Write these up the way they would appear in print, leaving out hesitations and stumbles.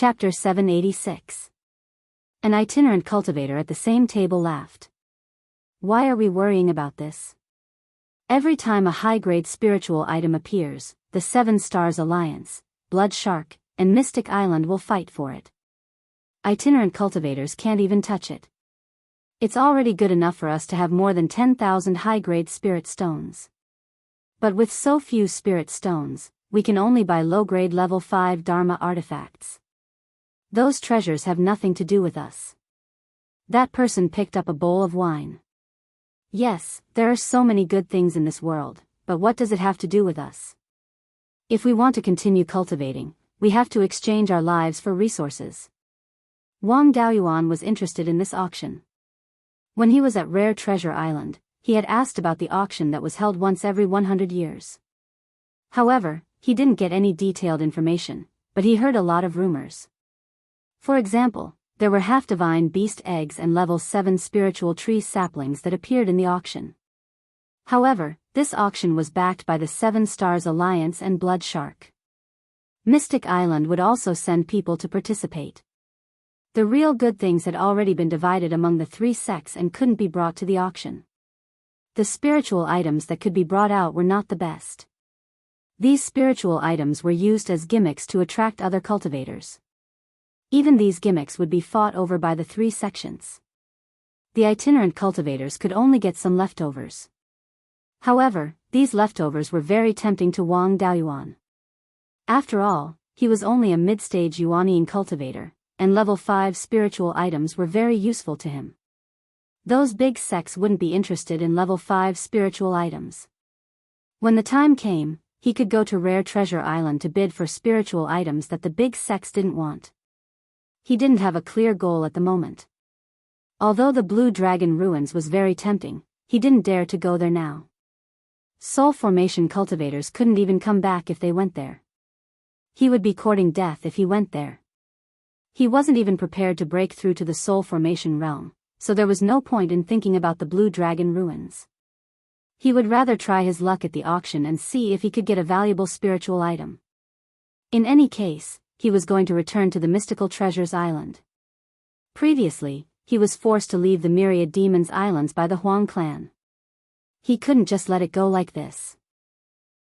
Chapter 786. An itinerant cultivator at the same table laughed. Why are we worrying about this? Every time a high-grade spiritual item appears, the Seven Stars Alliance, Blood Shark, and Mystic Island will fight for it. Itinerant cultivators can't even touch it. It's already good enough for us to have more than 10,000 high-grade spirit stones. But with so few spirit stones, we can only buy low-grade level 5 Dharma artifacts. Those treasures have nothing to do with us. That person picked up a bowl of wine. Yes, there are so many good things in this world, but what does it have to do with us? If we want to continue cultivating, we have to exchange our lives for resources. Wang Daoyuan was interested in this auction. When he was at Rare Treasure Island, he had asked about the auction that was held once every 100 years. However, he didn't get any detailed information, but he heard a lot of rumors. For example, there were half-divine beast eggs and level 7 spiritual tree saplings that appeared in the auction. However, this auction was backed by the Seven Stars Alliance and Blood Shark. Mystic Island would also send people to participate. The real good things had already been divided among the three sects and couldn't be brought to the auction. The spiritual items that could be brought out were not the best. These spiritual items were used as gimmicks to attract other cultivators. Even these gimmicks would be fought over by the three sections. The itinerant cultivators could only get some leftovers. However, these leftovers were very tempting to Wang Daoyuan. After all, he was only a mid-stage Yuanian cultivator, and level 5 spiritual items were very useful to him. Those big sects wouldn't be interested in level 5 spiritual items. When the time came, he could go to Rare Treasure Island to bid for spiritual items that the big sects didn't want. He didn't have a clear goal at the moment. Although the Blue Dragon Ruins was very tempting, he didn't dare to go there now. Soul Formation cultivators couldn't even come back if they went there. He would be courting death if he went there. He wasn't even prepared to break through to the Soul Formation realm, so there was no point in thinking about the Blue Dragon Ruins. He would rather try his luck at the auction and see if he could get a valuable spiritual item. In any case, he was going to return to the Mystical Treasures Island. Previously, he was forced to leave the Myriad Demons Islands by the Huang clan. He couldn't just let it go like this.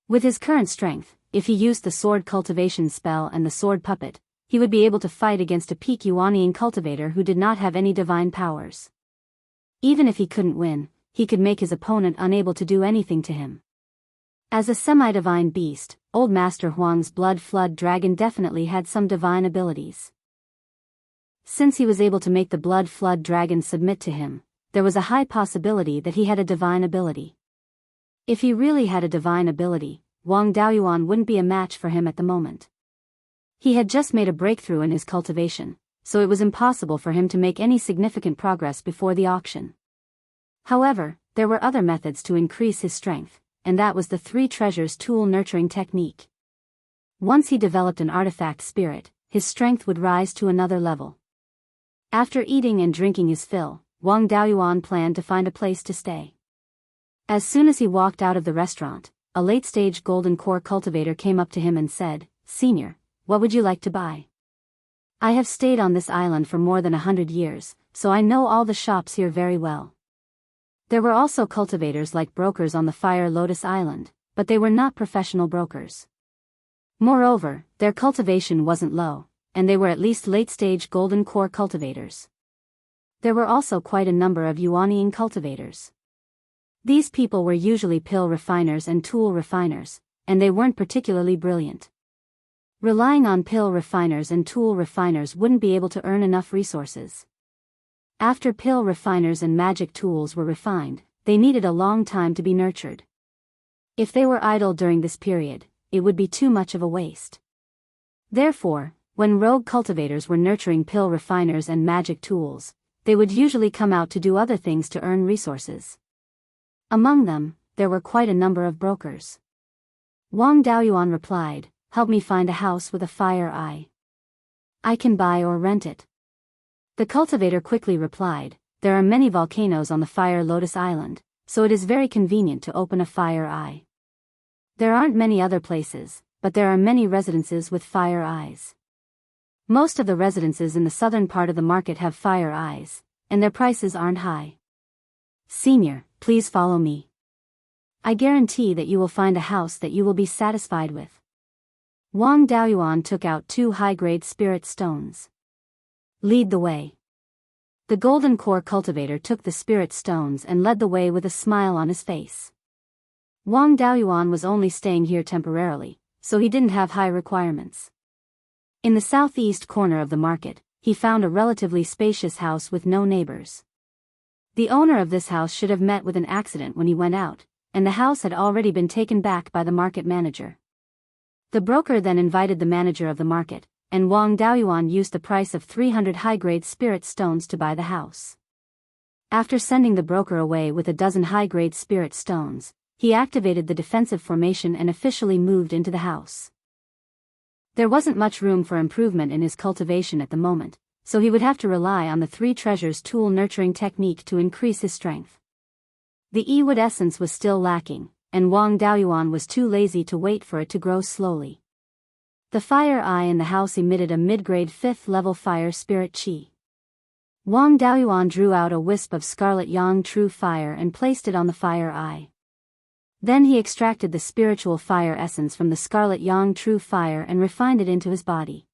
With his current strength, if he used the sword cultivation spell and the sword puppet, he would be able to fight against a peak Yuanian cultivator who did not have any divine powers. Even if he couldn't win, he could make his opponent unable to do anything to him. As a semi-divine beast, Old Master Huang's Blood Flood Dragon definitely had some divine abilities. Since he was able to make the Blood Flood Dragon submit to him, there was a high possibility that he had a divine ability. If he really had a divine ability, Wang Daoyuan wouldn't be a match for him at the moment. He had just made a breakthrough in his cultivation, so it was impossible for him to make any significant progress before the auction. However, there were other methods to increase his strength, and that was the Three Treasures tool nurturing technique. Once he developed an artifact spirit, his strength would rise to another level. After eating and drinking his fill, Wang Daoyuan planned to find a place to stay. As soon as he walked out of the restaurant, a late-stage golden core cultivator came up to him and said, "Senior, what would you like to buy? I have stayed on this island for more than 100 years, so I know all the shops here very well." There were also cultivators like brokers on the Fire Lotus Island, but they were not professional brokers. Moreover, their cultivation wasn't low, and they were at least late-stage golden core cultivators. There were also quite a number of Yuanian cultivators. These people were usually pill refiners and tool refiners, and they weren't particularly brilliant. Relying on pill refiners and tool refiners wouldn't be able to earn enough resources. After pill refiners and magic tools were refined, they needed a long time to be nurtured. If they were idle during this period, it would be too much of a waste. Therefore, when rogue cultivators were nurturing pill refiners and magic tools, they would usually come out to do other things to earn resources. Among them, there were quite a number of brokers. Wang Daoyuan replied, "Help me find a house with a fire eye. I can buy or rent it." The cultivator quickly replied, "There are many volcanoes on the Fire Lotus Island, so it is very convenient to open a fire eye. There aren't many other places, but there are many residences with fire eyes. Most of the residences in the southern part of the market have fire eyes, and their prices aren't high. Senior, please follow me. I guarantee that you will find a house that you will be satisfied with. Wang Daoyuan took out 2 high-grade spirit stones. Lead the way. The golden core cultivator took the spirit stones and led the way with a smile on his face. Wang Daoyuan was only staying here temporarily, so he didn't have high requirements. In the southeast corner of the market, he found a relatively spacious house with no neighbors. The owner of this house should have met with an accident when he went out, and the house had already been taken back by the market manager. The broker then invited the manager of the market, and Wang Daoyuan used the price of 300 high-grade spirit stones to buy the house. After sending the broker away with a dozen high-grade spirit stones, he activated the defensive formation and officially moved into the house. There wasn't much room for improvement in his cultivation at the moment, so he would have to rely on the 3 treasures tool nurturing technique to increase his strength. The E-wood essence was still lacking, and Wang Daoyuan was too lazy to wait for it to grow slowly. The fire eye in the house emitted a mid-grade 5th level fire spirit chi. Wang Daoyuan drew out a wisp of scarlet yang true fire and placed it on the fire eye. Then he extracted the spiritual fire essence from the scarlet yang true fire and refined it into his body.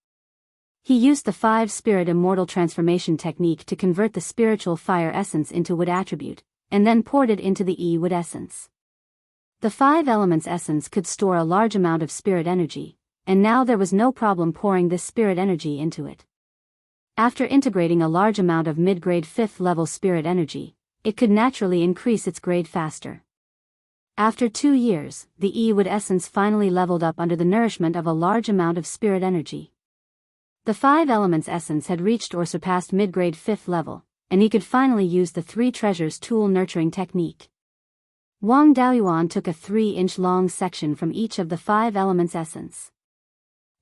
He used the 5-spirit immortal transformation technique to convert the spiritual fire essence into wood attribute, and then poured it into the E-wood essence. The 5 elements essence could store a large amount of spirit energy, and now there was no problem pouring this spirit energy into it. After integrating a large amount of mid-grade 5th level spirit energy, it could naturally increase its grade faster. After 2 years, the E-wood essence finally leveled up under the nourishment of a large amount of spirit energy. The 5 elements essence had reached or surpassed mid-grade 5th level, and he could finally use the 3 treasures tool nurturing technique. Wang Daoyuan took a 3-inch long section from each of the 5 elements essence.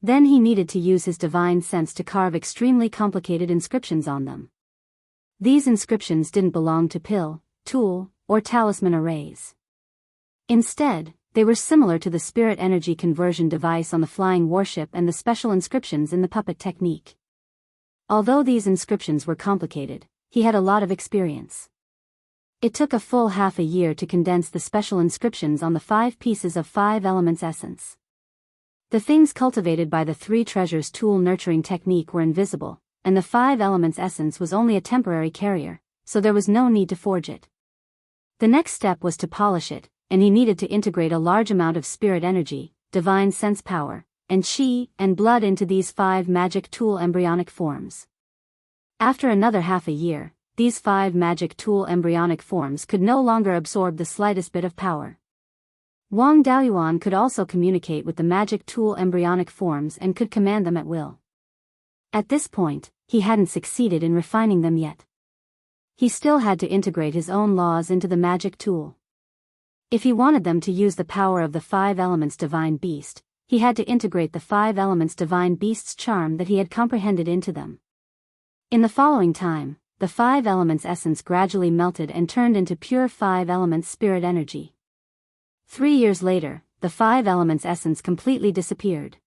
Then he needed to use his divine sense to carve extremely complicated inscriptions on them. These inscriptions didn't belong to pill, tool, or talisman arrays. Instead, they were similar to the spirit energy conversion device on the flying warship and the special inscriptions in the puppet technique. Although these inscriptions were complicated, he had a lot of experience. It took a full half a year to condense the special inscriptions on the 5 pieces of 5 elements essence. The things cultivated by the 3 treasures tool nurturing technique were invisible, and the 5 elements essence was only a temporary carrier, so there was no need to forge it. The next step was to polish it, and he needed to integrate a large amount of spirit energy, divine sense power, and chi and blood into these 5 magic tool embryonic forms. After another half a year, these 5 magic tool embryonic forms could no longer absorb the slightest bit of power. Wang Daoyuan could also communicate with the magic tool embryonic forms and could command them at will. At this point, he hadn't succeeded in refining them yet. He still had to integrate his own laws into the magic tool. If he wanted them to use the power of the 5 elements divine beast, he had to integrate the 5 elements divine beast's charm that he had comprehended into them. In the following time, the 5 elements essence gradually melted and turned into pure 5 elements spirit energy. 3 years later, the 5 elements essence completely disappeared.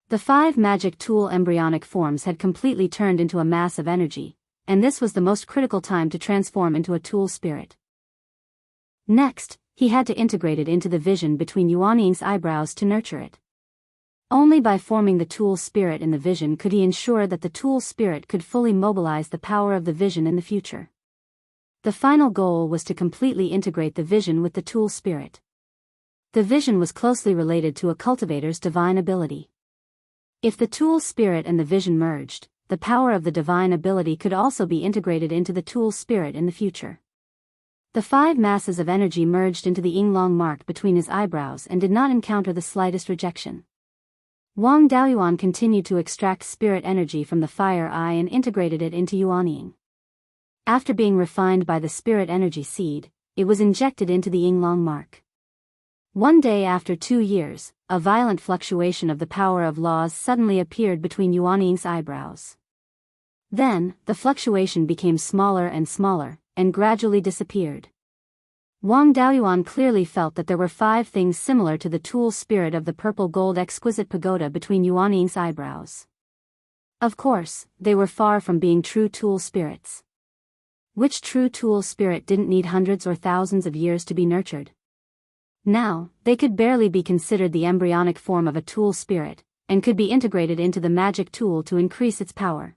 The 5 magic tool embryonic forms had completely turned into a mass of energy, and this was the most critical time to transform into a tool spirit. Next, he had to integrate it into the vision between Yuanying's eyebrows to nurture it. Only by forming the tool spirit in the vision could he ensure that the tool spirit could fully mobilize the power of the vision in the future. The final goal was to completely integrate the vision with the tool spirit. The vision was closely related to a cultivator's divine ability. If the tool spirit and the vision merged, the power of the divine ability could also be integrated into the tool spirit in the future. The 5 masses of energy merged into the yin-long mark between his eyebrows and did not encounter the slightest rejection. Wang Daoyuan continued to extract spirit energy from the fire eye and integrated it into Yuanying. After being refined by the spirit energy seed, it was injected into the yin-long mark. One day after 2 years, a violent fluctuation of the power of laws suddenly appeared between Yuanying's eyebrows. Then, the fluctuation became smaller and smaller, and gradually disappeared. Wang Daoyuan clearly felt that there were 5 things similar to the tool spirit of the purple gold exquisite pagoda between Yuanying's eyebrows. Of course, they were far from being true tool spirits. Which true tool spirit didn't need hundreds or thousands of years to be nurtured? Now, they could barely be considered the embryonic form of a tool spirit, and could be integrated into the magic tool to increase its power.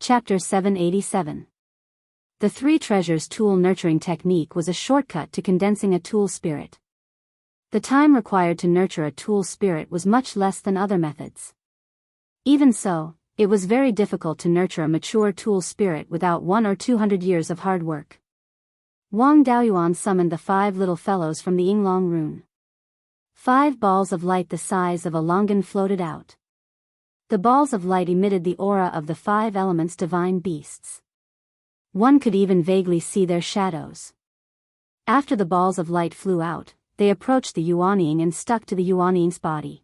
Chapter 787. The Three Treasures Tool Nurturing Technique was a shortcut to condensing a tool spirit. The time required to nurture a tool spirit was much less than other methods. Even so, it was very difficult to nurture a mature tool spirit without 100 or 200 years of hard work. Wang Daoyuan summoned the 5 little fellows from the Yinglong rune. 5 balls of light the size of a longan floated out. The balls of light emitted the aura of the 5 elements divine beasts. One could even vaguely see their shadows. After the balls of light flew out, they approached the Yuanying and stuck to the Yuanying's body.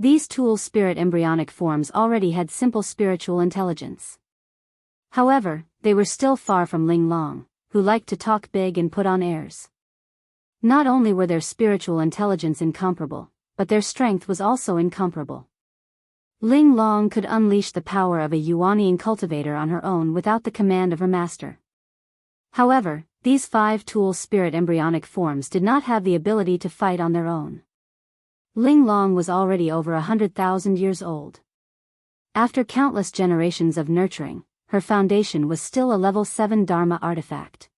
These tool spirit embryonic forms already had simple spiritual intelligence. However, they were still far from Ling Long, who liked to talk big and put on airs. Not only were their spiritual intelligence incomparable, but their strength was also incomparable. Ling Long could unleash the power of a Yuanying cultivator on her own without the command of her master. However, these 5 tool spirit embryonic forms did not have the ability to fight on their own. Ling Long was already over 100,000 years old. After countless generations of nurturing, her foundation was still a level 7 Dharma artifact.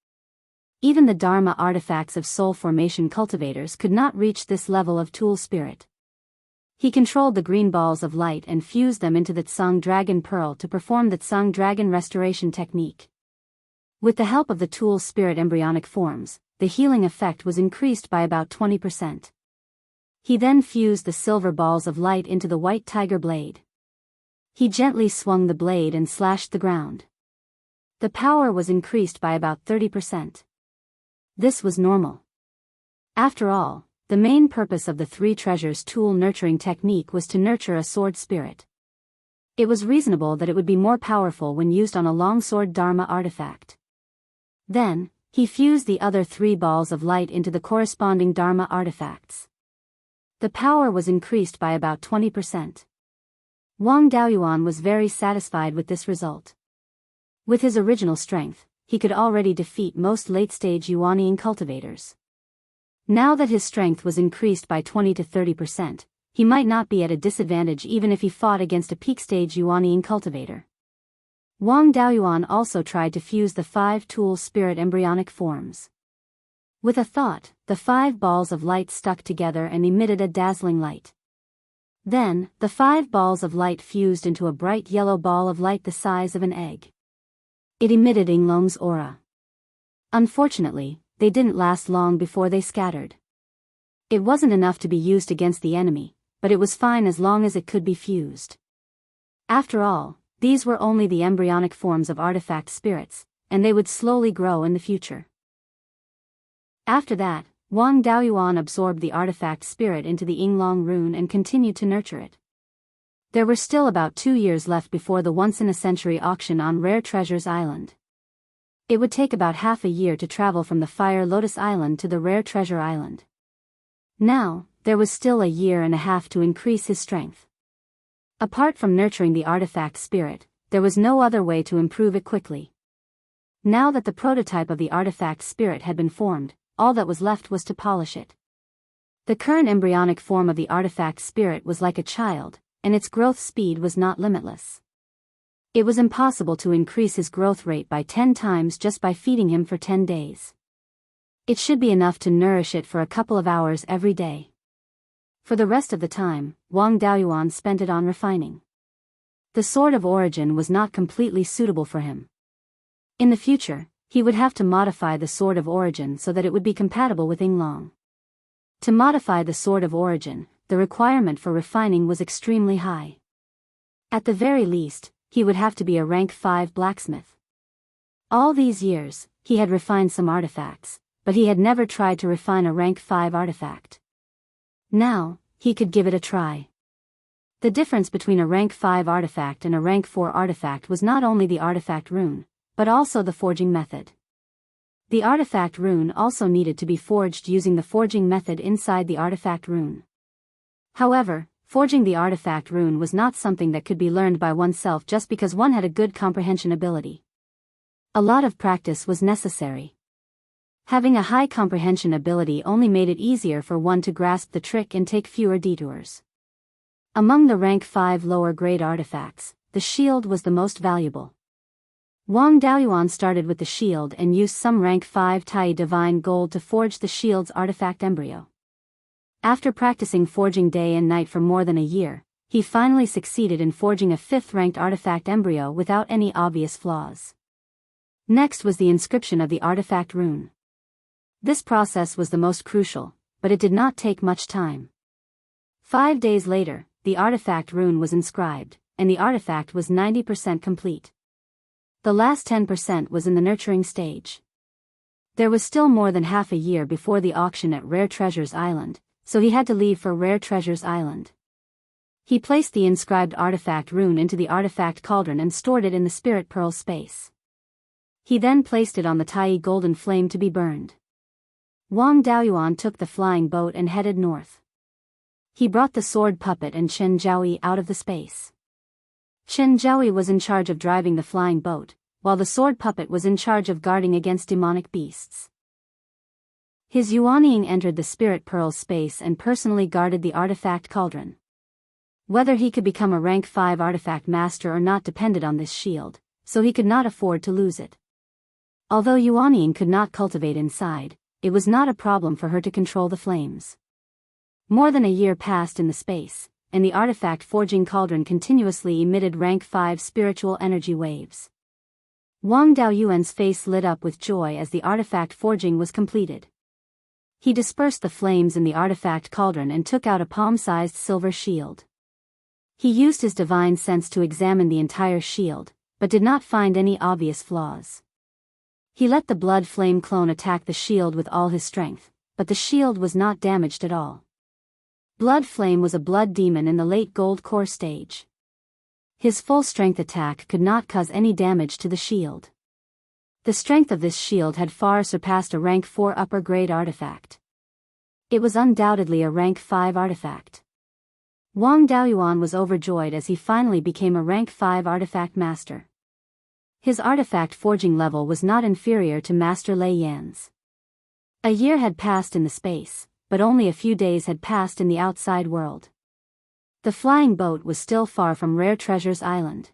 Even the Dharma artifacts of soul formation cultivators could not reach this level of tool spirit. He controlled the green balls of light and fused them into the Tsang Dragon Pearl to perform the Tsang Dragon Restoration Technique. With the help of the tool spirit embryonic forms, the healing effect was increased by about 20%. He then fused the silver balls of light into the white tiger blade. He gently swung the blade and slashed the ground. The power was increased by about 30%. This was normal. After all, the main purpose of the Three Treasures Tool Nurturing Technique was to nurture a sword spirit. It was reasonable that it would be more powerful when used on a longsword Dharma artifact. Then, he fused the other 3 balls of light into the corresponding Dharma artifacts. The power was increased by about 20%. Wang Daoyuan was very satisfied with this result. With his original strength, he could already defeat most late-stage Yuanying cultivators. Now that his strength was increased by 20 to 30%, he might not be at a disadvantage even if he fought against a peak-stage Yuanying cultivator. Wang Daoyuan also tried to fuse the 5 tool spirit embryonic forms. With a thought, the 5 balls of light stuck together and emitted a dazzling light. Then, the 5 balls of light fused into a bright yellow ball of light the size of an egg. It emitted Yinglong's aura. Unfortunately, they didn't last long before they scattered. It wasn't enough to be used against the enemy, but it was fine as long as it could be fused. After all, these were only the embryonic forms of artifact spirits, and they would slowly grow in the future. After that, Wang Daoyuan absorbed the artifact spirit into the Yinglong rune and continued to nurture it. There were still about 2 years left before the once-in-a-century auction on Rare Treasures Island. It would take about half a year to travel from the Fire Lotus Island to the Rare Treasure Island. Now, there was still a year and a half to increase his strength. Apart from nurturing the artifact spirit, there was no other way to improve it quickly. Now that the prototype of the artifact spirit had been formed, all that was left was to polish it. The current embryonic form of the artifact spirit was like a child, and its growth speed was not limitless. It was impossible to increase his growth rate by 10 times just by feeding him for 10 days. It should be enough to nourish it for a couple of hours every day. For the rest of the time, Wang Daoyuan spent it on refining. The Sword of Origin was not completely suitable for him. In the future, he would have to modify the Sword of Origin so that it would be compatible with Yinglong. To modify the Sword of Origin, the requirement for refining was extremely high. At the very least, he would have to be a rank 5 blacksmith. All these years, he had refined some artifacts, but he had never tried to refine a rank 5 artifact. Now, he could give it a try. The difference between a rank 5 artifact and a rank 4 artifact was not only the artifact rune, but also the forging method. The artifact rune also needed to be forged using the forging method inside the artifact rune. However, forging the artifact rune was not something that could be learned by oneself just because one had a good comprehension ability. A lot of practice was necessary. Having a high comprehension ability only made it easier for one to grasp the trick and take fewer detours. Among the rank 5 lower grade artifacts, the shield was the most valuable. Wang Daoyuan started with the shield and used some rank 5 Tai divine gold to forge the shield's artifact embryo. After practicing forging day and night for more than a year, he finally succeeded in forging a 5th ranked artifact embryo without any obvious flaws. Next was the inscription of the artifact rune. This process was the most crucial, but it did not take much time. 5 days later, the artifact rune was inscribed, and the artifact was 90% complete. The last 10% was in the nurturing stage. There was still more than half a year before the auction at Rare Treasures Island, so he had to leave for Rare Treasures Island. He placed the inscribed artifact rune into the artifact cauldron and stored it in the spirit pearl space. He then placed it on the Tai golden flame to be burned. Wang Daoyuan took the flying boat and headed north. He brought the sword puppet and Chen Zhaoyi out of the space. Chen Zhaoyi was in charge of driving the flying boat, while the sword puppet was in charge of guarding against demonic beasts. His Yuanying entered the spirit pearl space and personally guarded the artifact cauldron. Whether he could become a rank 5 artifact master or not depended on this shield, so he could not afford to lose it. Although Yuanying could not cultivate inside, it was not a problem for her to control the flames. More than a year passed in the space, and the artifact forging cauldron continuously emitted rank 5 spiritual energy waves. Wang Daoyuan's face lit up with joy as the artifact forging was completed. He dispersed the flames in the artifact cauldron and took out a palm-sized silver shield. He used his divine sense to examine the entire shield, but did not find any obvious flaws. He let the blood flame clone attack the shield with all his strength, but the shield was not damaged at all. Blood flame was a blood demon in the late gold core stage. His full strength attack could not cause any damage to the shield. The strength of this shield had far surpassed a rank 4 upper grade artifact. It was undoubtedly a rank 5 artifact. Wang Daoyuan was overjoyed as he finally became a rank 5 artifact master. His artifact forging level was not inferior to Master Lei Yan's. A year had passed in the space, but only a few days had passed in the outside world. The flying boat was still far from Rare Treasures Island.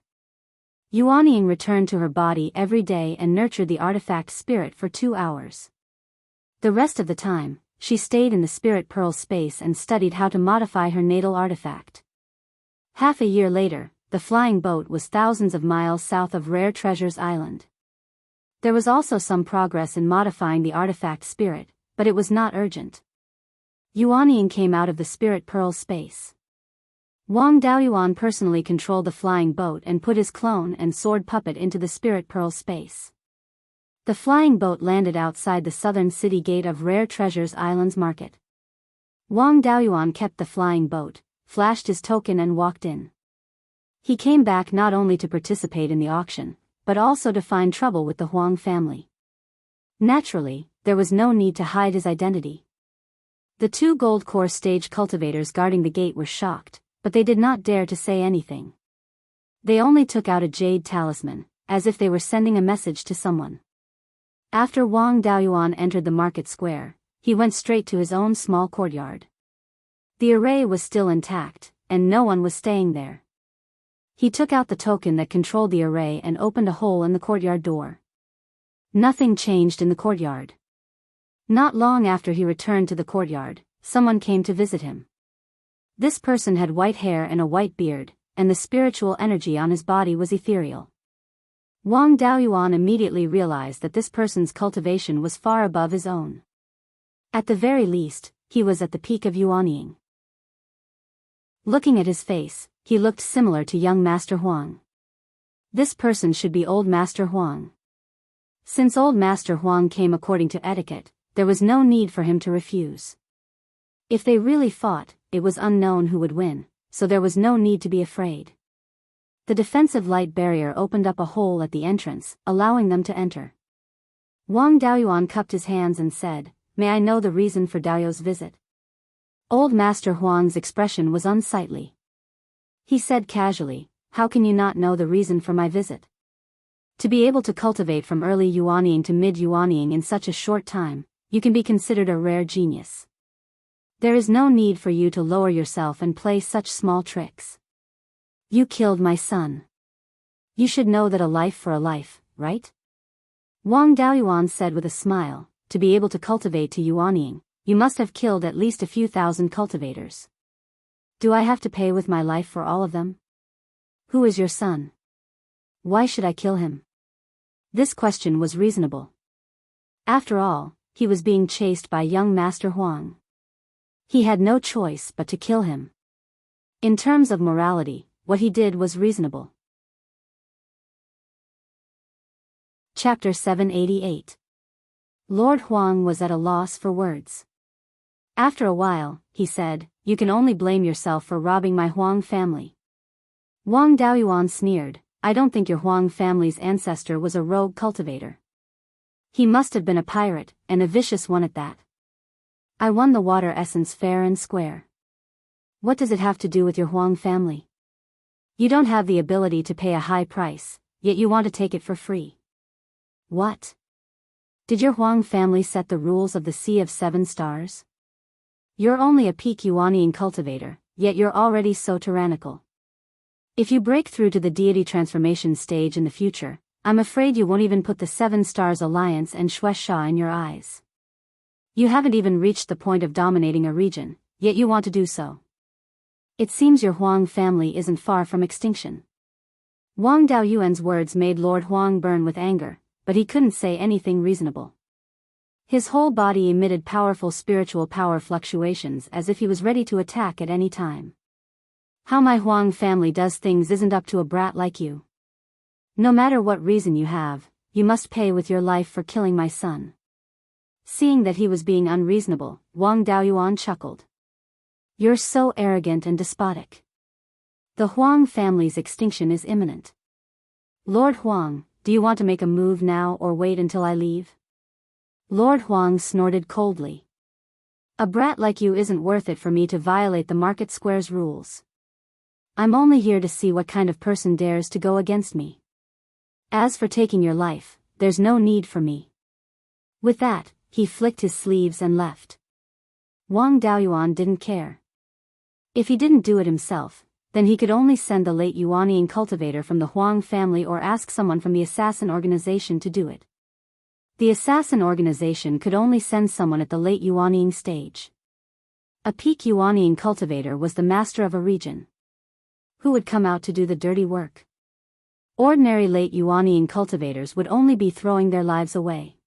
Yuanying returned to her body every day and nurtured the artifact spirit for 2 hours. The rest of the time, she stayed in the spirit pearl space and studied how to modify her natal artifact. Half a year later, the flying boat was thousands of miles south of Rare Treasures Island. There was also some progress in modifying the artifact spirit, but it was not urgent. Yuanying came out of the spirit pearl space. Wang Daoyuan personally controlled the flying boat and put his clone and sword puppet into the spirit pearl space. The flying boat landed outside the southern city gate of Rare Treasures Island's market. Wang Daoyuan kept the flying boat, flashed his token and walked in. He came back not only to participate in the auction, but also to find trouble with the Huang family. Naturally, there was no need to hide his identity. The 2 gold core stage cultivators guarding the gate were shocked, but they did not dare to say anything. They only took out a jade talisman, as if they were sending a message to someone. After Wang Daoyuan entered the market square, he went straight to his own small courtyard. The array was still intact, and no one was staying there. He took out the token that controlled the array and opened a hole in the courtyard door. Nothing changed in the courtyard. Not long after he returned to the courtyard, someone came to visit him. This person had white hair and a white beard, and the spiritual energy on his body was ethereal. Wang Daoyuan immediately realized that this person's cultivation was far above his own. At the very least, he was at the peak of Yuanying. Looking at his face, he looked similar to young Master Huang. This person should be Old Master Huang. Since Old Master Huang came according to etiquette, there was no need for him to refuse. If they really fought, it was unknown who would win, so there was no need to be afraid. The defensive light barrier opened up a hole at the entrance, allowing them to enter. Wang Daoyuan cupped his hands and said, "May I know the reason for Daoyu's visit?" Old Master Huang's expression was unsightly. He said casually, "How can you not know the reason for my visit? To be able to cultivate from early Yuanying to mid-Yuanying in such a short time, you can be considered a rare genius. There is no need for you to lower yourself and play such small tricks. You killed my son. You should know that a life for a life, right?" Wang Daoyuan said with a smile, "To be able to cultivate to Yuanying, you must have killed at least a few thousand cultivators. Do I have to pay with my life for all of them? Who is your son? Why should I kill him?" This question was reasonable. After all, he was being chased by young Master Huang. He had no choice but to kill him. In terms of morality, what he did was reasonable. Chapter 788. Lord Huang was at a loss for words. After a while, he said, "You can only blame yourself for robbing my Huang family." Wang Daoyuan sneered, "I don't think your Huang family's ancestor was a rogue cultivator. He must have been a pirate, and a vicious one at that. I won the water essence fair and square. What does it have to do with your Huang family? You don't have the ability to pay a high price, yet you want to take it for free. What? Did your Huang family set the rules of the Sea of Seven Stars? You're only a peak Yuanying cultivator, yet you're already so tyrannical. If you break through to the deity transformation stage in the future, I'm afraid you won't even put the Seven Stars Alliance and Shueisha in your eyes. You haven't even reached the point of dominating a region, yet you want to do so. It seems your Huang family isn't far from extinction." Wang Daoyuan's words made Lord Huang burn with anger, but he couldn't say anything reasonable. His whole body emitted powerful spiritual power fluctuations as if he was ready to attack at any time. "How my Huang family does things isn't up to a brat like you. No matter what reason you have, you must pay with your life for killing my son." Seeing that he was being unreasonable, Wang Daoyuan chuckled. "You're so arrogant and despotic. The Huang family's extinction is imminent. Lord Huang, do you want to make a move now or wait until I leave?" Lord Huang snorted coldly. "A brat like you isn't worth it for me to violate the market square's rules. I'm only here to see what kind of person dares to go against me. As for taking your life, there's no need for me." With that, he flicked his sleeves and left. Wang Daoyuan didn't care. If he didn't do it himself, then he could only send the late Yuanying cultivator from the Huang family or ask someone from the assassin organization to do it. The assassin organization could only send someone at the late Yuanying stage. A peak Yuanying cultivator was the master of a region. Who would come out to do the dirty work? Ordinary late Yuanying cultivators would only be throwing their lives away.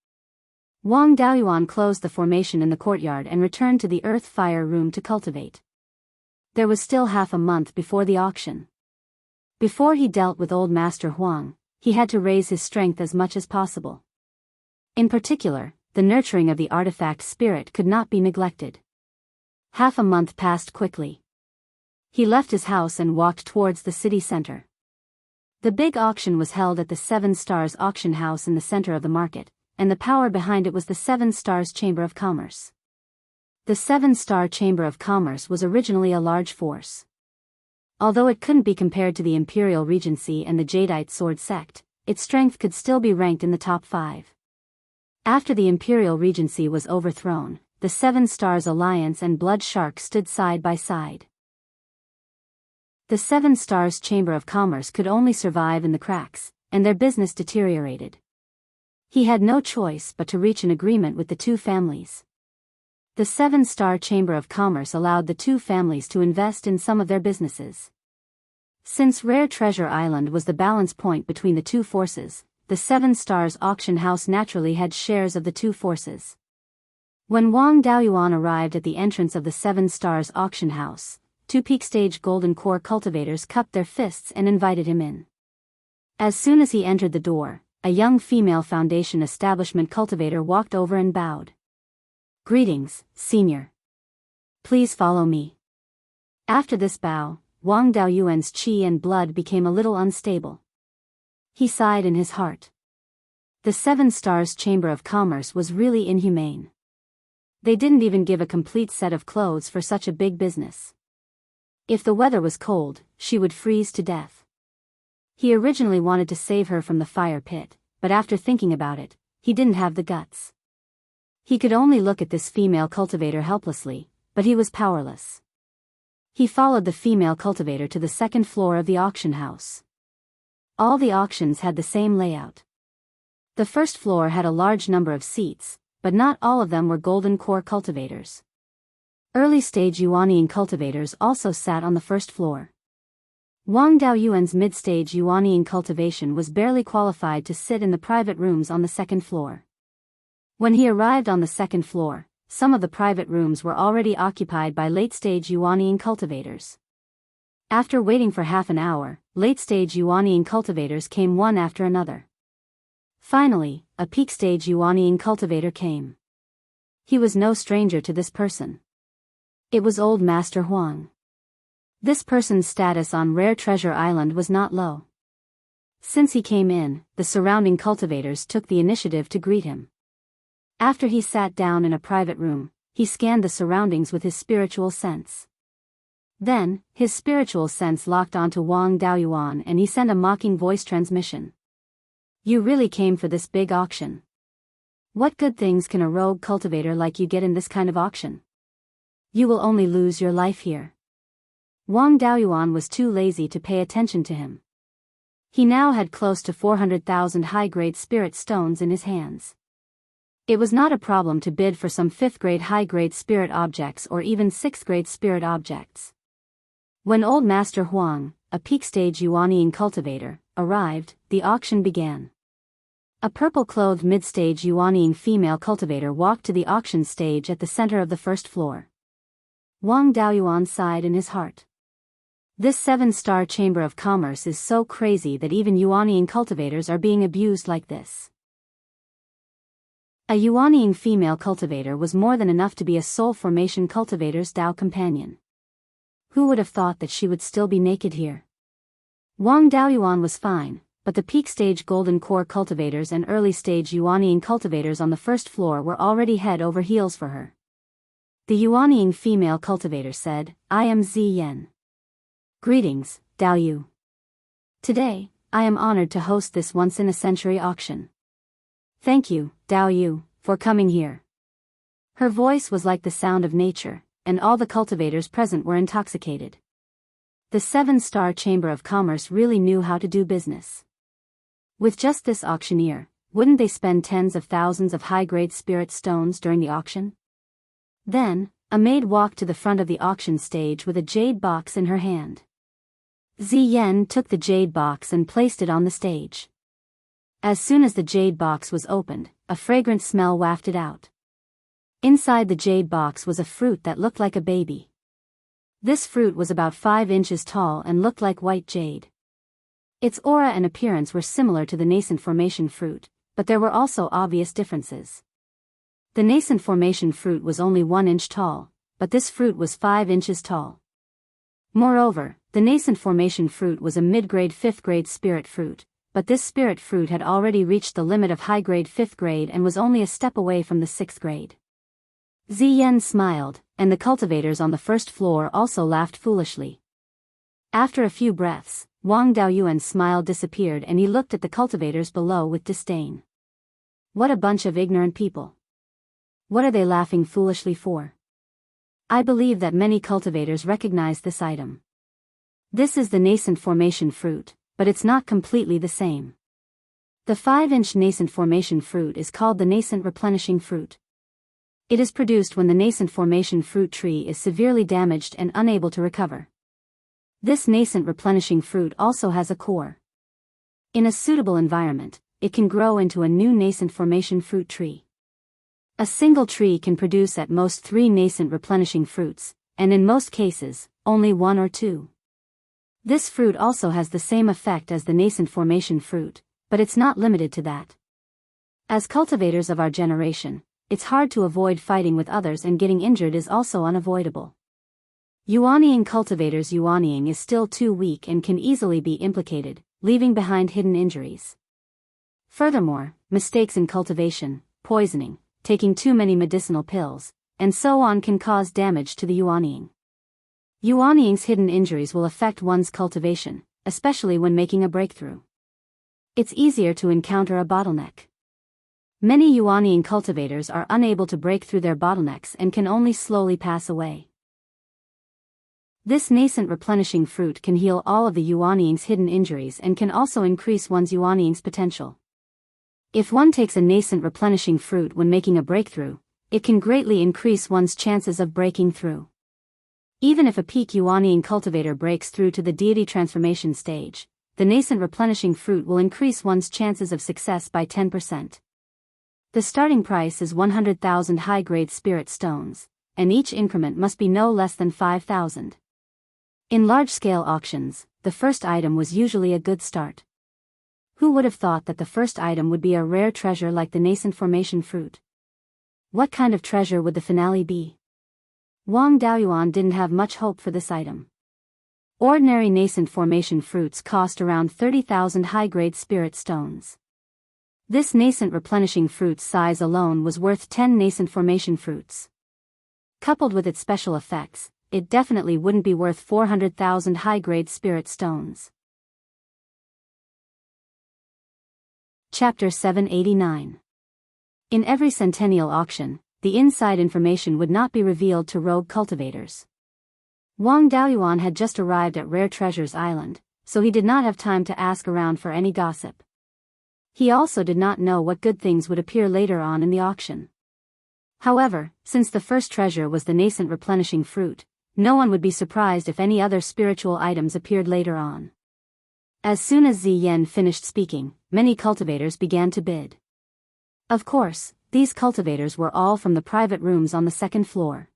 Wang Daoyuan closed the formation in the courtyard and returned to the earth fire room to cultivate. There was still half a month before the auction. Before he dealt with old Master Huang, he had to raise his strength as much as possible. In particular, the nurturing of the artifact spirit could not be neglected. Half a month passed quickly. He left his house and walked towards the city center. The big auction was held at the Seven Stars Auction House in the center of the market, and the power behind it was the Seven Stars Chamber of Commerce. The Seven Star Chamber of Commerce was originally a large force. Although it couldn't be compared to the Imperial Regency and the Jadeite Sword Sect, its strength could still be ranked in the top 5. After the Imperial Regency was overthrown, the Seven Stars Alliance and Blood Shark stood side by side. The Seven Stars Chamber of Commerce could only survive in the cracks, and their business deteriorated. He had no choice but to reach an agreement with the two families. The Seven Star Chamber of Commerce allowed the two families to invest in some of their businesses. Since Rare Treasure Island was the balance point between the two forces, the Seven Stars Auction House naturally had shares of the two forces. When Wang Daoyuan arrived at the entrance of the Seven Stars Auction House, two peak stage golden core cultivators cupped their fists and invited him in. As soon as he entered the door, a young female Foundation establishment cultivator walked over and bowed. "Greetings, Senior. Please follow me." After this bow, Wang Daoyuan's qi and blood became a little unstable. He sighed in his heart. The Seven Stars Chamber of Commerce was really inhumane. They didn't even give a complete set of clothes for such a big business. If the weather was cold, she would freeze to death. He originally wanted to save her from the fire pit, but after thinking about it, he didn't have the guts. He could only look at this female cultivator helplessly, but he was powerless. He followed the female cultivator to the second floor of the auction house. All the auctions had the same layout. The first floor had a large number of seats, but not all of them were golden core cultivators. Early-stage Yuanying cultivators also sat on the first floor. Wang Daoyuan's mid-stage Yuanying cultivation was barely qualified to sit in the private rooms on the second floor. When he arrived on the second floor, some of the private rooms were already occupied by late-stage Yuanying cultivators. After waiting for half an hour, late-stage Yuanying cultivators came one after another. Finally, a peak-stage Yuanying cultivator came. He was no stranger to this person. It was Old Master Huang. This person's status on Rare Treasure Island was not low. Since he came in, the surrounding cultivators took the initiative to greet him. After he sat down in a private room, he scanned the surroundings with his spiritual sense. Then, his spiritual sense locked onto Wang Daoyuan and he sent a mocking voice transmission. You really came for this big auction. What good things can a rogue cultivator like you get in this kind of auction? You will only lose your life here. Wang Daoyuan was too lazy to pay attention to him. He now had close to 400,000 high-grade spirit stones in his hands. It was not a problem to bid for some 5th-grade high-grade spirit objects or even 6th-grade spirit objects. When Old Master Huang, a peak-stage Yuanying cultivator, arrived, the auction began. A purple-clothed mid-stage Yuanying female cultivator walked to the auction stage at the center of the first floor. Wang Daoyuan sighed in his heart. This 7-star chamber of commerce is so crazy that even Yuanying cultivators are being abused like this. A Yuanying female cultivator was more than enough to be a soul formation cultivator's Dao companion. Who would have thought that she would still be naked here? Wang Daoyuan was fine, but the peak-stage golden core cultivators and early-stage Yuanying cultivators on the first floor were already head over heels for her. The Yuanying female cultivator said, I am Ziyan. Greetings, Daoyu. Today, I am honored to host this once-in-a-century auction. Thank you, Daoyu, for coming here. Her voice was like the sound of nature, and all the cultivators present were intoxicated. The 7-star Chamber of Commerce really knew how to do business. With just this auctioneer, wouldn't they spend tens of thousands of high-grade spirit stones during the auction? Then, a maid walked to the front of the auction stage with a jade box in her hand. Ziyan took the jade box and placed it on the stage. As soon as the jade box was opened, a fragrant smell wafted out. Inside the jade box was a fruit that looked like a baby. This fruit was about 5 inches tall and looked like white jade. Its aura and appearance were similar to the nascent formation fruit, but there were also obvious differences. The nascent formation fruit was only 1 inch tall, but this fruit was 5 inches tall. Moreover, the nascent formation fruit was a mid-grade 5th-grade spirit fruit, but this spirit fruit had already reached the limit of high-grade 5th grade and was only a step away from the 6th grade. Ziyan smiled, and the cultivators on the first floor also laughed foolishly. After a few breaths, Wang Daoyuan's smile disappeared and he looked at the cultivators below with disdain. What a bunch of ignorant people. What are they laughing foolishly for? I believe that many cultivators recognize this item. This is the nascent formation fruit, but it's not completely the same. The 5-inch nascent formation fruit is called the nascent replenishing fruit. It is produced when the nascent formation fruit tree is severely damaged and unable to recover. This nascent replenishing fruit also has a core. In a suitable environment, it can grow into a new nascent formation fruit tree. A single tree can produce at most 3 nascent replenishing fruits, and in most cases, only 1 or 2. This fruit also has the same effect as the nascent formation fruit, but it's not limited to that. As cultivators of our generation, it's hard to avoid fighting with others, and getting injured is also unavoidable. Yuanying cultivators' Yuanying is still too weak and can easily be implicated, leaving behind hidden injuries. Furthermore, mistakes in cultivation, poisoning, taking too many medicinal pills, and so on can cause damage to the Yuanying. Yuanying's hidden injuries will affect one's cultivation, especially when making a breakthrough. It's easier to encounter a bottleneck. Many Yuanying cultivators are unable to break through their bottlenecks and can only slowly pass away. This nascent replenishing fruit can heal all of the Yuanying's hidden injuries and can also increase one's Yuanying's potential. If one takes a nascent replenishing fruit when making a breakthrough, it can greatly increase one's chances of breaking through. Even if a peak Yuanying cultivator breaks through to the deity transformation stage, the nascent replenishing fruit will increase one's chances of success by 10%. The starting price is 100,000 high-grade spirit stones, and each increment must be no less than 5,000. In large-scale auctions, the first item was usually a good start. Who would have thought that the first item would be a rare treasure like the nascent formation fruit? What kind of treasure would the finale be? Wang Daoyuan didn't have much hope for this item. Ordinary nascent formation fruits cost around 30,000 high-grade spirit stones. This nascent replenishing fruit's size alone was worth 10 nascent formation fruits. Coupled with its special effects, it definitely wouldn't be worth 400,000 high-grade spirit stones. Chapter 789. In every centennial auction, the inside information would not be revealed to rogue cultivators. Wang Daoyuan had just arrived at Rare Treasures Island, so he did not have time to ask around for any gossip. He also did not know what good things would appear later on in the auction. However, since the first treasure was the nascent replenishing fruit, no one would be surprised if any other spiritual items appeared later on. As soon as Zi Yan finished speaking, many cultivators began to bid. Of course, these cultivators were all from the private rooms on the second floor.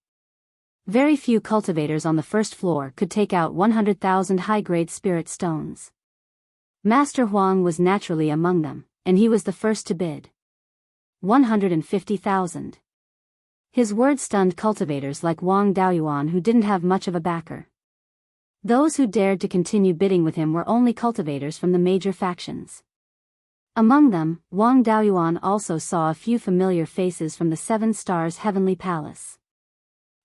Very few cultivators on the first floor could take out 100,000 high-grade spirit stones. Master Huang was naturally among them, and he was the first to bid. 150,000. His words stunned cultivators like Wang Daoyuan who didn't have much of a backer. Those who dared to continue bidding with him were only cultivators from the major factions. Among them, Wang Daoyuan also saw a few familiar faces from the Seven Stars Heavenly Palace.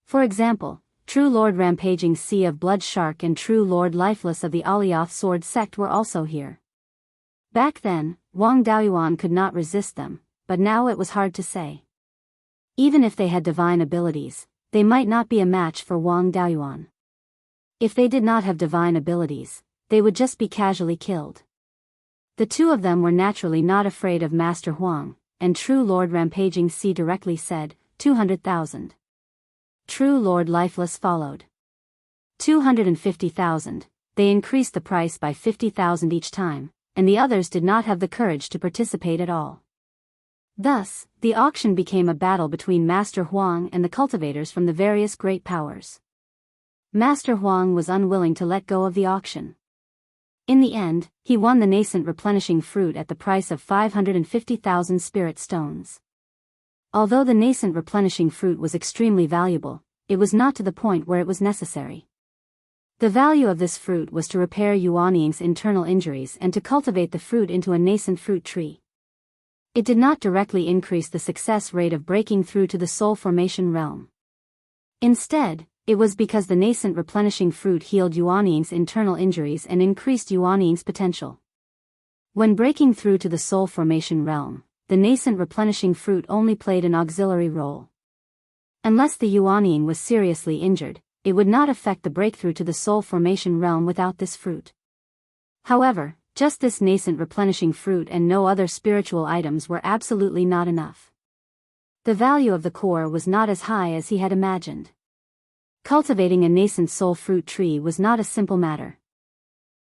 For example, True Lord Rampaging Sea of Blood Shark and True Lord Lifeless of the Alioth Sword Sect were also here. Back then, Wang Daoyuan could not resist them, but now it was hard to say. Even if they had divine abilities, they might not be a match for Wang Daoyuan. If they did not have divine abilities, they would just be casually killed. The two of them were naturally not afraid of Master Huang, and True Lord Rampaging Sea directly said, 200,000. True Lord Lifeless followed. 250,000, they increased the price by 50,000 each time, and the others did not have the courage to participate at all. Thus, the auction became a battle between Master Huang and the cultivators from the various great powers. Master Huang was unwilling to let go of the auction. In the end, he won the nascent replenishing fruit at the price of 550,000 spirit stones. Although the nascent replenishing fruit was extremely valuable, it was not to the point where it was necessary. The value of this fruit was to repair Yuanying's internal injuries and to cultivate the fruit into a nascent fruit tree. It did not directly increase the success rate of breaking through to the soul formation realm. Instead, it was because the nascent replenishing fruit healed Yuanying's internal injuries and increased Yuanying's potential. When breaking through to the soul formation realm, the nascent replenishing fruit only played an auxiliary role. Unless the Yuanying was seriously injured, it would not affect the breakthrough to the soul formation realm without this fruit. However, just this nascent replenishing fruit and no other spiritual items were absolutely not enough. The value of the core was not as high as he had imagined. Cultivating a nascent soul fruit tree was not a simple matter.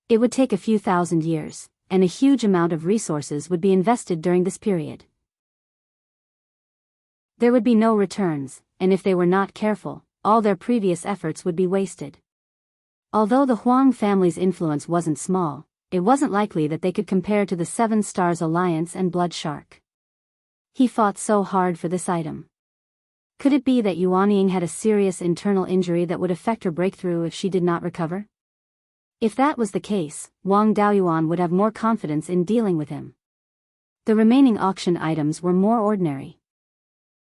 It would take a few thousand years, and a huge amount of resources would be invested during this period. There would be no returns, and if they were not careful, all their previous efforts would be wasted. Although the Huang family's influence wasn't small, it wasn't likely that they could compare to the Seven Stars Alliance and Blood Shark. He fought so hard for this item. Could it be that Yuanying had a serious internal injury that would affect her breakthrough if she did not recover? If that was the case, Wang Daoyuan would have more confidence in dealing with him. The remaining auction items were more ordinary.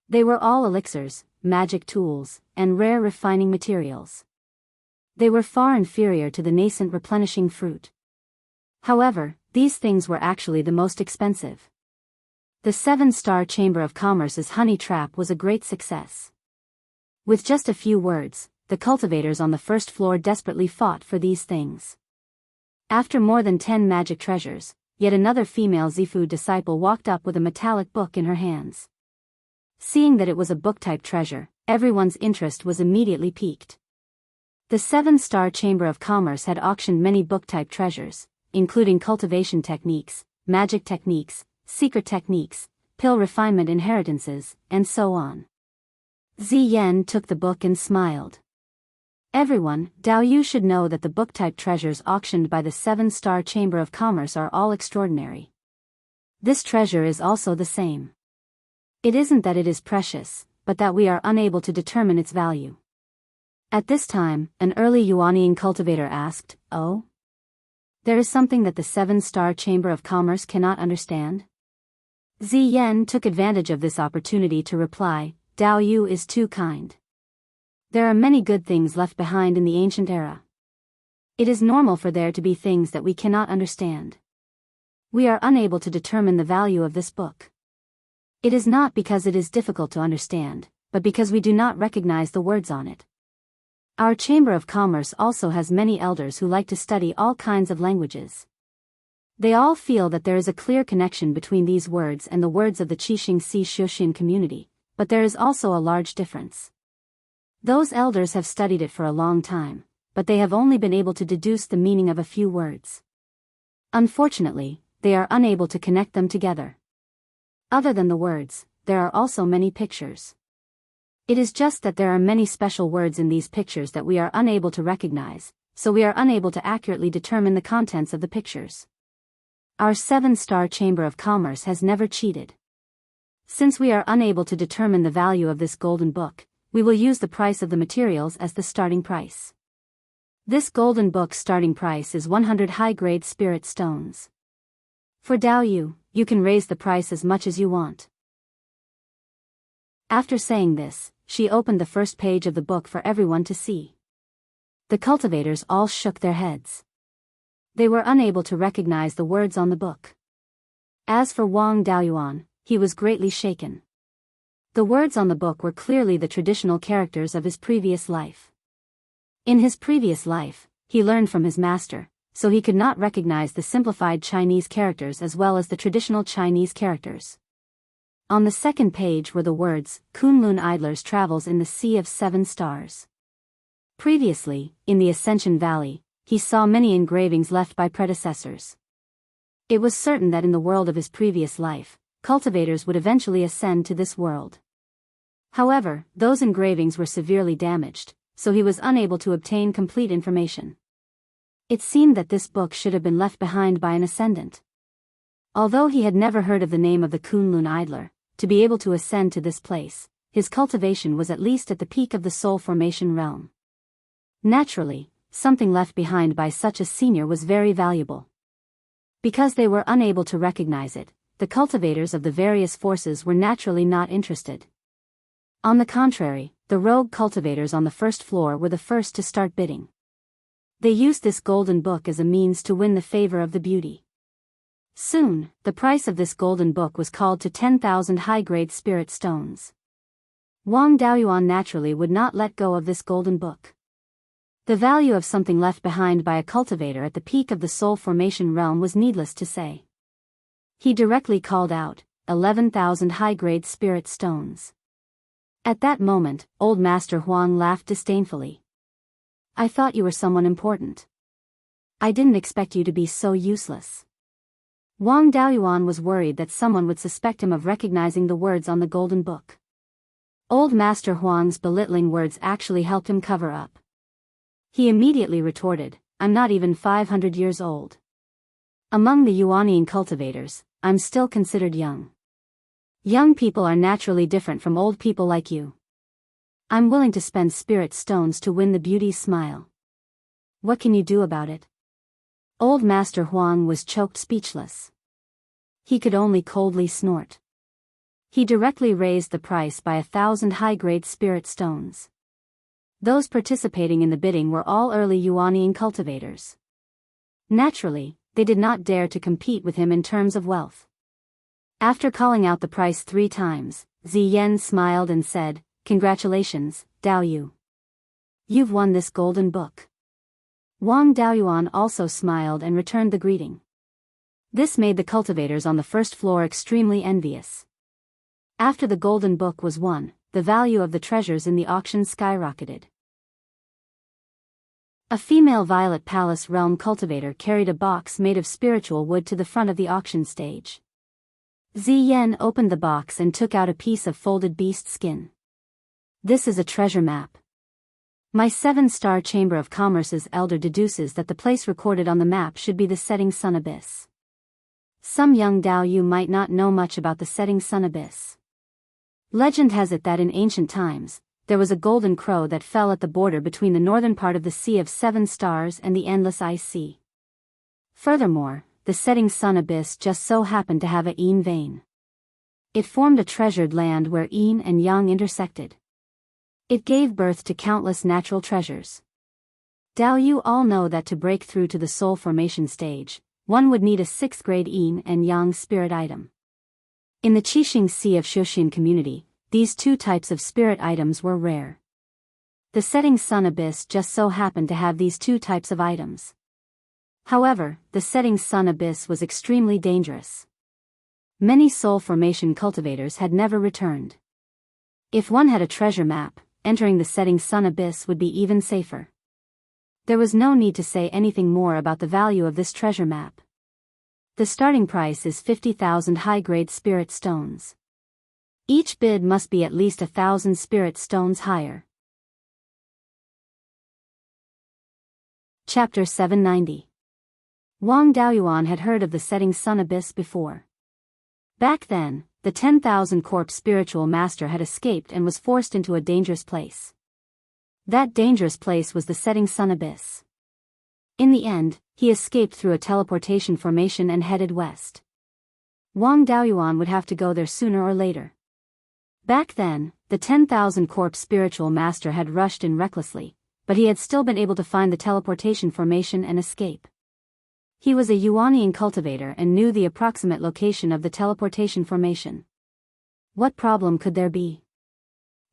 They were all elixirs, magic tools, and rare refining materials. They were far inferior to the nascent replenishing fruit. However, these things were actually the most expensive. The 7-star Chamber of Commerce's honey trap was a great success. With just a few words, the cultivators on the first floor desperately fought for these things. After more than 10 magic treasures, yet another female Zifu disciple walked up with a metallic book in her hands. Seeing that it was a book-type treasure, everyone's interest was immediately piqued. The 7-star Chamber of Commerce had auctioned many book-type treasures, including cultivation techniques, magic techniques, secret techniques, pill refinement inheritances, and so on. Ziyen took the book and smiled. Everyone, Dao Yu should know that the book-type treasures auctioned by the 7-star Chamber of Commerce are all extraordinary. This treasure is also the same. It isn't that it is precious, but that we are unable to determine its value. At this time, an early Yuanian cultivator asked, "Oh? There is something that the 7-star Chamber of Commerce cannot understand?" Ziyen took advantage of this opportunity to reply, "Dao Yu is too kind. There are many good things left behind in the ancient era. It is normal for there to be things that we cannot understand. We are unable to determine the value of this book. It is not because it is difficult to understand, but because we do not recognize the words on it. Our Chamber of Commerce also has many elders who like to study all kinds of languages. They all feel that there is a clear connection between these words and the words of the Qixing Si Shuxin community, but there is also a large difference. Those elders have studied it for a long time, but they have only been able to deduce the meaning of a few words. Unfortunately, they are unable to connect them together. Other than the words, there are also many pictures. It is just that there are many special words in these pictures that we are unable to recognize, so we are unable to accurately determine the contents of the pictures. Our 7-star Chamber of Commerce has never cheated. Since we are unable to determine the value of this golden book, we will use the price of the materials as the starting price. This golden book's starting price is 100 high-grade spirit stones. For Dao Yu, you can raise the price as much as you want." After saying this, she opened the first page of the book for everyone to see. The cultivators all shook their heads. They were unable to recognize the words on the book. As for Wang Daoyuan, he was greatly shaken. The words on the book were clearly the traditional characters of his previous life. In his previous life, he learned from his master, so he could not recognize the simplified Chinese characters as well as the traditional Chinese characters. On the second page were the words, "Kunlun Idler's Travels in the Sea of 7 Stars." Previously, in the Ascension Valley, he saw many engravings left by predecessors. It was certain that in the world of his previous life, cultivators would eventually ascend to this world. However, those engravings were severely damaged, so he was unable to obtain complete information. It seemed that this book should have been left behind by an ascendant. Although he had never heard of the name of the Kunlun Idler, to be able to ascend to this place, his cultivation was at least at the peak of the soul formation realm. Naturally, something left behind by such a senior was very valuable. Because they were unable to recognize it, the cultivators of the various forces were naturally not interested. On the contrary, the rogue cultivators on the first floor were the first to start bidding. They used this golden book as a means to win the favor of the beauty. Soon, the price of this golden book was called to 10,000 high-grade spirit stones. Wang Daoyuan naturally would not let go of this golden book. The value of something left behind by a cultivator at the peak of the soul formation realm was needless to say. He directly called out, 11,000 high-grade spirit stones. At that moment, old Master Huang laughed disdainfully. "I thought you were someone important. I didn't expect you to be so useless." Wang Daoyuan was worried that someone would suspect him of recognizing the words on the golden book. Old Master Huang's belittling words actually helped him cover up. He immediately retorted, "I'm not even 500 years old. Among the Yuanian cultivators, I'm still considered young. Young people are naturally different from old people like you. I'm willing to spend spirit stones to win the beauty's smile. What can you do about it?" Old Master Huang was choked speechless. He could only coldly snort. He directly raised the price by 1,000 high-grade spirit stones. Those participating in the bidding were all early Yuanian cultivators. Naturally, they did not dare to compete with him in terms of wealth. After calling out the price 3 times, Ziyan smiled and said, "Congratulations, Dao Yu. You've won this golden book." Wang Daoyuan also smiled and returned the greeting. This made the cultivators on the first floor extremely envious. After the golden book was won, the value of the treasures in the auction skyrocketed. A female Violet Palace realm cultivator carried a box made of spiritual wood to the front of the auction stage. Ziyan opened the box and took out a piece of folded beast skin. "This is a treasure map. My 7-star Chamber of Commerce's elder deduces that the place recorded on the map should be the Setting Sun Abyss." Some young Dao Yu might not know much about the Setting Sun Abyss. Legend has it that in ancient times, there was a golden crow that fell at the border between the northern part of the Sea of 7 Stars and the Endless Ice Sea. Furthermore, the Setting Sun Abyss just so happened to have a yin vein. It formed a treasured land where yin and yang intersected. It gave birth to countless natural treasures. Dao Yu all know that to break through to the soul formation stage, one would need a 6th-grade yin and yang spirit item. In the Qixing Sea of Shoshin community, these 2 types of spirit items were rare. The Setting Sun Abyss just so happened to have these 2 types of items. However, the Setting Sun Abyss was extremely dangerous. Many soul formation cultivators had never returned. If one had a treasure map, entering the Setting Sun Abyss would be even safer. There was no need to say anything more about the value of this treasure map. The starting price is 50,000 high-grade spirit stones. Each bid must be at least 1,000 spirit stones higher. Chapter 790. Wang Daoyuan had heard of the Setting Sun Abyss before. Back then, the 10,000 corpse spiritual master had escaped and was forced into a dangerous place. That dangerous place was the Setting Sun Abyss. In the end, he escaped through a teleportation formation and headed west. Wang Daoyuan would have to go there sooner or later. Back then, the 10,000 corpse spiritual master had rushed in recklessly, but he had still been able to find the teleportation formation and escape. He was a Yuanian cultivator and knew the approximate location of the teleportation formation. What problem could there be?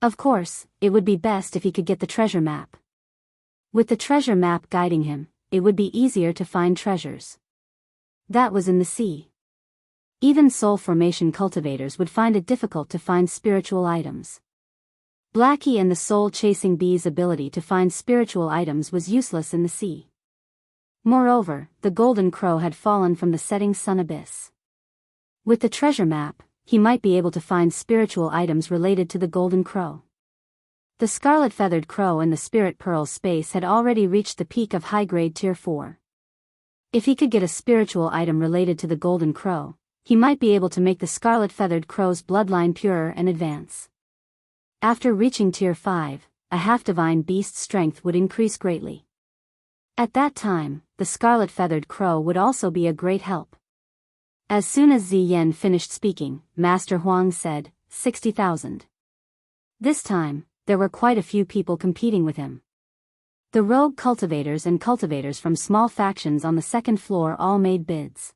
Of course, it would be best if he could get the treasure map. With the treasure map guiding him, it would be easier to find treasures. That was in the sea. Even soul formation cultivators would find it difficult to find spiritual items. Blackie and the soul-chasing bee's ability to find spiritual items was useless in the sea. Moreover, the golden crow had fallen from the Setting Sun Abyss. With the treasure map, he might be able to find spiritual items related to the golden crow. The scarlet-feathered crow and the spirit pearl space had already reached the peak of high-grade tier 4. If he could get a spiritual item related to the golden crow, he might be able to make the scarlet-feathered crow's bloodline purer and advance. After reaching tier 5, a half-divine beast's strength would increase greatly. At that time, the scarlet-feathered crow would also be a great help. As soon as Ziyan finished speaking, Master Huang said, 60,000. This time, there were quite a few people competing with him. The rogue cultivators and cultivators from small factions on the second floor all made bids.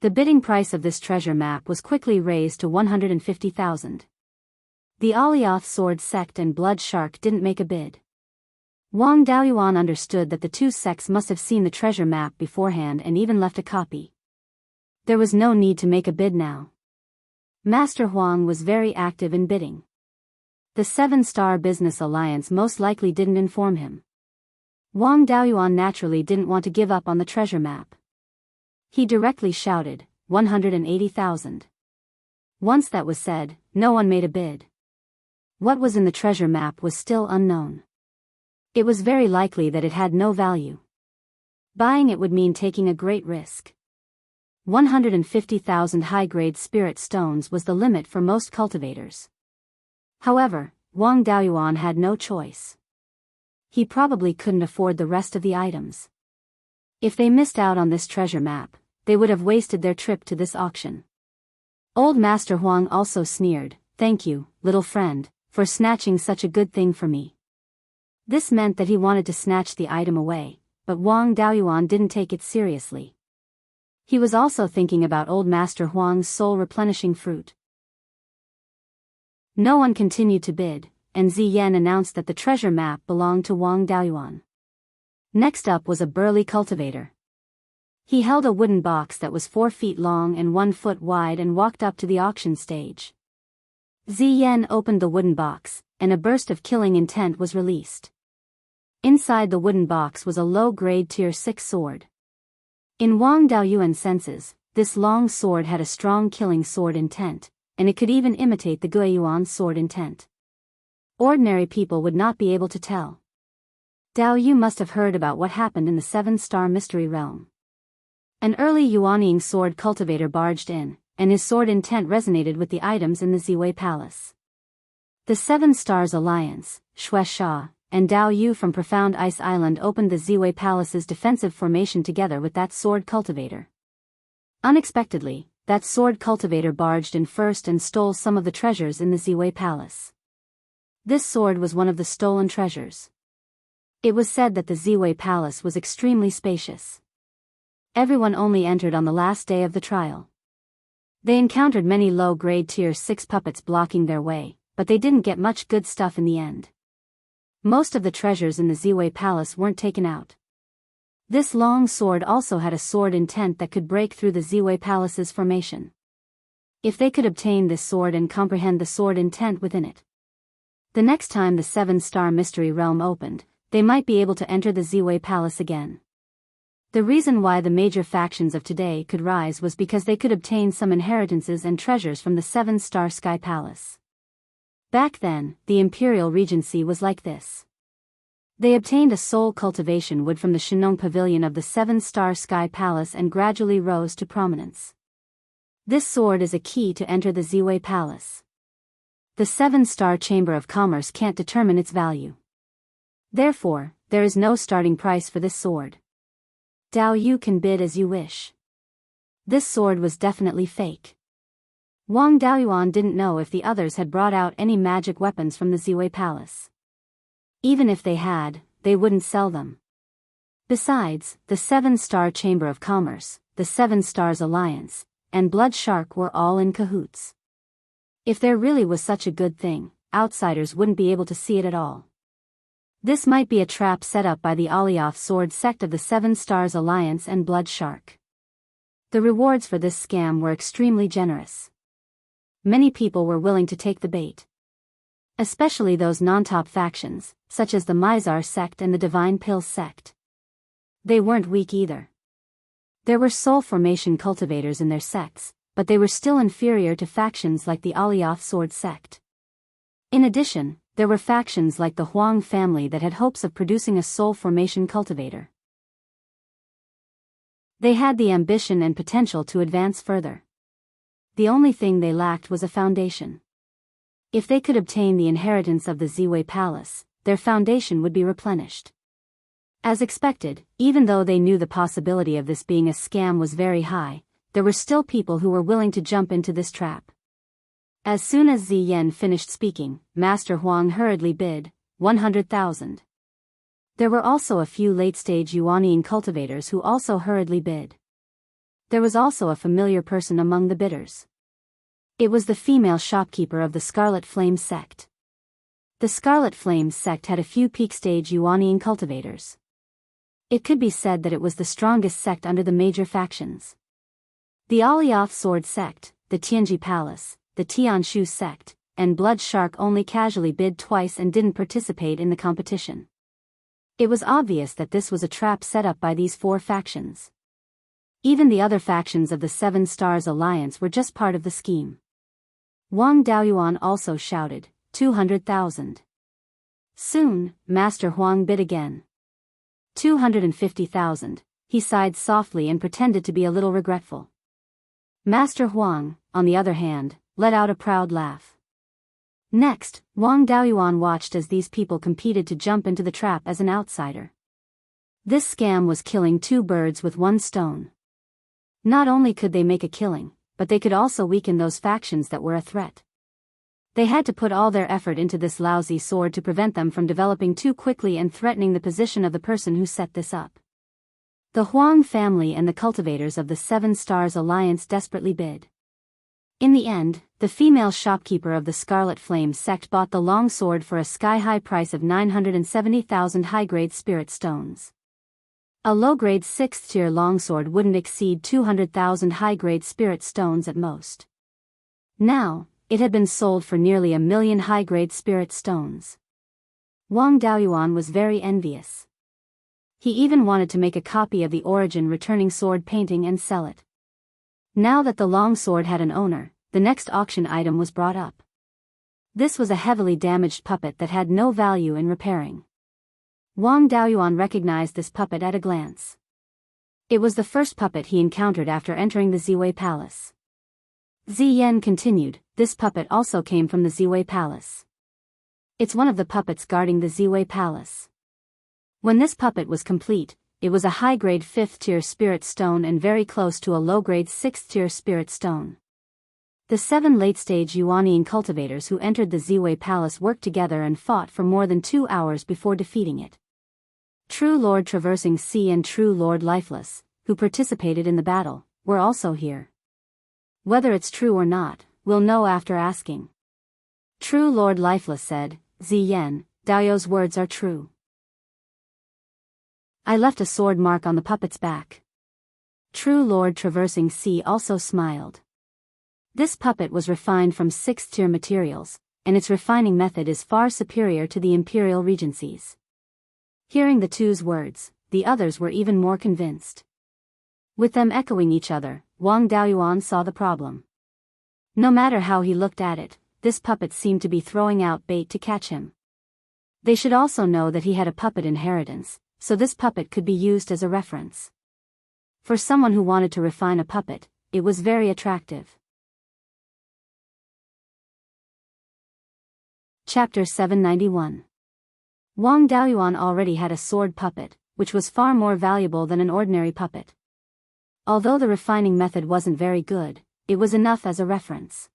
The bidding price of this treasure map was quickly raised to 150,000. The Alioth Sword Sect and Blood Shark didn't make a bid. Wang Daoyuan understood that the 2 sects must have seen the treasure map beforehand and even left a copy. There was no need to make a bid now. Master Huang was very active in bidding. The 7-Star Business Alliance most likely didn't inform him. Wang Daoyuan naturally didn't want to give up on the treasure map. He directly shouted, 180,000. Once that was said, no one made a bid. What was in the treasure map was still unknown. It was very likely that it had no value. Buying it would mean taking a great risk. 150,000 high-grade spirit stones was the limit for most cultivators. However, Wang Daoyuan had no choice. He probably couldn't afford the rest of the items. If they missed out on this treasure map, they would have wasted their trip to this auction. Old Master Huang also sneered, "Thank you, little friend, for snatching such a good thing for me." This meant that he wanted to snatch the item away, but Wang Daoyuan didn't take it seriously. He was also thinking about Old Master Huang's soul-replenishing fruit. No one continued to bid, and Ziyan announced that the treasure map belonged to Wang Daoyuan. Next up was a burly cultivator. He held a wooden box that was 4 feet long and 1 foot wide and walked up to the auction stage. Ziyan opened the wooden box, and a burst of killing intent was released. Inside the wooden box was a low-grade Tier 6 sword. In Wang Daoyuan's senses, this long sword had a strong killing sword intent, and it could even imitate the Guiyuan sword intent. Ordinary people would not be able to tell. Dao Yu must have heard about what happened in the 7-star mystery realm. An early Yuanying sword cultivator barged in, and his sword intent resonated with the items in the Ziwei Palace. The 7 Stars Alliance, Xue Sha, and Dao Yu from Profound Ice Island opened the Ziwei Palace's defensive formation together with that sword cultivator. Unexpectedly, that sword cultivator barged in first and stole some of the treasures in the Ziwei Palace. This sword was one of the stolen treasures. It was said that the Ziwei Palace was extremely spacious. Everyone only entered on the last day of the trial. They encountered many low-grade Tier 6 puppets blocking their way, but they didn't get much good stuff in the end. Most of the treasures in the Ziwei Palace weren't taken out. This long sword also had a sword intent that could break through the Ziwei Palace's formation. If they could obtain this sword and comprehend the sword intent within it, the next time the 7-star mystery realm opened, they might be able to enter the Ziwei Palace again. The reason why the major factions of today could rise was because they could obtain some inheritances and treasures from the 7-star Sky Palace. Back then, the Imperial Regency was like this. They obtained a soul cultivation wood from the Shenong Pavilion of the 7-star Sky Palace and gradually rose to prominence. This sword is a key to enter the Ziwei Palace. The 7-star Chamber of Commerce can't determine its value. Therefore, there is no starting price for this sword. Dao Yu can bid as you wish. This sword was definitely fake. Wang Daoyuan didn't know if the others had brought out any magic weapons from the Ziwei Palace. Even if they had, they wouldn't sell them. Besides, the 7-star Chamber of Commerce, the 7 Stars Alliance, and Blood Shark were all in cahoots. If there really was such a good thing, outsiders wouldn't be able to see it at all. This might be a trap set up by the Alioth sword sect of the 7 Stars Alliance and Blood Shark. The rewards for this scam were extremely generous. Many people were willing to take the bait. Especially those non-top factions, such as the Mizar sect and the Divine Pill sect. They weren't weak either. There were soul formation cultivators in their sects, but they were still inferior to factions like the Alioth sword sect. In addition, there were factions like the Huang family that had hopes of producing a soul formation cultivator. They had the ambition and potential to advance further. The only thing they lacked was a foundation. If they could obtain the inheritance of the Ziwei Palace, their foundation would be replenished. As expected, even though they knew the possibility of this being a scam was very high, there were still people who were willing to jump into this trap. As soon as Ziyan finished speaking, Master Huang hurriedly bid, 100,000. There were also a few late-stage Yuanying cultivators who also hurriedly bid. There was also a familiar person among the bidders. It was the female shopkeeper of the Scarlet Flame sect. The Scarlet Flame sect had a few peak-stage Yuanying cultivators. It could be said that it was the strongest sect under the major factions. The Alioth sword sect, the Tianji Palace, the Tianshu sect, and Blood Shark only casually bid twice and didn't participate in the competition. It was obvious that this was a trap set up by these 4 factions. Even the other factions of the 7 Stars Alliance were just part of the scheme. Wang Daoyuan also shouted, 200,000. Soon, Master Huang bid again. 250,000, he sighed softly and pretended to be a little regretful. Master Huang, on the other hand, let out a proud laugh. Next, Wang Daoyuan watched as these people competed to jump into the trap as an outsider. This scam was killing 2 birds with 1 stone. Not only could they make a killing, but they could also weaken those factions that were a threat. They had to put all their effort into this lousy sword to prevent them from developing too quickly and threatening the position of the person who set this up. The Huang family and the cultivators of the Seven Stars Alliance desperately bid. In the end, the female shopkeeper of the Scarlet Flame sect bought the long sword for a sky-high price of 970,000 high-grade spirit stones. A low-grade 6th-tier longsword wouldn't exceed 200,000 high-grade spirit stones at most. Now, it had been sold for nearly 1,000,000 high-grade spirit stones. Wang Daoyuan was very envious. He even wanted to make a copy of the origin returning sword painting and sell it. Now that the long sword had an owner, the next auction item was brought up. This was a heavily damaged puppet that had no value in repairing. Wang Daoyuan recognized this puppet at a glance. It was the first puppet he encountered after entering the Ziwei Palace. Ziyan continued, this puppet also came from the Ziwei Palace. It's one of the puppets guarding the Ziwei Palace. When this puppet was complete, it was a high-grade 5th-tier spirit stone and very close to a low-grade 6th-tier spirit stone. The 7 late-stage Yuanian cultivators who entered the Ziwei Palace worked together and fought for more than 2 hours before defeating it. True Lord Traversing Sea and True Lord Lifeless, who participated in the battle, were also here. Whether it's true or not, we'll know after asking. True Lord Lifeless said, Ziyan, Daoyu's words are true. I left a sword mark on the puppet's back. True Lord Traversing Sea also smiled. This puppet was refined from 6th-tier materials, and its refining method is far superior to the Imperial Regency's. Hearing the two's words, the others were even more convinced. With them echoing each other, Wang Daoyuan saw the problem. No matter how he looked at it, this puppet seemed to be throwing out bait to catch him. They should also know that he had a puppet inheritance, so this puppet could be used as a reference. For someone who wanted to refine a puppet, it was very attractive. Chapter 791. Wang Daoyuan already had a sword puppet, which was far more valuable than an ordinary puppet. Although the refining method wasn't very good, it was enough as a reference.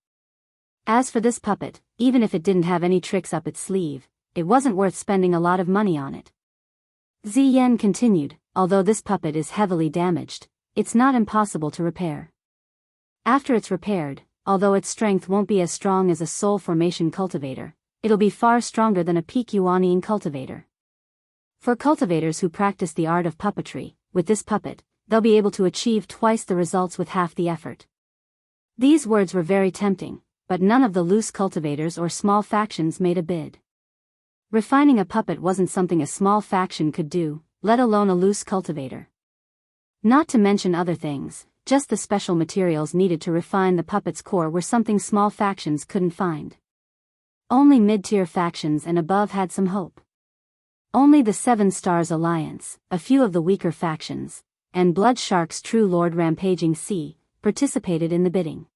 As for this puppet, even if it didn't have any tricks up its sleeve, it wasn't worth spending a lot of money on it. Ziyan continued, although this puppet is heavily damaged, it's not impossible to repair. After it's repaired, although its strength won't be as strong as a soul formation cultivator, it'll be far stronger than a peak Yuanian cultivator. For cultivators who practice the art of puppetry, with this puppet, they'll be able to achieve twice the results with half the effort. These words were very tempting, but none of the loose cultivators or small factions made a bid. Refining a puppet wasn't something a small faction could do, let alone a loose cultivator. Not to mention other things, just the special materials needed to refine the puppet's core were something small factions couldn't find. Only mid-tier factions and above had some hope. Only the 7 Stars Alliance, a few of the weaker factions, and Blood Shark's True Lord Rampaging Sea, participated in the bidding.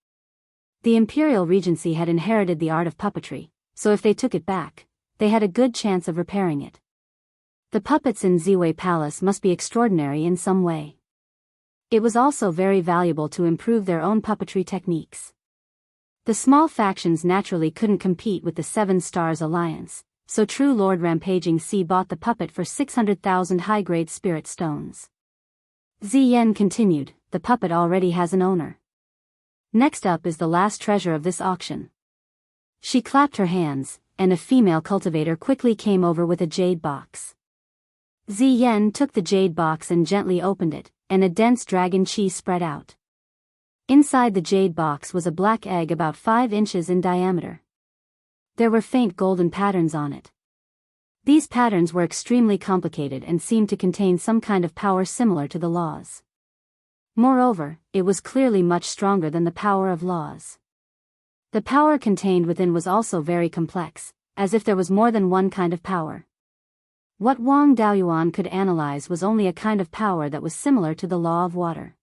The Imperial Regency had inherited the art of puppetry, so if they took it back, they had a good chance of repairing it. The puppets in Ziwei Palace must be extraordinary in some way. It was also very valuable to improve their own puppetry techniques. The small factions naturally couldn't compete with the 7 Stars Alliance, so True Lord Rampaging Sea bought the puppet for 600,000 high-grade spirit stones. Ziyan continued, the puppet already has an owner. Next up is the last treasure of this auction. She clapped her hands, and a female cultivator quickly came over with a jade box. Ziyan took the jade box and gently opened it, and a dense dragon chi spread out. Inside the jade box was a black egg about 5 inches in diameter. There were faint golden patterns on it. These patterns were extremely complicated and seemed to contain some kind of power similar to the laws. Moreover, it was clearly much stronger than the power of laws. The power contained within was also very complex, as if there was more than one kind of power. What Wang Daoyuan could analyze was only a kind of power that was similar to the law of water.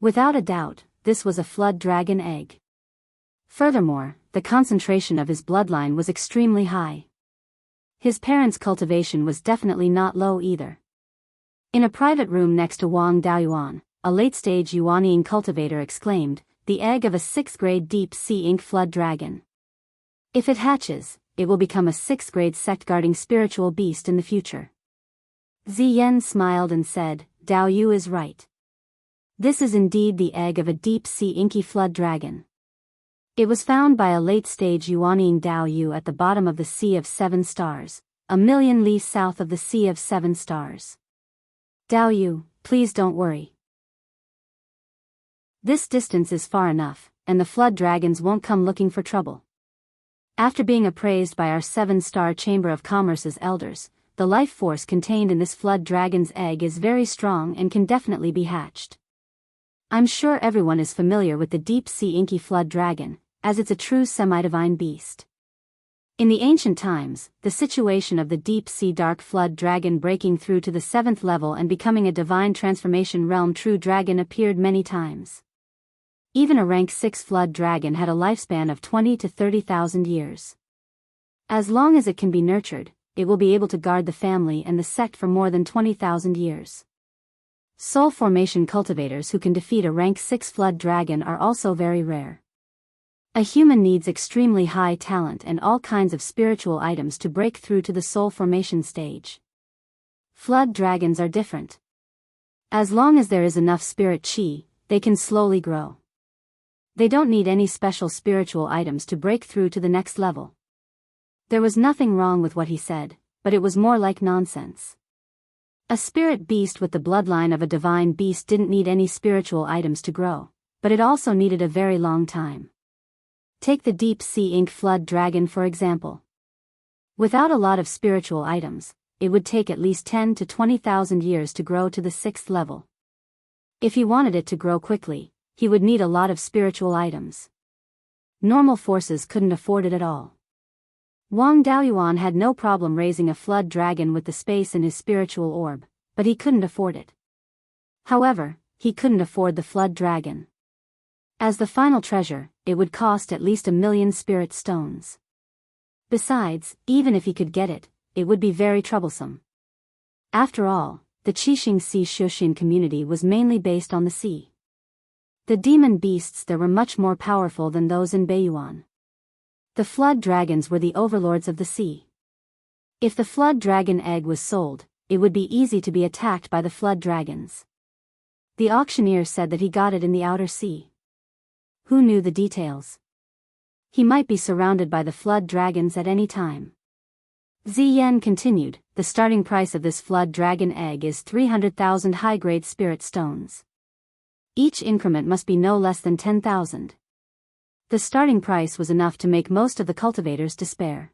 Without a doubt, this was a flood dragon egg. Furthermore, the concentration of his bloodline was extremely high. His parents' cultivation was definitely not low either. In a private room next to Wang Daoyuan, a late-stage Yuanian cultivator exclaimed, the egg of a 6th grade deep sea ink flood dragon. If it hatches, it will become a 6th grade sect-guarding spiritual beast in the future. Ziyan smiled and said, Dao Yu is right. This is indeed the egg of a deep sea inky flood dragon. It was found by a late-stage Yuanying Dao Yu at the bottom of the Sea of 7 Stars, a million li south of the Sea of 7 Stars. Dao Yu, please don't worry. This distance is far enough, and the flood dragons won't come looking for trouble. After being appraised by our 7-star Chamber of Commerce's elders, the life force contained in this flood dragon's egg is very strong and can definitely be hatched. I'm sure everyone is familiar with the deep sea inky flood dragon, as it's a true semi-divine beast. In the ancient times, the situation of the deep sea dark flood dragon breaking through to the 7th level and becoming a divine transformation realm true dragon appeared many times. Even a rank 6 flood dragon had a lifespan of 20 to 30,000 years. As long as it can be nurtured, it will be able to guard the family and the sect for more than 20,000 years. Soul formation cultivators who can defeat a rank 6 flood dragon are also very rare. A human needs extremely high talent and all kinds of spiritual items to break through to the soul formation stage. Flood dragons are different. As long as there is enough spirit chi, they can slowly grow. They don't need any special spiritual items to break through to the next level. There was nothing wrong with what he said, but it was more like nonsense. A spirit beast with the bloodline of a divine beast didn't need any spiritual items to grow, but it also needed a very long time. Take the deep sea ink flood dragon for example. Without a lot of spiritual items, it would take at least 10 to 20,000 years to grow to the 6th level. If he wanted it to grow quickly, he would need a lot of spiritual items. Normal forces couldn't afford it at all. Wang Daoyuan had no problem raising a flood dragon with the space in his spiritual orb, but he couldn't afford it. However, he couldn't afford the flood dragon. As the final treasure, it would cost at least 1,000,000 spirit stones. Besides, even if he could get it, it would be very troublesome. After all, the Qixing Sea Shuxin community was mainly based on the sea. The demon beasts there were much more powerful than those in Beiyuan. The flood dragons were the overlords of the sea. If the flood dragon egg was sold, it would be easy to be attacked by the flood dragons. The auctioneer said that he got it in the outer sea. Who knew the details? He might be surrounded by the flood dragons at any time. Ziyan continued, the starting price of this flood dragon egg is 300,000 high-grade spirit stones. Each increment must be no less than 10,000. The starting price was enough to make most of the cultivators despair.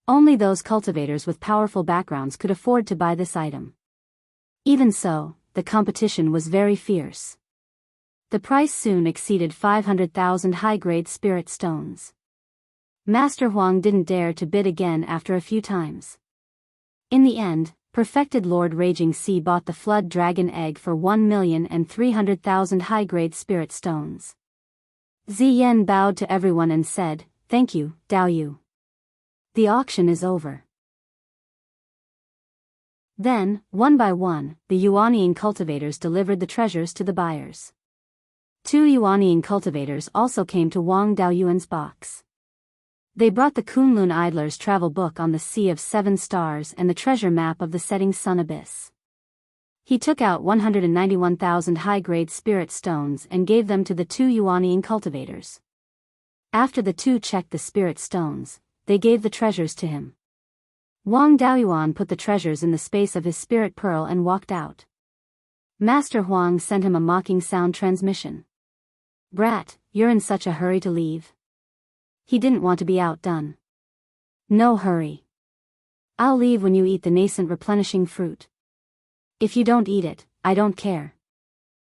Only those cultivators with powerful backgrounds could afford to buy this item. Even so, the competition was very fierce. The price soon exceeded 500,000 high-grade spirit stones. Master Huang didn't dare to bid again after a few times. In the end, Perfected Lord Raging Sea bought the flood dragon egg for 1,300,000 high-grade spirit stones. Ziyan bowed to everyone and said, "Thank you, Dao Yu. The auction is over." Then, one by one, the Yuanying cultivators delivered the treasures to the buyers. 2 Yuanying cultivators also came to Wang Daoyuan's box. They brought the Kunlun Idler's travel book on the Sea of 7 Stars and the treasure map of the setting sun abyss. He took out 191,000 high-grade spirit stones and gave them to the 2 Yuanying cultivators. After the 2 checked the spirit stones, they gave the treasures to him. Wang Daoyuan put the treasures in the space of his spirit pearl and walked out. Master Huang sent him a mocking sound transmission. "Brat, you're in such a hurry to leave." He didn't want to be outdone. "No hurry. I'll leave when you eat the nascent replenishing fruit. If you don't eat it, I don't care.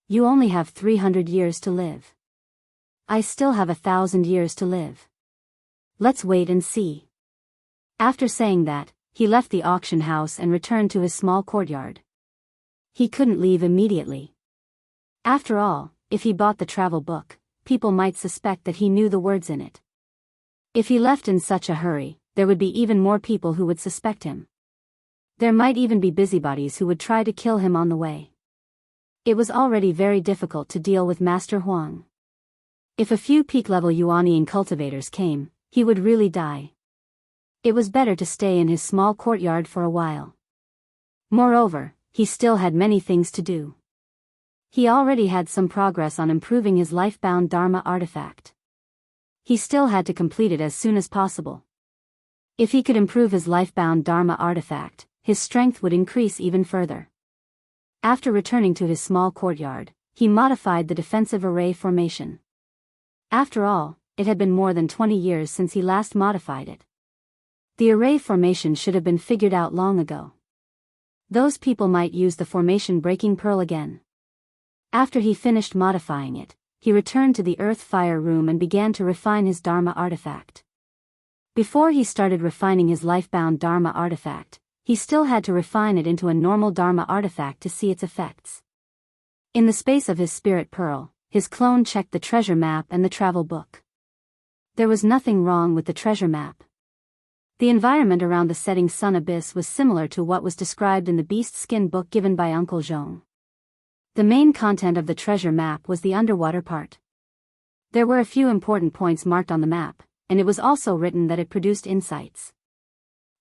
You only have 300 years to live. I still have 1,000 years to live. Let's wait and see." After saying that, he left the auction house and returned to his small courtyard. He couldn't leave immediately. After all, if he bought the travel book, people might suspect that he knew the words in it. If he left in such a hurry, there would be even more people who would suspect him. There might even be busybodies who would try to kill him on the way. It was already very difficult to deal with Master Huang. If a few peak-level Yuanian cultivators came, he would really die. It was better to stay in his small courtyard for a while. Moreover, he still had many things to do. He already had some progress on improving his life-bound Dharma artifact. He still had to complete it as soon as possible. If he could improve his life-bound Dharma artifact, his strength would increase even further. After returning to his small courtyard, he modified the defensive array formation. After all, it had been more than 20 years since he last modified it. The array formation should have been figured out long ago. Those people might use the formation breaking pearl again. After he finished modifying it, he returned to the earth-fire room and began to refine his Dharma artifact. Before he started refining his life-bound Dharma artifact, he still had to refine it into a normal Dharma artifact to see its effects. In the space of his spirit pearl, his clone checked the treasure map and the travel book. There was nothing wrong with the treasure map. The environment around the setting sun abyss was similar to what was described in the beast skin book given by Uncle Zhong. The main content of the treasure map was the underwater part. There were a few important points marked on the map, and it was also written that it produced insights.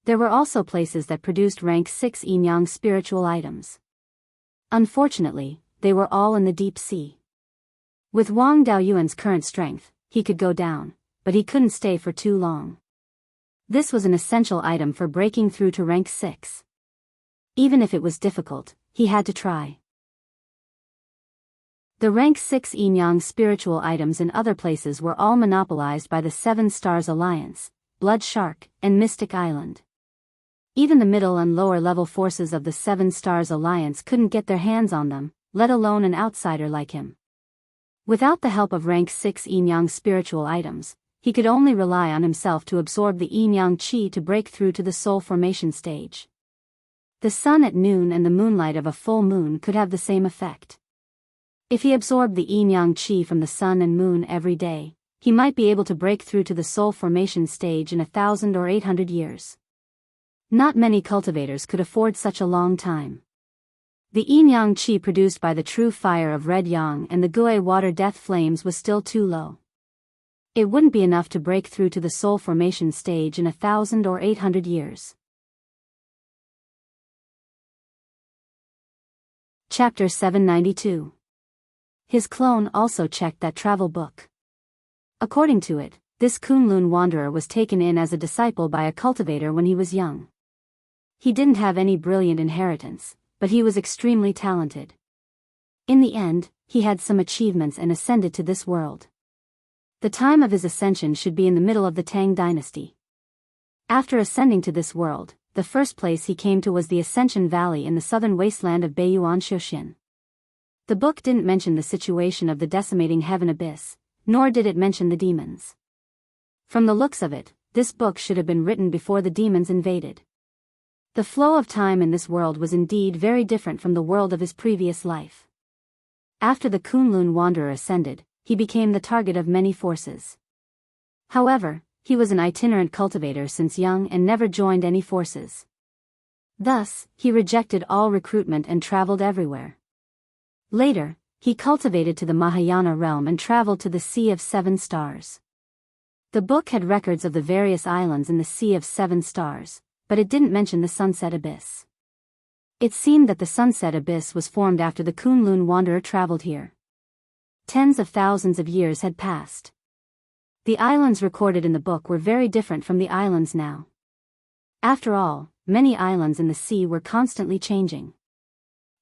There were also places that produced rank 6 yin-yang spiritual items. Unfortunately, they were all in the deep sea. With Wang Daoyuan's current strength, he could go down, but he couldn't stay for too long. This was an essential item for breaking through to rank 6. Even if it was difficult, he had to try. The rank 6 yin-yang spiritual items in other places were all monopolized by the Seven Stars Alliance, Blood Shark, and Mystic Island. Even the middle and lower level forces of the Seven Stars Alliance couldn't get their hands on them, let alone an outsider like him. Without the help of rank 6 yin-yang spiritual items, he could only rely on himself to absorb the yin-yang qi to break through to the soul formation stage. The sun at noon and the moonlight of a full moon could have the same effect. If he absorbed the yin-yang qi from the sun and moon every day, he might be able to break through to the soul formation stage in 1,000 or 800 years. Not many cultivators could afford such a long time. The yin-yang qi produced by the true fire of red yang and the gui water death flames was still too low. It wouldn't be enough to break through to the soul formation stage in 1,000 or 800 years. Chapter 792. His clone also checked that travel book. According to it, this Kunlun wanderer was taken in as a disciple by a cultivator when he was young. He didn't have any brilliant inheritance, but he was extremely talented. In the end, he had some achievements and ascended to this world. The time of his ascension should be in the middle of the Tang dynasty. After ascending to this world, the first place he came to was the Ascension Valley in the southern wasteland of Beiyuan Shoshin. The book didn't mention the situation of the decimating heaven abyss, nor did it mention the demons. From the looks of it, this book should have been written before the demons invaded. The flow of time in this world was indeed very different from the world of his previous life. After the Kunlun wanderer ascended, he became the target of many forces. However, he was an itinerant cultivator since young and never joined any forces. Thus, he rejected all recruitment and traveled everywhere. Later, he cultivated to the Mahayana realm and traveled to the Sea of Seven Stars. The book had records of the various islands in the Sea of Seven Stars, but it didn't mention the Sunset Abyss. It seemed that the Sunset Abyss was formed after the Kunlun wanderer traveled here. Tens of thousands of years had passed. The islands recorded in the book were very different from the islands now. After all, many islands in the sea were constantly changing.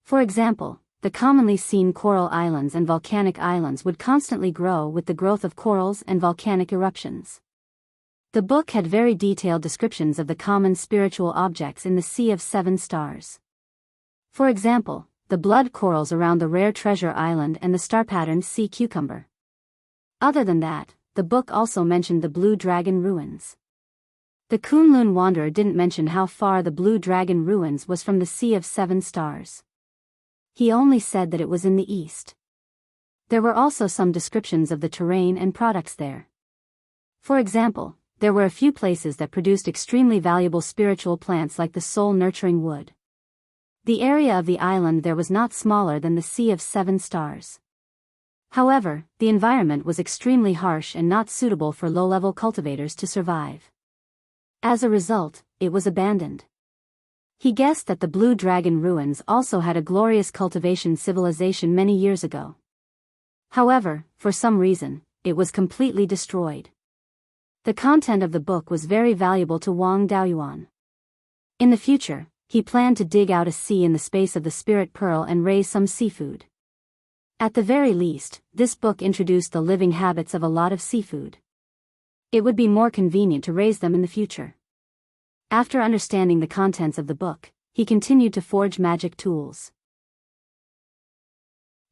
For example, the commonly seen coral islands and volcanic islands would constantly grow with the growth of corals and volcanic eruptions. The book had very detailed descriptions of the common spiritual objects in the Sea of Seven Stars. For example, the blood corals around the rare treasure island and the star-patterned sea cucumber. Other than that, the book also mentioned the Blue Dragon ruins. The Kunlun wanderer didn't mention how far the Blue Dragon ruins was from the Sea of Seven Stars. He only said that it was in the east. There were also some descriptions of the terrain and products there. For example, there were a few places that produced extremely valuable spiritual plants like the soul-nurturing wood. The area of the island there was not smaller than the Sea of Seven Stars. However, the environment was extremely harsh and not suitable for low-level cultivators to survive. As a result, it was abandoned. He guessed that the Blue Dragon ruins also had a glorious cultivation civilization many years ago. However, for some reason, it was completely destroyed. The content of the book was very valuable to Wang Daoyuan. In the future, he planned to dig out a sea in the space of the Spirit Pearl and raise some seafood. At the very least, this book introduced the living habits of a lot of seafood. It would be more convenient to raise them in the future. After understanding the contents of the book, he continued to forge magic tools.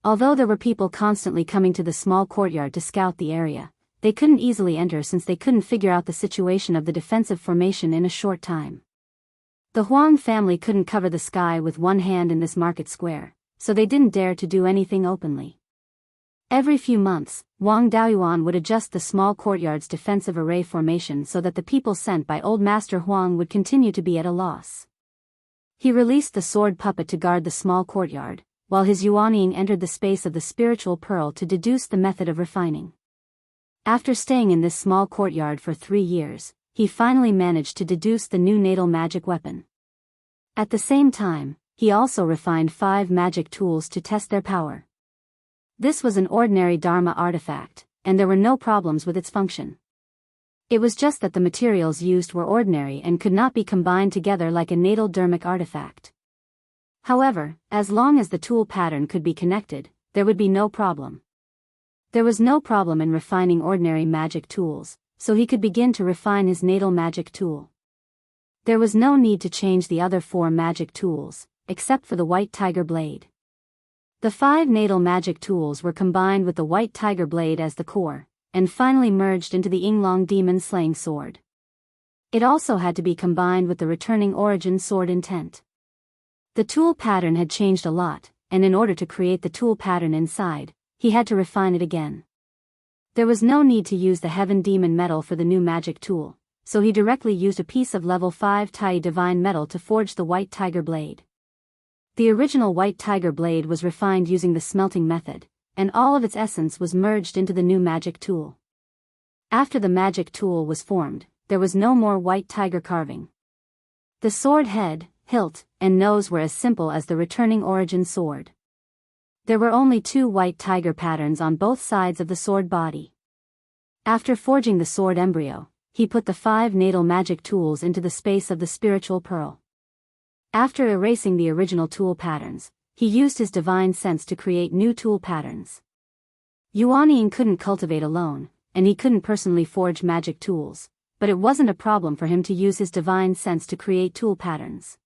Although there were people constantly coming to the small courtyard to scout the area, they couldn't easily enter since they couldn't figure out the situation of the defensive formation in a short time. The Huang family couldn't cover the sky with one hand in this market square, so they didn't dare to do anything openly. Every few months, Wang Daoyuan would adjust the small courtyard's defensive array formation so that the people sent by Old Master Huang would continue to be at a loss. He released the sword puppet to guard the small courtyard, while his Yuanying entered the space of the spiritual pearl to deduce the method of refining. After staying in this small courtyard for 3 years, he finally managed to deduce the new natal magic weapon. At the same time, he also refined 5 magic tools to test their power. This was an ordinary Dharma artifact, and there were no problems with its function. It was just that the materials used were ordinary and could not be combined together like a natal dharmic artifact. However, as long as the tool pattern could be connected, there would be no problem. There was no problem in refining ordinary magic tools, so he could begin to refine his natal magic tool. There was no need to change the other 4 magic tools, except for the White Tiger Blade. The 5 natal magic tools were combined with the White Tiger Blade as the core, and finally merged into the Yinglong Demon Slaying Sword. It also had to be combined with the returning origin sword intent. The tool pattern had changed a lot, and in order to create the tool pattern inside, he had to refine it again. There was no need to use the Heaven Demon Metal for the new magic tool, so he directly used a piece of level 5 Tai Divine Metal to forge the White Tiger Blade. The original White Tiger Blade was refined using the smelting method, and all of its essence was merged into the new magic tool. After the magic tool was formed, there was no more White Tiger carving. The sword head, hilt, and nose were as simple as the returning origin sword. There were only 2 white tiger patterns on both sides of the sword body. After forging the sword embryo, he put the 5 natal magic tools into the space of the spiritual pearl. After erasing the original tool patterns, he used his divine sense to create new tool patterns. Yuanying couldn't cultivate alone, and he couldn't personally forge magic tools, but it wasn't a problem for him to use his divine sense to create tool patterns.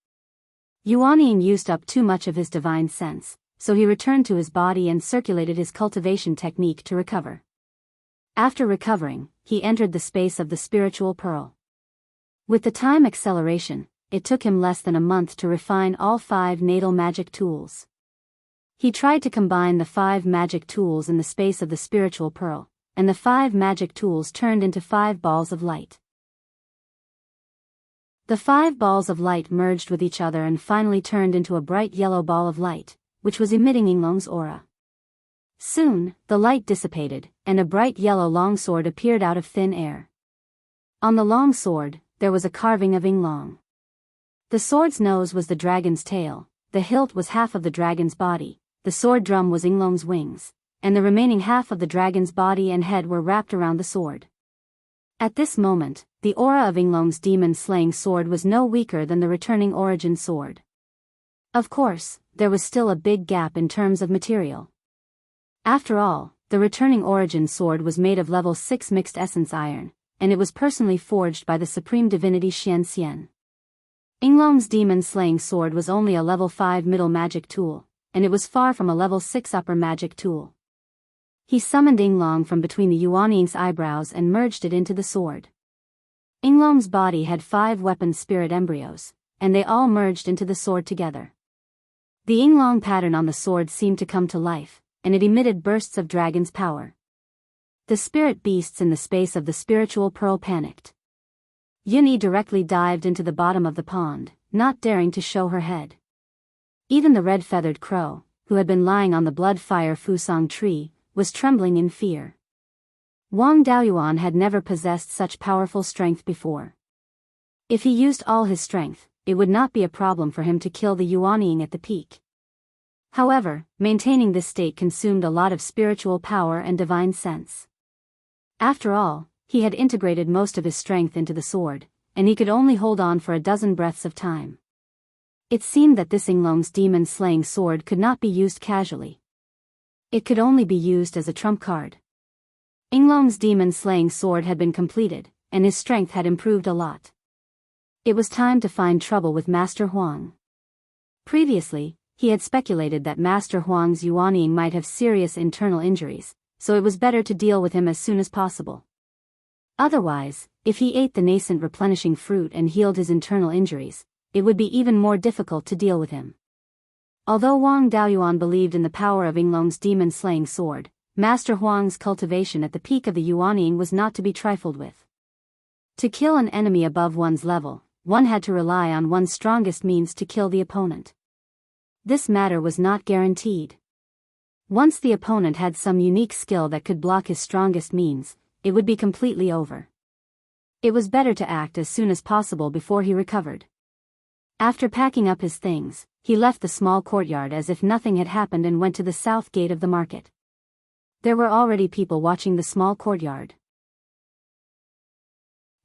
Yuanying used up too much of his divine sense, so he returned to his body and circulated his cultivation technique to recover. After recovering, he entered the space of the spiritual pearl. With the time acceleration, it took him less than a month to refine all 5 natal magic tools. He tried to combine the 5 magic tools in the space of the spiritual pearl, and the 5 magic tools turned into 5 balls of light. The 5 balls of light merged with each other and finally turned into a bright yellow ball of light, which was emitting Yinglong's aura. Soon, the light dissipated, and a bright yellow longsword appeared out of thin air. On the longsword, there was a carving of Yinglong. The sword's nose was the dragon's tail, the hilt was half of the dragon's body, the sword drum was Yinglong's wings, and the remaining half of the dragon's body and head were wrapped around the sword. At this moment, the aura of Yinglong's demon-slaying sword was no weaker than the returning origin sword. Of course, there was still a big gap in terms of material. After all, the returning origin sword was made of level 6 mixed essence iron, and it was personally forged by the supreme divinity Xian Xian. Yinglong's demon-slaying sword was only a level 5 middle magic tool, and it was far from a level 6 upper magic tool. He summoned Yinglong from between the Yuanying's eyebrows and merged it into the sword. Yinglong's body had 5 weapon spirit embryos, and they all merged into the sword together. The Yinglong pattern on the sword seemed to come to life, and it emitted bursts of dragon's power. The spirit beasts in the space of the spiritual pearl panicked. Yunyi directly dived into the bottom of the pond, not daring to show her head. Even the red-feathered crow, who had been lying on the blood-fire Fusang tree, was trembling in fear. Wang Daoyuan had never possessed such powerful strength before. If he used all his strength, it would not be a problem for him to kill the Yuanying at the peak. However, maintaining this state consumed a lot of spiritual power and divine sense. After all, he had integrated most of his strength into the sword, and he could only hold on for a dozen breaths of time. It seemed that this Inglong's demon-slaying sword could not be used casually. It could only be used as a trump card. Inglong's demon-slaying sword had been completed, and his strength had improved a lot. It was time to find trouble with Master Huang. Previously, he had speculated that Master Huang's Yuanying might have serious internal injuries, so it was better to deal with him as soon as possible. Otherwise, if he ate the nascent replenishing fruit and healed his internal injuries, it would be even more difficult to deal with him. Although Wang Daoyuan believed in the power of Inglong's demon-slaying sword, Master Huang's cultivation at the peak of the Yuanying was not to be trifled with. To kill an enemy above one's level, one had to rely on one's strongest means to kill the opponent. This matter was not guaranteed. Once the opponent had some unique skill that could block his strongest means, it would be completely over. It was better to act as soon as possible before he recovered. After packing up his things, he left the small courtyard as if nothing had happened and went to the south gate of the market. There were already people watching the small courtyard.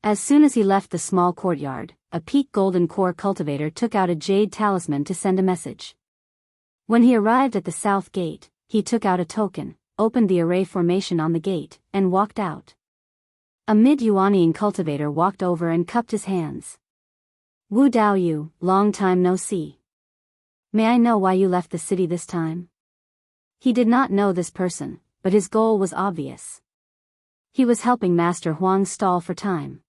As soon as he left the small courtyard, a peak golden core cultivator took out a jade talisman to send a message. When he arrived at the south gate, he took out a token, opened the array formation on the gate, and walked out. A mid-Yuanying cultivator walked over and cupped his hands. Wu Daoyu, long time no see. May I know why you left the city this time? He did not know this person, but his goal was obvious. He was helping Master Huang stall for time.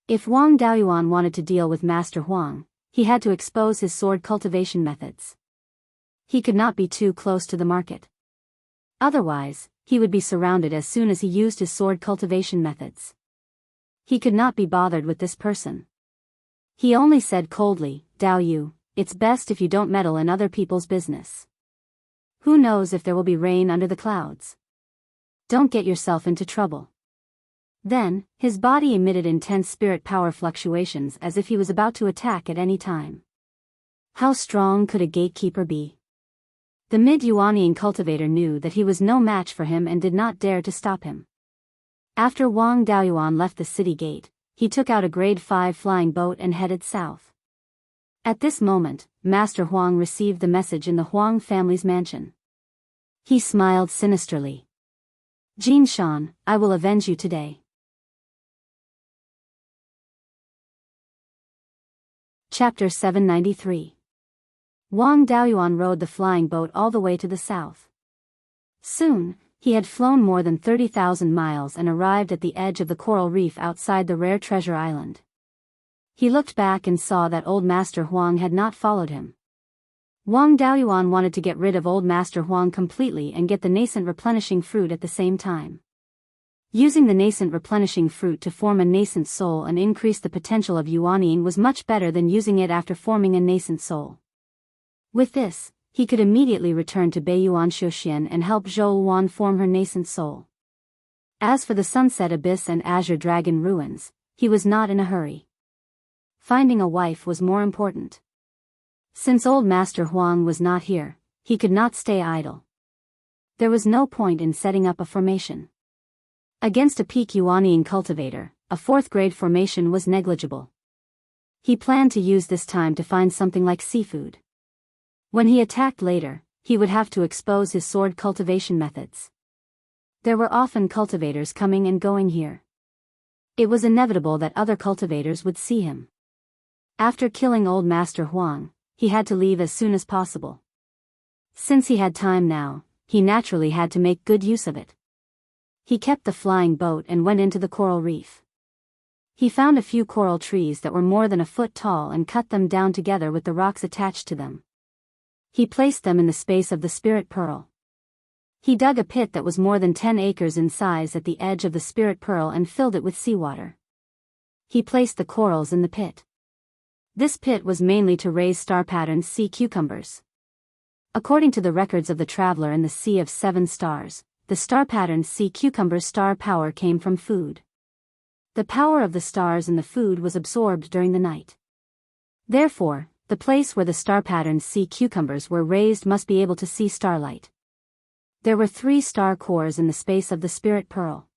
If Wang Daoyuan wanted to deal with Master Huang, he had to expose his sword cultivation methods. He could not be too close to the market. Otherwise, he would be surrounded as soon as he used his sword cultivation methods. He could not be bothered with this person. He only said coldly, Daoyu, it's best if you don't meddle in other people's business. Who knows if there will be rain under the clouds? Don't get yourself into trouble. Then, his body emitted intense spirit power fluctuations as if he was about to attack at any time. How strong could a gatekeeper be? The mid-Yuanying cultivator knew that he was no match for him and did not dare to stop him. After Wang Daoyuan left the city gate, he took out a grade 5 flying boat and headed south. At this moment, Master Huang received the message in the Huang family's mansion. He smiled sinisterly. Jin Shan, I will avenge you today. Chapter 793. Wang Daoyuan rowed the flying boat all the way to the south. Soon, he had flown more than 30,000 miles and arrived at the edge of the coral reef outside the rare treasure island. He looked back and saw that old Master Huang had not followed him. Wang Daoyuan wanted to get rid of old Master Huang completely and get the nascent replenishing fruit at the same time. Using the nascent replenishing fruit to form a nascent soul and increase the potential of Yuanying was much better than using it after forming a nascent soul. With this, he could immediately return to Beiyuan Shouxian and help Zhou Wan form her nascent soul. As for the Sunset Abyss and Azure Dragon ruins, he was not in a hurry. Finding a wife was more important. Since old Master Huang was not here, he could not stay idle. There was no point in setting up a formation. Against a peak Yuanying cultivator, a 4th grade formation was negligible. He planned to use this time to find something like seafood. When he attacked later, he would have to expose his sword cultivation methods. There were often cultivators coming and going here. It was inevitable that other cultivators would see him. After killing old Master Huang, he had to leave as soon as possible. Since he had time now, he naturally had to make good use of it. He kept the flying boat and went into the coral reef. He found a few coral trees that were more than a foot tall and cut them down together with the rocks attached to them. He placed them in the space of the spirit pearl. He dug a pit that was more than 10 acres in size at the edge of the spirit pearl and filled it with seawater. He placed the corals in the pit. This pit was mainly to raise star-patterned sea cucumbers. According to the records of the traveler in the Sea of 7 Stars, the star-patterned sea cucumber's star power came from food. The power of the stars in the food was absorbed during the night. Therefore, the place where the star-patterned sea cucumbers were raised must be able to see starlight. There were 3 star cores in the space of the spirit pearl.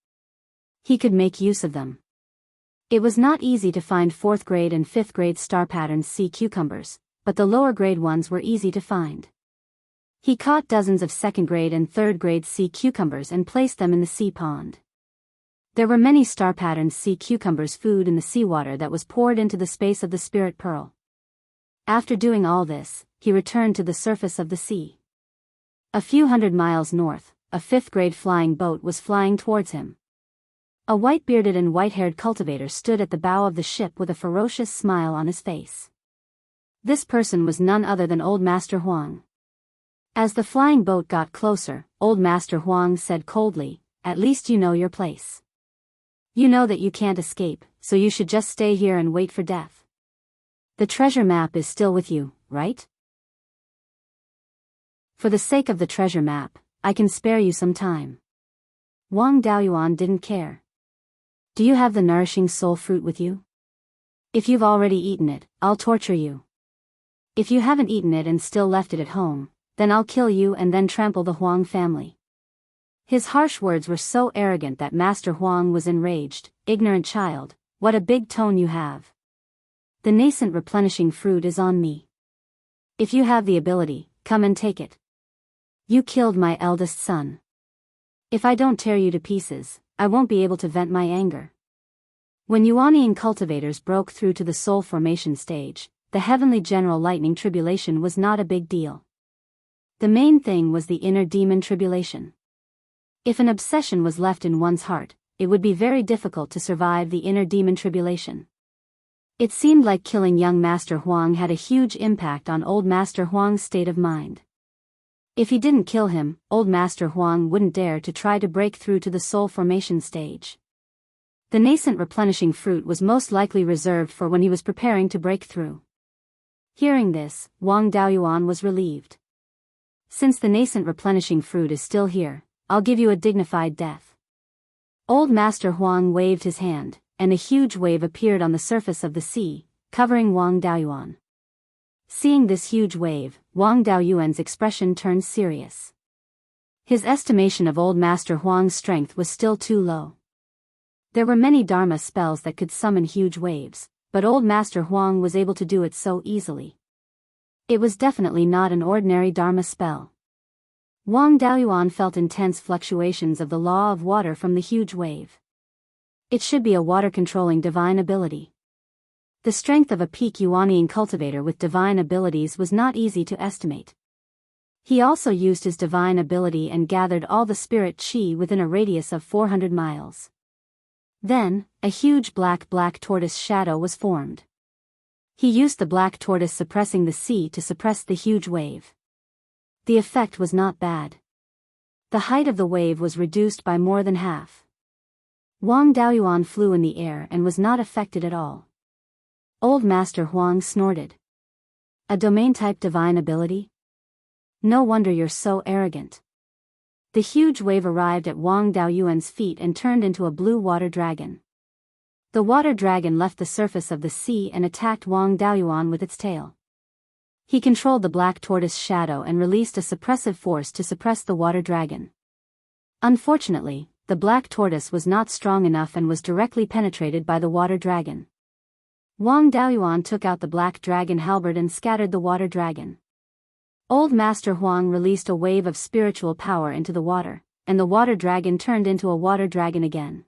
He could make use of them. It was not easy to find 4th grade and 5th grade star-patterned sea cucumbers, but the lower grade ones were easy to find. He caught dozens of 2nd grade and 3rd grade sea cucumbers and placed them in the sea pond. There were many star-patterned sea cucumbers food in the seawater that was poured into the space of the spirit pearl. After doing all this, he returned to the surface of the sea. A few hundred miles north, a 5th grade flying boat was flying towards him. A white-bearded and white-haired cultivator stood at the bow of the ship with a ferocious smile on his face. This person was none other than Old Master Huang. As the flying boat got closer, Old Master Huang said coldly, "At least you know your place. You know that you can't escape, so you should just stay here and wait for death. The treasure map is still with you, right? For the sake of the treasure map, I can spare you some time." Wang Daoyuan didn't care. "Do you have the nourishing soul fruit with you? If you've already eaten it, I'll torture you. If you haven't eaten it and still left it at home, then I'll kill you and then trample the Huang family." His harsh words were so arrogant that Master Huang was enraged. "Ignorant child, what a big tone you have. The nascent replenishing fruit is on me. If you have the ability, come and take it. You killed my eldest son. If I don't tear you to pieces, I won't be able to vent my anger." When Yuanian cultivators broke through to the soul formation stage, the heavenly general lightning tribulation was not a big deal. The main thing was the inner demon tribulation. If an obsession was left in one's heart, it would be very difficult to survive the inner demon tribulation. It seemed like killing young Master Huang had a huge impact on Old Master Huang's state of mind. If he didn't kill him, Old Master Huang wouldn't dare to try to break through to the soul formation stage. The nascent replenishing fruit was most likely reserved for when he was preparing to break through. Hearing this, Wang Daoyuan was relieved. "Since the nascent replenishing fruit is still here, I'll give you a dignified death." Old Master Huang waved his hand, and a huge wave appeared on the surface of the sea, covering Wang Daoyuan. Seeing this huge wave, Wang Daoyuan's expression turned serious. His estimation of Old Master Huang's strength was still too low. There were many Dharma spells that could summon huge waves, but Old Master Huang was able to do it so easily. It was definitely not an ordinary Dharma spell. Wang Daoyuan felt intense fluctuations of the law of water from the huge wave. It should be a water-controlling divine ability. The strength of a peak Yuanian cultivator with divine abilities was not easy to estimate. He also used his divine ability and gathered all the spirit qi within a radius of 400 miles. Then, a huge black tortoise shadow was formed. He used the black tortoise suppressing the sea to suppress the huge wave. The effect was not bad. The height of the wave was reduced by more than half. Wang Daoyuan flew in the air and was not affected at all. Old Master Huang snorted. "A domain-type divine ability? No wonder you're so arrogant." The huge wave arrived at Wang Daoyuan's feet and turned into a blue water dragon. The water dragon left the surface of the sea and attacked Wang Daoyuan with its tail. He controlled the black tortoise shadow and released a suppressive force to suppress the water dragon. Unfortunately, the black tortoise was not strong enough and was directly penetrated by the water dragon. Wang Daoyuan took out the black dragon halberd and scattered the water dragon. Old Master Huang released a wave of spiritual power into the water, and the water dragon turned into a water dragon again.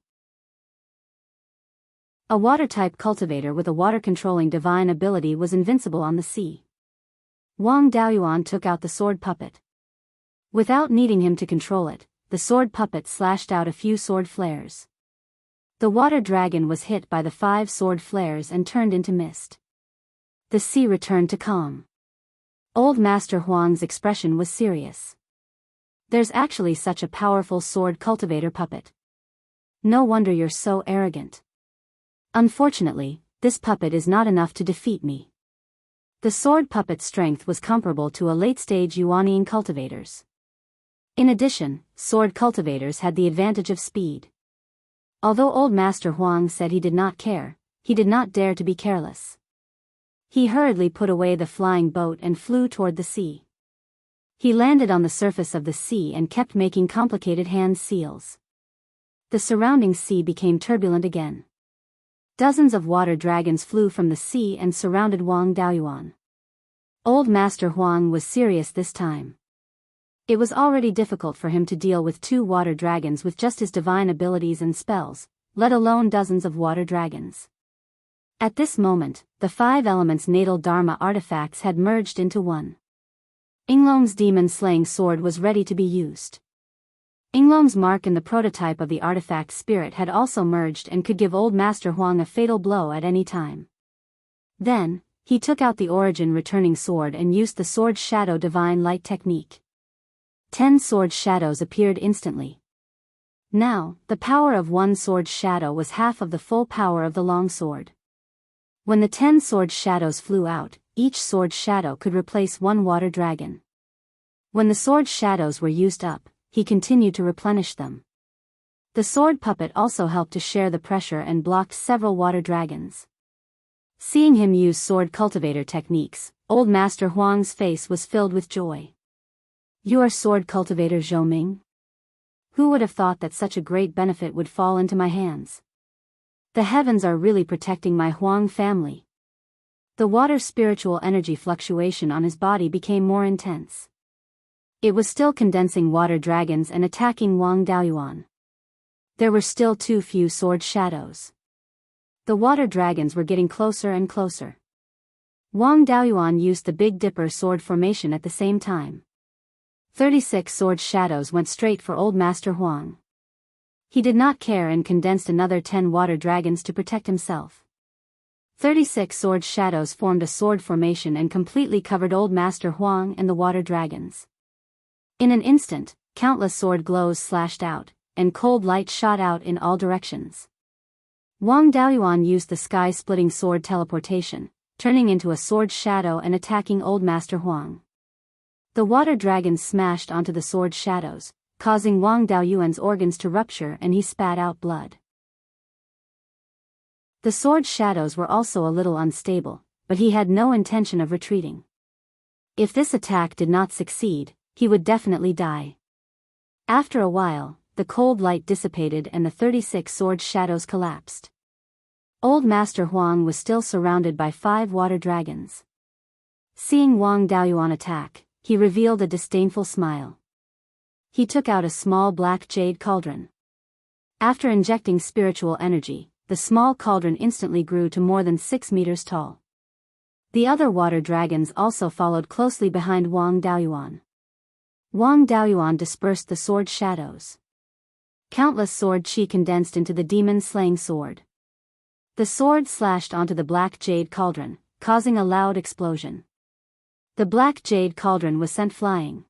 A water-type cultivator with a water-controlling divine ability was invincible on the sea. Wang Daoyuan took out the sword puppet. Without needing him to control it, the sword puppet slashed out a few sword flares. The water dragon was hit by the 5 sword flares and turned into mist. The sea returned to calm. Old Master Huang's expression was serious. "There's actually such a powerful sword cultivator puppet. No wonder you're so arrogant. Unfortunately, this puppet is not enough to defeat me." The sword puppet's strength was comparable to a late-stage Yuanian cultivator's. In addition, sword cultivators had the advantage of speed. Although Old Master Huang said he did not care, he did not dare to be careless. He hurriedly put away the flying boat and flew toward the sea. He landed on the surface of the sea and kept making complicated hand seals. The surrounding sea became turbulent again. Dozens of water dragons flew from the sea and surrounded Wang Daoyuan. Old Master Huang was serious this time. It was already difficult for him to deal with 2 water dragons with just his divine abilities and spells, let alone dozens of water dragons. At this moment, the 5 elements natal dharma artifacts had merged into one. Inglong's demon-slaying sword was ready to be used. Inglong's mark in the prototype of the artifact spirit had also merged and could give Old Master Huang a fatal blow at any time. Then, he took out the origin returning sword and used the sword shadow divine light technique. 10 sword shadows appeared instantly. Now, the power of one sword shadow was half of the full power of the long sword. When the 10 sword shadows flew out, each sword shadow could replace 1 water dragon. When the sword shadows were used up, he continued to replenish them. The sword puppet also helped to share the pressure and blocked several water dragons. Seeing him use sword cultivator techniques, Old Master Huang's face was filled with joy. "You are sword cultivator Zhou Ming? Who would have thought that such a great benefit would fall into my hands? The heavens are really protecting my Huang family." The water spiritual energy fluctuation on his body became more intense. It was still condensing water dragons and attacking Wang Daoyuan. There were still too few sword shadows. The water dragons were getting closer and closer. Wang Daoyuan used the Big Dipper sword formation at the same time. 36 sword shadows went straight for Old Master Huang. He did not care and condensed another 10 water dragons to protect himself. 36 sword shadows formed a sword formation and completely covered Old Master Huang and the water dragons. In an instant, countless sword glows slashed out, and cold light shot out in all directions. Wang Daoyuan used the sky-splitting sword teleportation, turning into a sword shadow and attacking Old Master Huang. The water dragons smashed onto the sword shadows, causing Wang Daoyuan's organs to rupture and he spat out blood. The sword shadows were also a little unstable, but he had no intention of retreating. If this attack did not succeed, he would definitely die. After a while, the cold light dissipated and the 36 sword shadows collapsed. Old Master Huang was still surrounded by 5 water dragons. Seeing Wang Daoyuan attack, he revealed a disdainful smile. He took out a small black jade cauldron. After injecting spiritual energy, the small cauldron instantly grew to more than 6 meters tall. The other water dragons also followed closely behind Wang Daoyuan. Wang Daoyuan dispersed the sword shadows. Countless sword chi condensed into the demon-slaying sword. The sword slashed onto the black jade cauldron, causing a loud explosion. The black jade cauldron was sent flying.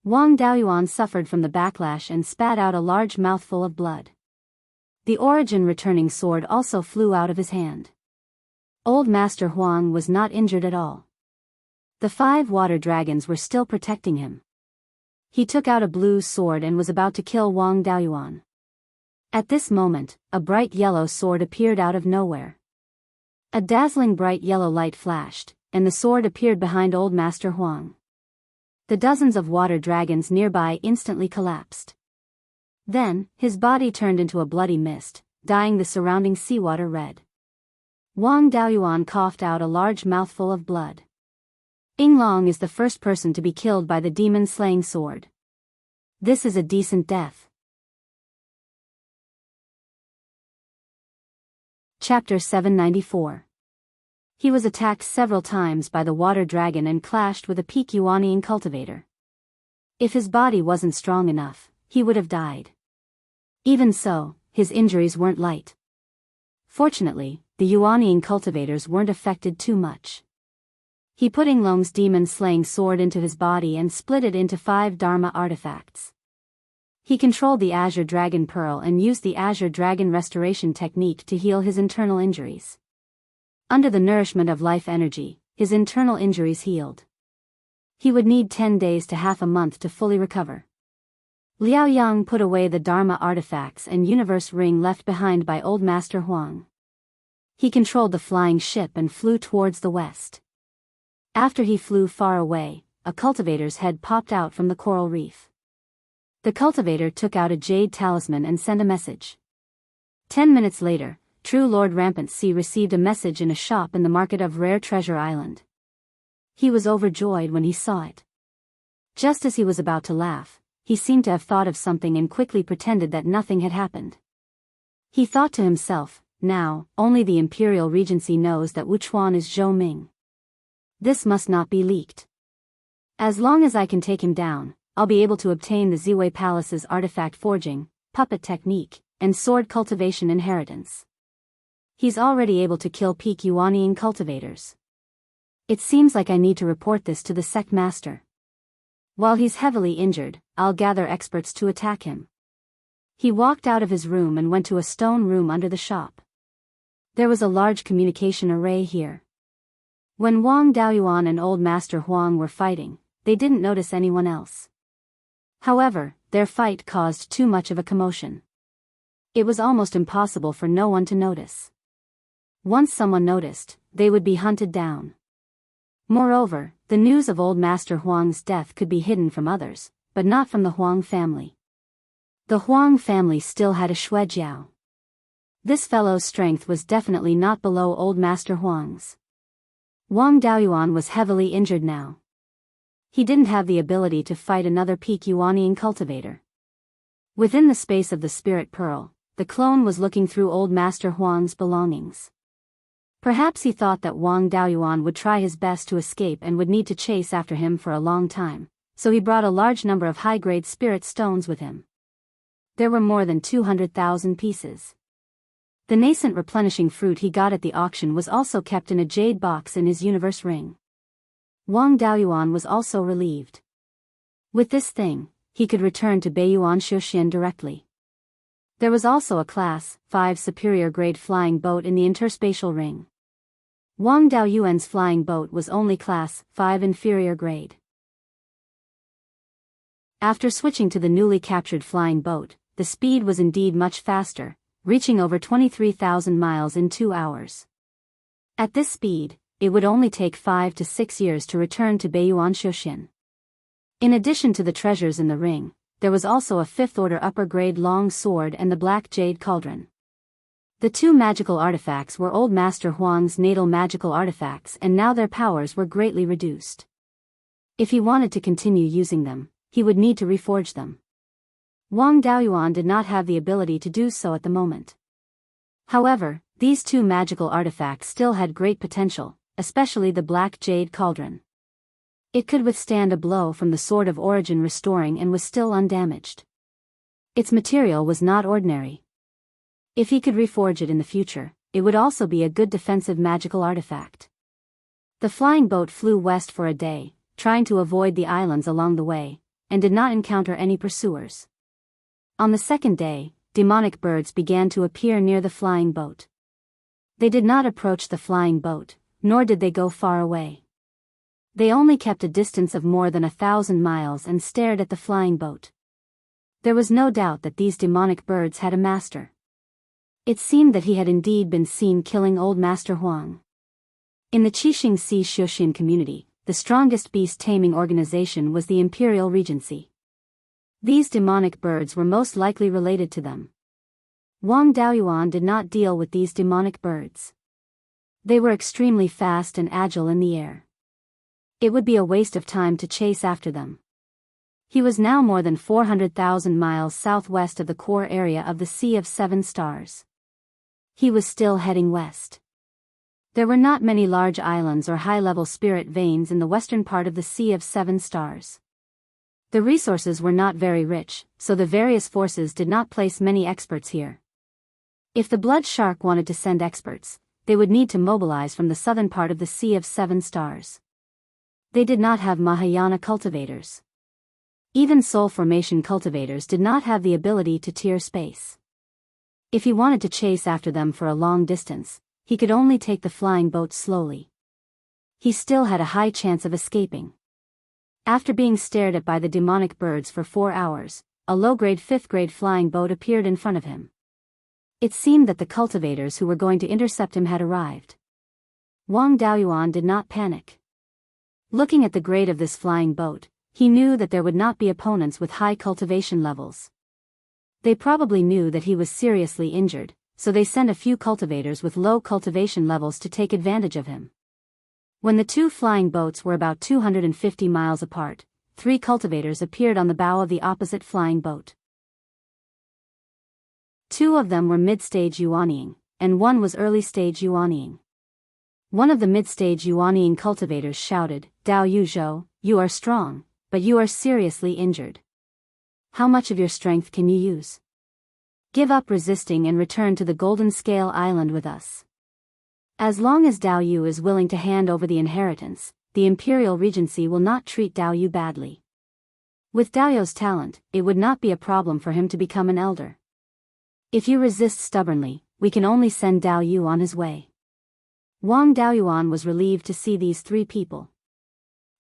Wang Daoyuan suffered from the backlash and spat out a large mouthful of blood. The origin returning sword also flew out of his hand. Old Master Huang was not injured at all. The 5 water dragons were still protecting him. He took out a blue sword and was about to kill Wang Daoyuan. At this moment, a bright yellow sword appeared out of nowhere. A dazzling bright yellow light flashed, and the sword appeared behind Old Master Huang. The dozens of water dragons nearby instantly collapsed. Then, his body turned into a bloody mist, dyeing the surrounding seawater red. Wang Daoyuan coughed out a large mouthful of blood. Inglong is the first person to be killed by the demon-slaying sword. This is a decent death. Chapter 794. He was attacked several times by the water dragon and clashed with a peak Yuanian cultivator. If his body wasn't strong enough, he would have died. Even so, his injuries weren't light. Fortunately, the Yuanian cultivators weren't affected too much. He put Inglong's demon-slaying sword into his body and split it into 5 Dharma artifacts. He controlled the Azure Dragon Pearl and used the Azure Dragon Restoration technique to heal his internal injuries. Under the nourishment of life energy, his internal injuries healed. He would need 10 days to half a month to fully recover. Liao Yang put away the Dharma artifacts and universe ring left behind by Old Master Huang. He controlled the flying ship and flew towards the west. After he flew far away, a cultivator's head popped out from the coral reef. The cultivator took out a jade talisman and sent a message. 10 minutes later, True Lord Rampant Sea received a message in a shop in the market of Rare Treasure Island. He was overjoyed when he saw it. Just as he was about to laugh, he seemed to have thought of something and quickly pretended that nothing had happened. He thought to himself, now, only the Imperial Regency knows that Wuchuan is Zhou Ming. This must not be leaked. As long as I can take him down, I'll be able to obtain the Ziwei Palace's artifact forging, puppet technique, and sword cultivation inheritance. He's already able to kill peak Yuanian cultivators. It seems like I need to report this to the sect master. While he's heavily injured, I'll gather experts to attack him. He walked out of his room and went to a stone room under the shop. There was a large communication array here. When Wang Daoyuan and Old Master Huang were fighting, they didn't notice anyone else. However, their fight caused too much of a commotion. It was almost impossible for no one to notice. Once someone noticed, they would be hunted down. Moreover, the news of Old Master Huang's death could be hidden from others, but not from the Huang family. The Huang family still had a Shuejiao. This fellow's strength was definitely not below Old Master Huang's. Wang Daoyuan was heavily injured now. He didn't have the ability to fight another peak Yuanian cultivator. Within the space of the Spirit Pearl, the clone was looking through Old Master Huang's belongings. Perhaps he thought that Wang Daoyuan would try his best to escape and would need to chase after him for a long time, so he brought a large number of high-grade spirit stones with him. There were more than 200,000 pieces. The nascent replenishing fruit he got at the auction was also kept in a jade box in his universe ring. Wang Daoyuan was also relieved. With this thing, he could return to Beiyuan Shuxian directly. There was also a Class 5 superior grade flying boat in the interspatial ring. Wang Daoyuan's flying boat was only Class 5 inferior grade. After switching to the newly captured flying boat, the speed was indeed much faster, reaching over 23,000 miles in 2 hours. At this speed, it would only take 5 to 6 years to return to Beiyuan Shuxian. In addition to the treasures in the ring, there was also a 5th-order upper-grade long sword and the black jade cauldron. The two magical artifacts were Old Master Huang's natal magical artifacts, and now their powers were greatly reduced. If he wanted to continue using them, he would need to reforge them. Wang Daoyuan did not have the ability to do so at the moment. However, these two magical artifacts still had great potential, especially the black jade cauldron. It could withstand a blow from the Sword of Origin restoring and was still undamaged. Its material was not ordinary. If he could reforge it in the future, it would also be a good defensive magical artifact. The flying boat flew west for a day, trying to avoid the islands along the way, and did not encounter any pursuers. On the second day, demonic birds began to appear near the flying boat. They did not approach the flying boat, nor did they go far away. They only kept a distance of more than 1,000 miles and stared at the flying boat. There was no doubt that these demonic birds had a master. It seemed that he had indeed been seen killing Old Master Huang. In the Qixing Sea Shuxian community, the strongest beast-taming organization was the Imperial Regency. These demonic birds were most likely related to them. Wang Daoyuan did not deal with these demonic birds. They were extremely fast and agile in the air. It would be a waste of time to chase after them. He was now more than 400,000 miles southwest of the core area of the Sea of Seven Stars. He was still heading west. There were not many large islands or high-level spirit veins in the western part of the Sea of Seven Stars. The resources were not very rich, so the various forces did not place many experts here. If the Blood Shark wanted to send experts, they would need to mobilize from the southern part of the Sea of Seven Stars. They did not have Mahayana cultivators. Even Soul Formation cultivators did not have the ability to tear space. If he wanted to chase after them for a long distance, he could only take the flying boat slowly. He still had a high chance of escaping. After being stared at by the demonic birds for 4 hours, a low-grade 5th-grade flying boat appeared in front of him. It seemed that the cultivators who were going to intercept him had arrived. Wang Daoyuan did not panic. Looking at the grade of this flying boat, he knew that there would not be opponents with high cultivation levels. They probably knew that he was seriously injured, so they sent a few cultivators with low cultivation levels to take advantage of him. When the two flying boats were about 250 miles apart, 3 cultivators appeared on the bow of the opposite flying boat. 2 of them were mid-stage Yuanying, and 1 was early-stage Yuanying. One of the mid-stage Yuanying cultivators shouted, "Dao Yuzhou, you are strong, but you are seriously injured. How much of your strength can you use? Give up resisting and return to the Golden Scale Island with us. As long as Dao Yu is willing to hand over the inheritance, the Imperial Regency will not treat Dao Yu badly. With Dao Yu's talent, it would not be a problem for him to become an elder. If you resist stubbornly, we can only send Dao Yu on his way." Wang Daoyuan was relieved to see these 3 people.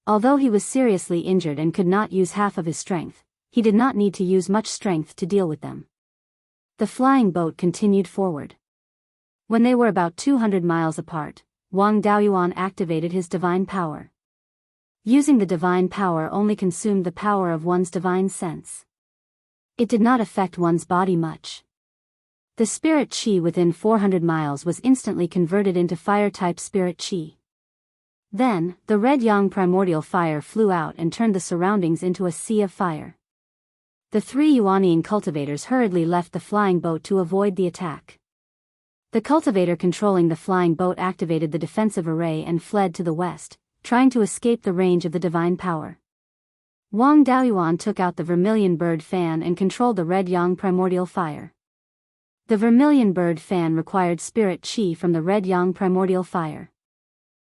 Although he was seriously injured and could not use half of his strength, he did not need to use much strength to deal with them. The flying boat continued forward. When they were about 200 miles apart, Wang Daoyuan activated his divine power. Using the divine power only consumed the power of one's divine sense. It did not affect one's body much. The spirit chi within 400 miles was instantly converted into fire-type spirit chi. Then, the red yang primordial fire flew out and turned the surroundings into a sea of fire. The 3 Yuanying cultivators hurriedly left the flying boat to avoid the attack. The cultivator controlling the flying boat activated the defensive array and fled to the west, trying to escape the range of the divine power. Wang Daoyuan took out the vermilion bird fan and controlled the red yang primordial fire. The vermilion bird fan required spirit chi from the red yang primordial fire.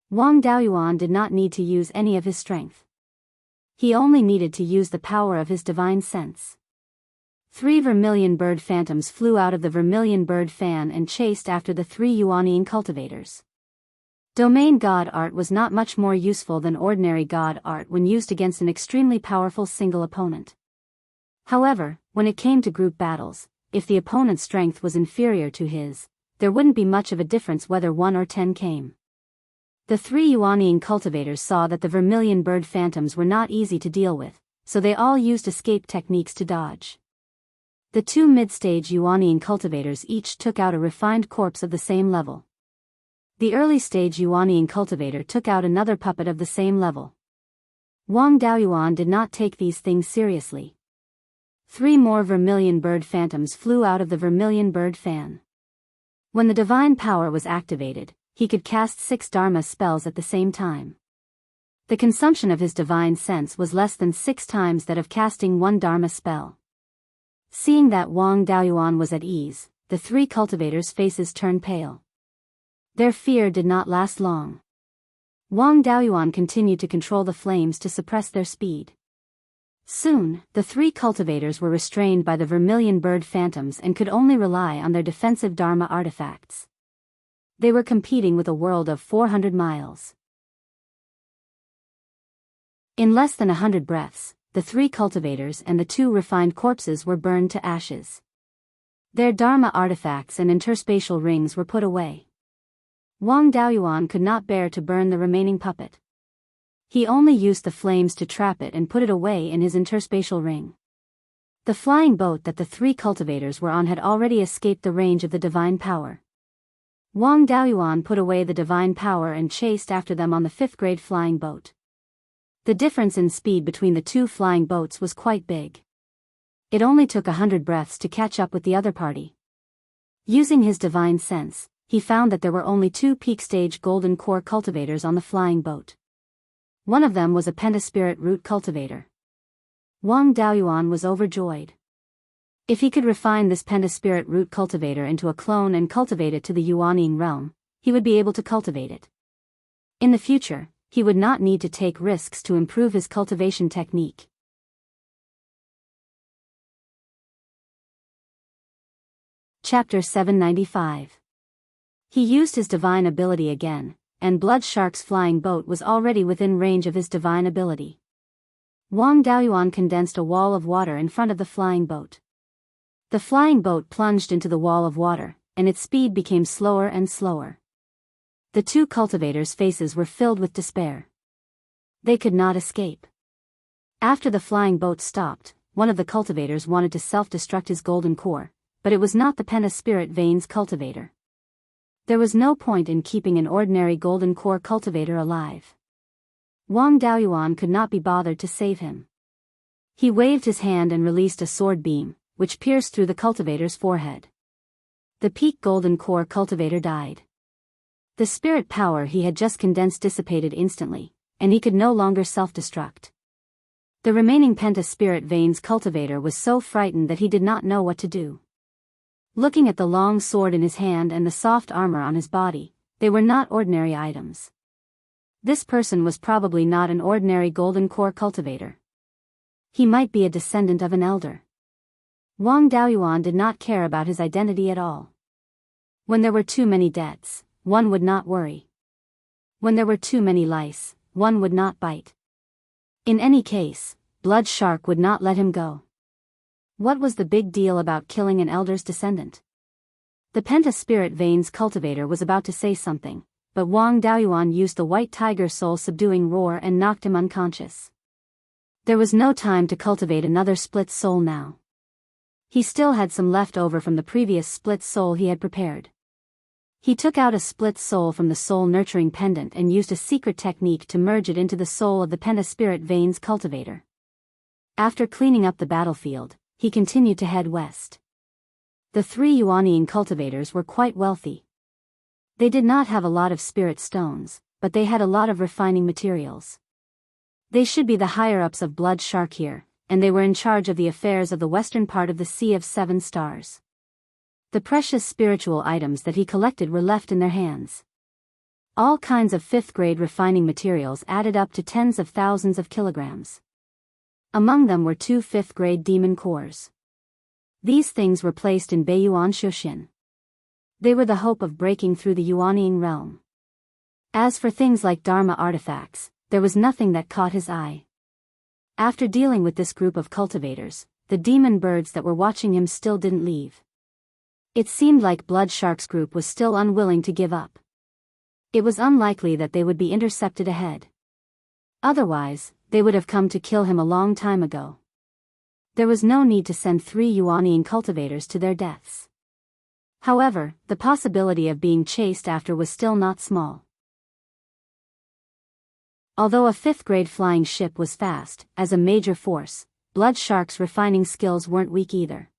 Wang Daoyuan did not need to use any of his strength. He only needed to use the power of his divine sense. 3 vermilion bird phantoms flew out of the vermilion bird fan and chased after the 3 Yuanying cultivators. Domain God art was not much more useful than ordinary God art when used against an extremely powerful single opponent. However, when it came to group battles, if the opponent's strength was inferior to his, there wouldn't be much of a difference whether 1 or 10 came. The 3 Yuanying cultivators saw that the vermilion bird phantoms were not easy to deal with, so they all used escape techniques to dodge. The 2 mid-stage Yuanying cultivators each took out a refined corpse of the same level. The early-stage Yuanying cultivator took out another puppet of the same level. Wang Daoyuan did not take these things seriously. 3 more vermilion bird phantoms flew out of the vermilion bird fan. When the divine power was activated, he could cast 6 Dharma spells at the same time. The consumption of his divine sense was less than 6 times that of casting 1 Dharma spell. Seeing that Wang Daoyuan was at ease, the 3 cultivators' faces turned pale. Their fear did not last long. Wang Daoyuan continued to control the flames to suppress their speed. Soon, the 3 cultivators were restrained by the vermilion bird phantoms and could only rely on their defensive Dharma artifacts. They were competing with a world of 400 miles. In less than 100 breaths, the 3 cultivators and the 2 refined corpses were burned to ashes. Their Dharma artifacts and interspatial rings were put away. Wang Daoyuan could not bear to burn the remaining puppet. He only used the flames to trap it and put it away in his interspatial ring. The flying boat that the 3 cultivators were on had already escaped the range of the divine power. Wang Daoyuan put away the divine power and chased after them on the 5th-grade flying boat. The difference in speed between the 2 flying boats was quite big. It only took 100 breaths to catch up with the other party. Using his divine sense, he found that there were only 2 peak-stage golden core cultivators on the flying boat. One of them was a pentaspirit root cultivator. Wang Daoyuan was overjoyed. If he could refine this pentaspirit root cultivator into a clone and cultivate it to the Yuanying realm, he would be able to cultivate it. In the future, he would not need to take risks to improve his cultivation technique. Chapter 795. He used his divine ability again, and Blood Shark's flying boat was already within range of his divine ability. Wang Daoyuan condensed a wall of water in front of the flying boat. The flying boat plunged into the wall of water, and its speed became slower and slower. The two cultivators' faces were filled with despair. They could not escape. After the flying boat stopped, one of the cultivators wanted to self-destruct his golden core, but it was not the Penta Spirit Veins cultivator. There was no point in keeping an ordinary golden core cultivator alive. Wang Daoyuan could not be bothered to save him. He waved his hand and released a sword beam, which pierced through the cultivator's forehead. The peak golden core cultivator died. The spirit power he had just condensed dissipated instantly, and he could no longer self-destruct. The remaining Penta Spirit Veins cultivator was so frightened that he did not know what to do. Looking at the long sword in his hand and the soft armor on his body, they were not ordinary items. This person was probably not an ordinary golden core cultivator. He might be a descendant of an elder. Wang Daoyuan did not care about his identity at all. When there were too many debts, one would not worry. When there were too many lice, one would not bite. In any case, Blood Shark would not let him go. What was the big deal about killing an elder's descendant? The Penta Spirit Veins cultivator was about to say something, but Wang Daoyuan used the White Tiger Soul subduing roar and knocked him unconscious. There was no time to cultivate another split soul now. He still had some left over from the previous split soul he had prepared. He took out a split soul from the soul nurturing pendant and used a secret technique to merge it into the soul of the Penta Spirit Veins cultivator. After cleaning up the battlefield, he continued to head west. The three Yuanian cultivators were quite wealthy. They did not have a lot of spirit stones, but they had a lot of refining materials. They should be the higher-ups of Blood Shark here, and they were in charge of the affairs of the western part of the Sea of Seven Stars. The precious spiritual items that he collected were left in their hands. All kinds of fifth-grade refining materials added up to tens of thousands of kilograms. Among them were 2 fifth-grade demon cores. These things were placed in Beiyuan Shushin. They were the hope of breaking through the Yuanian realm. As for things like Dharma artifacts, there was nothing that caught his eye. After dealing with this group of cultivators, the demon birds that were watching him still didn't leave. It seemed like Blood Shark's group was still unwilling to give up. It was unlikely that they would be intercepted ahead. Otherwise, they would have come to kill him a long time ago. There was no need to send 3 Yuanian cultivators to their deaths. However, the possibility of being chased after was still not small. Although a 5th-grade flying ship was fast, as a major force, Blood Shark's refining skills weren't weak either.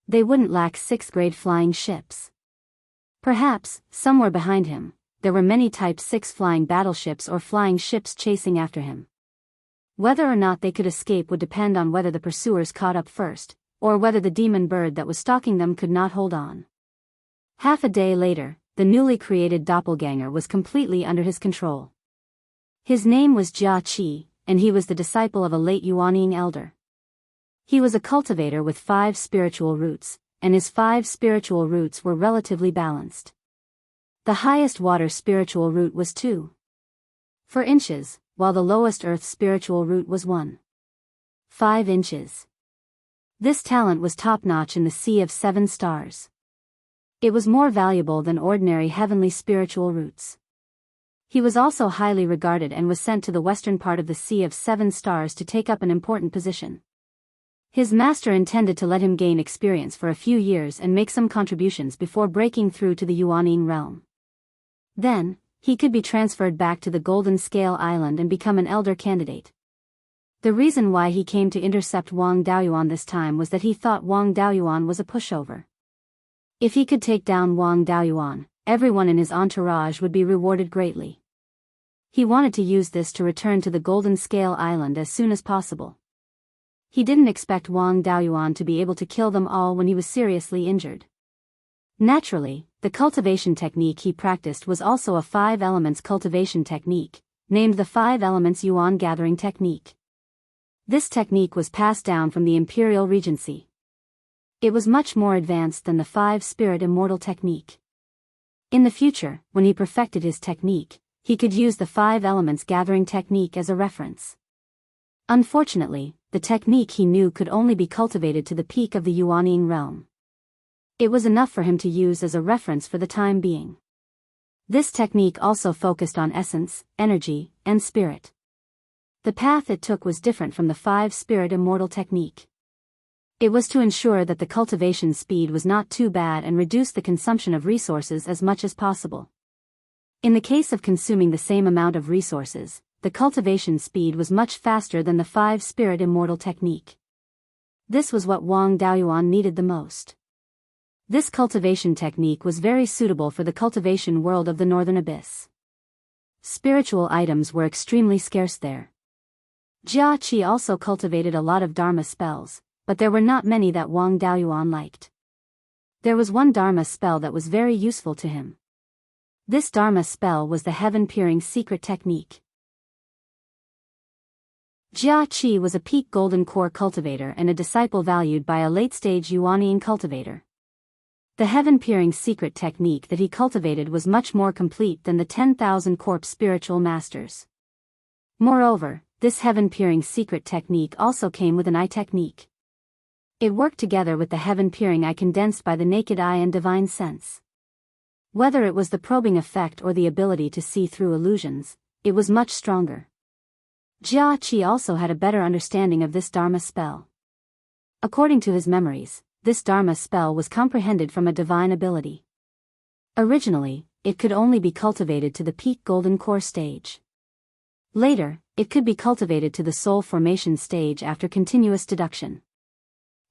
They wouldn't lack 6th-grade flying ships. Perhaps, somewhere behind him, there were many Type 6 flying battleships or flying ships chasing after him. Whether or not they could escape would depend on whether the pursuers caught up first, or whether the demon bird that was stalking them could not hold on. Half a day later, the newly created doppelganger was completely under his control. His name was Jia Qi, and he was the disciple of a late Yuanian elder. He was a cultivator with 5 spiritual roots, and his 5 spiritual roots were relatively balanced. The highest water spiritual root was 2 inches, while the lowest earth spiritual root was 1.5 inches. This talent was top-notch in the Sea of Seven Stars. It was more valuable than ordinary heavenly spiritual roots. He was also highly regarded and was sent to the western part of the Sea of Seven Stars to take up an important position. His master intended to let him gain experience for a few years and make some contributions before breaking through to the Yuanian realm. Then, he could be transferred back to the Golden Scale Island and become an elder candidate. The reason why he came to intercept Wang Daoyuan this time was that he thought Wang Daoyuan was a pushover. If he could take down Wang Daoyuan, everyone in his entourage would be rewarded greatly. He wanted to use this to return to the Golden Scale Island as soon as possible. He didn't expect Wang Daoyuan to be able to kill them all when he was seriously injured. Naturally, the cultivation technique he practiced was also a 5 elements cultivation technique, named the 5 elements Yuan gathering technique. This technique was passed down from the Imperial Regency. It was much more advanced than the 5 spirit immortal technique. In the future, when he perfected his technique, he could use the 5 elements gathering technique as a reference. Unfortunately, the technique he knew could only be cultivated to the peak of the Yuanying realm. It was enough for him to use as a reference for the time being. This technique also focused on essence, energy, and spirit. The path it took was different from the 5-spirit immortal technique. It was to ensure that the cultivation speed was not too bad and reduce the consumption of resources as much as possible. In the case of consuming the same amount of resources, the cultivation speed was much faster than the 5-spirit immortal technique. This was what Wang Daoyuan needed the most. This cultivation technique was very suitable for the cultivation world of the Northern Abyss. Spiritual items were extremely scarce there. Jia Qi also cultivated a lot of Dharma spells, but there were not many that Wang Daoyuan liked. There was one Dharma spell that was very useful to him. This Dharma spell was the heaven-peering secret technique. Jia Qi was a peak golden core cultivator and a disciple valued by a late-stage Yuanying cultivator. The heaven-peering secret technique that he cultivated was much more complete than the 10,000 corpse spiritual masters. Moreover, this heaven-peering secret technique also came with an eye technique. It worked together with the heaven-peering eye condensed by the naked eye and divine sense. Whether it was the probing effect or the ability to see through illusions, it was much stronger. Jia Qi also had a better understanding of this Dharma spell. According to his memories, this Dharma spell was comprehended from a divine ability. Originally, it could only be cultivated to the peak golden core stage. Later, it could be cultivated to the soul formation stage after continuous deduction.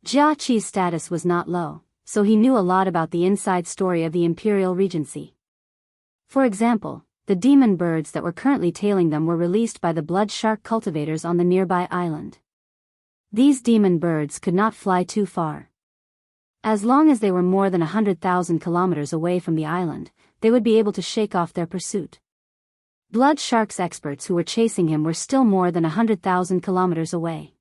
Jia Qi's status was not low, so he knew a lot about the inside story of the Imperial Regency. For example, the demon birds that were currently tailing them were released by the blood shark cultivators on the nearby island. These demon birds could not fly too far. As long as they were more than 100,000 kilometers away from the island, they would be able to shake off their pursuit. Blood shark's experts who were chasing him were still more than 100,000 kilometers away.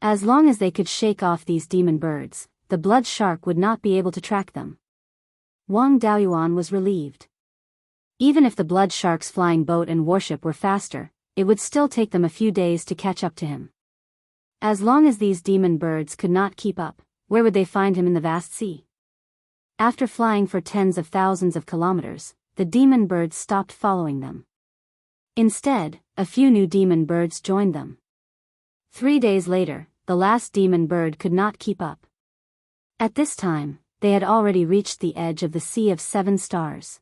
As long as they could shake off these demon birds, the blood shark would not be able to track them. Wang Daoyuan was relieved. Even if the blood shark's flying boat and warship were faster, it would still take them a few days to catch up to him. As long as these demon birds could not keep up, where would they find him in the vast sea? After flying for tens of thousands of kilometers, the demon birds stopped following them. Instead, a few new demon birds joined them. 3 days later, the last demon bird could not keep up. At this time, they had already reached the edge of the Sea of 7 Stars.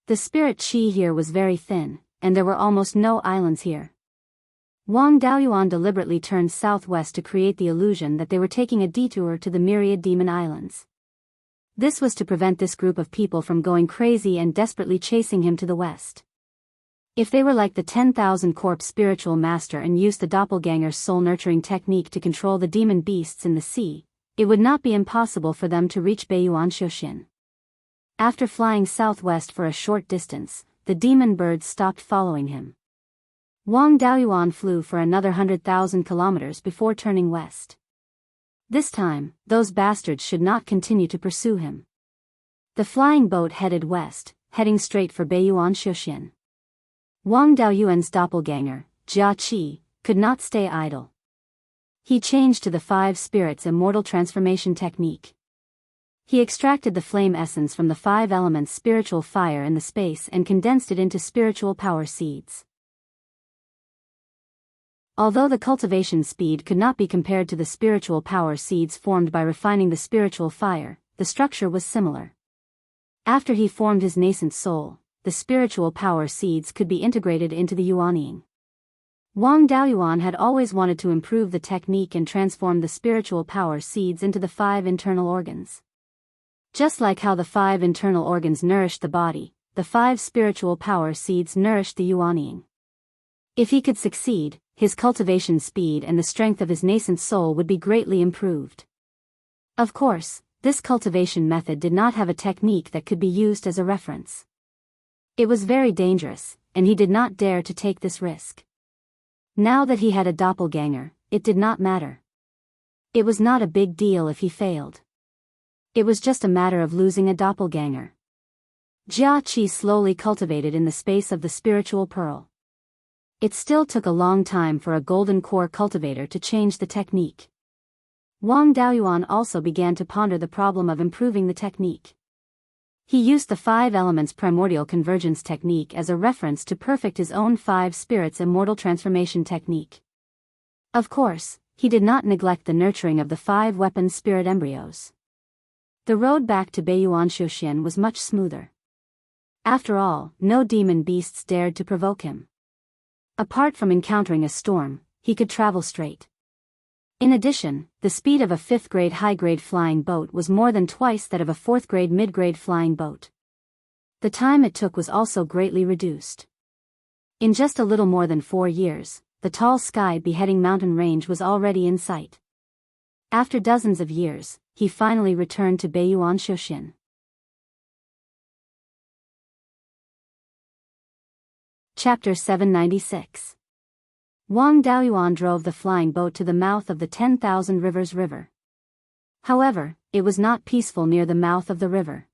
The spirit qi here was very thin, and there were almost no islands here. Wang Daoyuan deliberately turned southwest to create the illusion that they were taking a detour to the myriad demon islands. This was to prevent this group of people from going crazy and desperately chasing him to the west. If they were like the 10,000 corpse spiritual master and used the doppelganger's soul-nurturing technique to control the demon beasts in the sea, it would not be impossible for them to reach Beiyuan Xiuxin. After flying southwest for a short distance, the demon birds stopped following him. Wang Daoyuan flew for another 100,000 kilometers before turning west. This time, those bastards should not continue to pursue him. The flying boat headed west, heading straight for Beiyuan Xiuxin. Wang Daoyuan's doppelganger, Jia Qi, could not stay idle. He changed to the 5 spirits immortal transformation technique. He extracted the flame essence from the 5 elements spiritual fire in the space and condensed it into spiritual power seeds. Although the cultivation speed could not be compared to the spiritual power seeds formed by refining the spiritual fire, the structure was similar. After he formed his nascent soul, the spiritual power seeds could be integrated into the Yuanying. Wang Daoyuan had always wanted to improve the technique and transform the spiritual power seeds into the 5 internal organs. Just like how the 5 internal organs nourished the body, the 5 spiritual power seeds nourished the Yuanying. If he could succeed, his cultivation speed and the strength of his nascent soul would be greatly improved. Of course, this cultivation method did not have a technique that could be used as a reference. It was very dangerous, and he did not dare to take this risk. Now that he had a doppelganger, it did not matter. It was not a big deal if he failed. It was just a matter of losing a doppelganger. Jia Qi slowly cultivated in the space of the spiritual pearl. It still took a long time for a golden core cultivator to change the technique. Wang Daoyuan also began to ponder the problem of improving the technique. He used the 5 elements primordial convergence technique as a reference to perfect his own 5 spirits immortal transformation technique. Of course, he did not neglect the nurturing of the 5 weapon spirit embryos. The road back to Beiyuan Shouxian was much smoother. After all, no demon beasts dared to provoke him. Apart from encountering a storm, he could travel straight. In addition, the speed of a 5th grade high-grade flying boat was more than twice that of a 4th grade mid-grade flying boat. The time it took was also greatly reduced. In just a little more than 4 years, the tall sky-beheading mountain range was already in sight. After dozens of years, he finally returned to Beiyuan Shouxian. Chapter 796. Wang Daoyuan drove the flying boat to the mouth of the 10,000 Rivers River. However, it was not peaceful near the mouth of the river.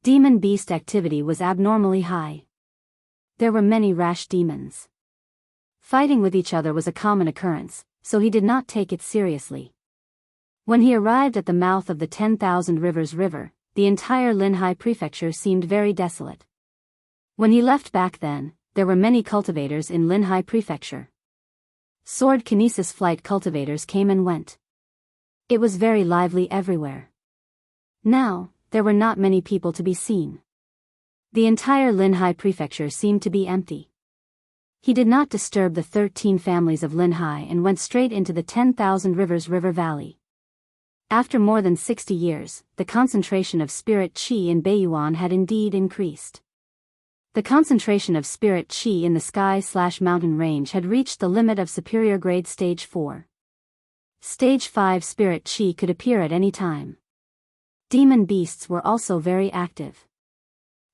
Demon beast activity was abnormally high. There were many rash demons. Fighting with each other was a common occurrence, so he did not take it seriously. When he arrived at the mouth of the 10,000 Rivers River, the entire Linhai prefecture seemed very desolate. When he left back then, there were many cultivators in Linhai prefecture. Sword kinesis flight cultivators came and went. It was very lively everywhere. Now, there were not many people to be seen. The entire Linhai prefecture seemed to be empty. He did not disturb the 13 families of Linhai and went straight into the 10,000 Rivers River Valley. After more than 60 years, the concentration of spirit qi in Beiyuan had indeed increased. The concentration of spirit qi in the sky/mountain range had reached the limit of superior grade stage 4. Stage 5 spirit qi could appear at any time. Demon beasts were also very active.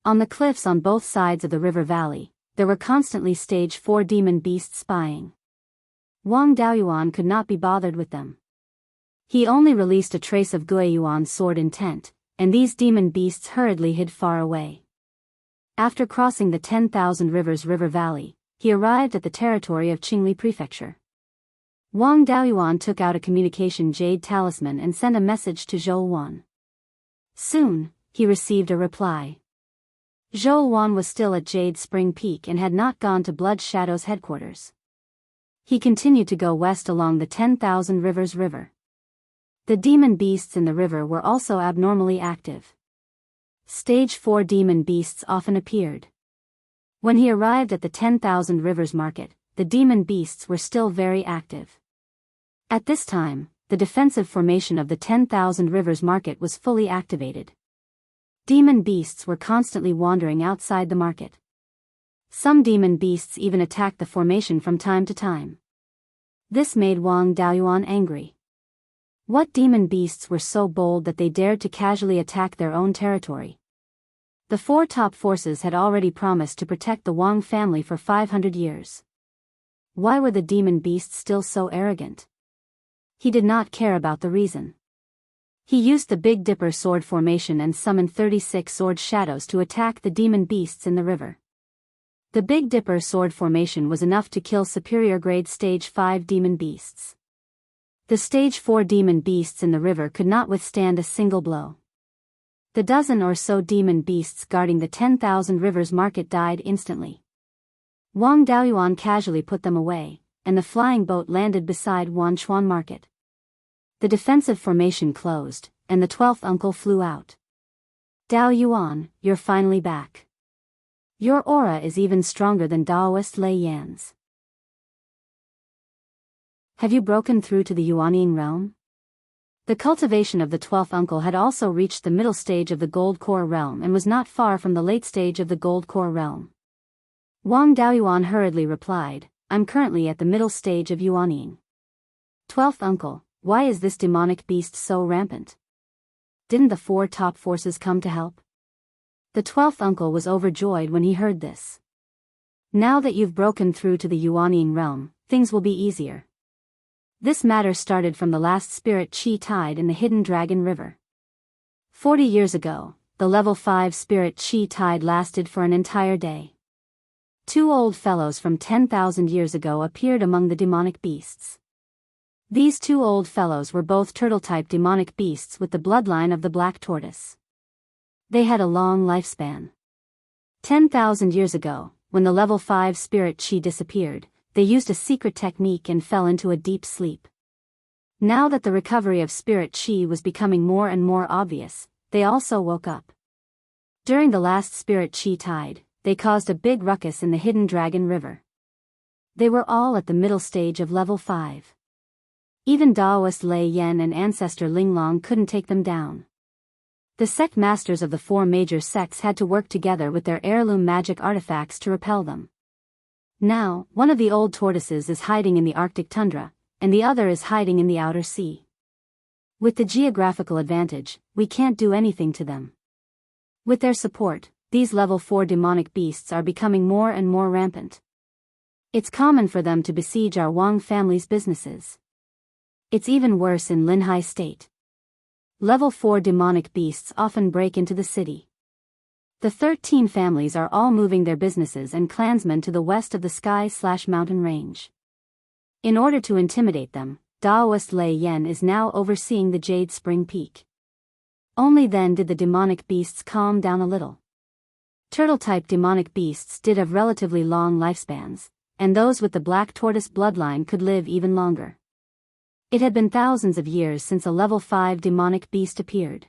On the cliffs on both sides of the river valley, there were constantly stage 4 demon beasts spying. Wang Daoyuan could not be bothered with them. He only released a trace of Guiyuan's sword intent, and these demon beasts hurriedly hid far away. After crossing the 10,000 Rivers River Valley, he arrived at the territory of Qingli Prefecture. Wang Daoyuan took out a communication jade talisman and sent a message to Zhou Wan. Soon, he received a reply. Zhou Wan was still at Jade Spring Peak and had not gone to Blood Shadow's headquarters. He continued to go west along the 10,000 Rivers River. The demon beasts in the river were also abnormally active. Stage 4 demon beasts often appeared. When he arrived at the 10,000 Rivers Market, the demon beasts were still very active. At this time, the defensive formation of the 10,000 Rivers Market was fully activated. Demon beasts were constantly wandering outside the market. Some demon beasts even attacked the formation from time to time. This made Wang Daoyuan angry. What demon beasts were so bold that they dared to casually attack their own territory? The 4 top forces had already promised to protect the Wang family for 500 years. Why were the demon beasts still so arrogant? He did not care about the reason. He used the Big Dipper sword formation and summoned 36 sword shadows to attack the demon beasts in the river. The Big Dipper sword formation was enough to kill superior grade stage 5 demon beasts. The stage 4 demon beasts in the river could not withstand a single blow. The dozen or so demon beasts guarding the 10,000 Rivers Market died instantly. Wang Daoyuan casually put them away, and the flying boat landed beside Wanchuan Market. The defensive formation closed, and the 12th uncle flew out. Daoyuan, you're finally back. Your aura is even stronger than Daoist Lei Yan's. Have you broken through to the Yuanying realm? The cultivation of the 12th uncle had also reached the middle stage of the Gold Core realm and was not far from the late stage of the Gold Core realm. Wang Daoyuan hurriedly replied, I'm currently at the middle stage of Yuanying. 12th uncle, why is this demonic beast so rampant? Didn't the 4 top forces come to help? The 12th uncle was overjoyed when he heard this. Now that you've broken through to the Yuanying realm, things will be easier. This matter started from the last spirit qi tide in the Hidden Dragon River. 40 years ago, the level 5 spirit qi tide lasted for an entire day. Two old fellows from 10,000 years ago appeared among the demonic beasts. These two old fellows were both turtle-type demonic beasts with the bloodline of the black tortoise. They had a long lifespan. 10,000 years ago, when the level 5 spirit chi disappeared, they used a secret technique and fell into a deep sleep. Now that the recovery of spirit chi was becoming more and more obvious, they also woke up. During the last spirit chi tide, they caused a big ruckus in the hidden dragon river. They were all at the middle stage of level 5. Even Daoist Lei Yen and ancestor Linglong couldn't take them down. The sect masters of the four major sects had to work together with their heirloom magic artifacts to repel them. Now, one of the old tortoises is hiding in the Arctic tundra, and the other is hiding in the outer sea. With the geographical advantage, we can't do anything to them. With their support, these level 4 demonic beasts are becoming more and more rampant. It's common for them to besiege our Wang family's businesses. It's even worse in Linhai State. Level 4 demonic beasts often break into the city. The 13 families are all moving their businesses and clansmen to the west of the sky/mountain range. In order to intimidate them, Daoist Lei Yen is now overseeing the Jade Spring Peak. Only then did the demonic beasts calm down a little. Turtle-type demonic beasts did have relatively long lifespans, and those with the black tortoise bloodline could live even longer. It had been thousands of years since a level 5 demonic beast appeared.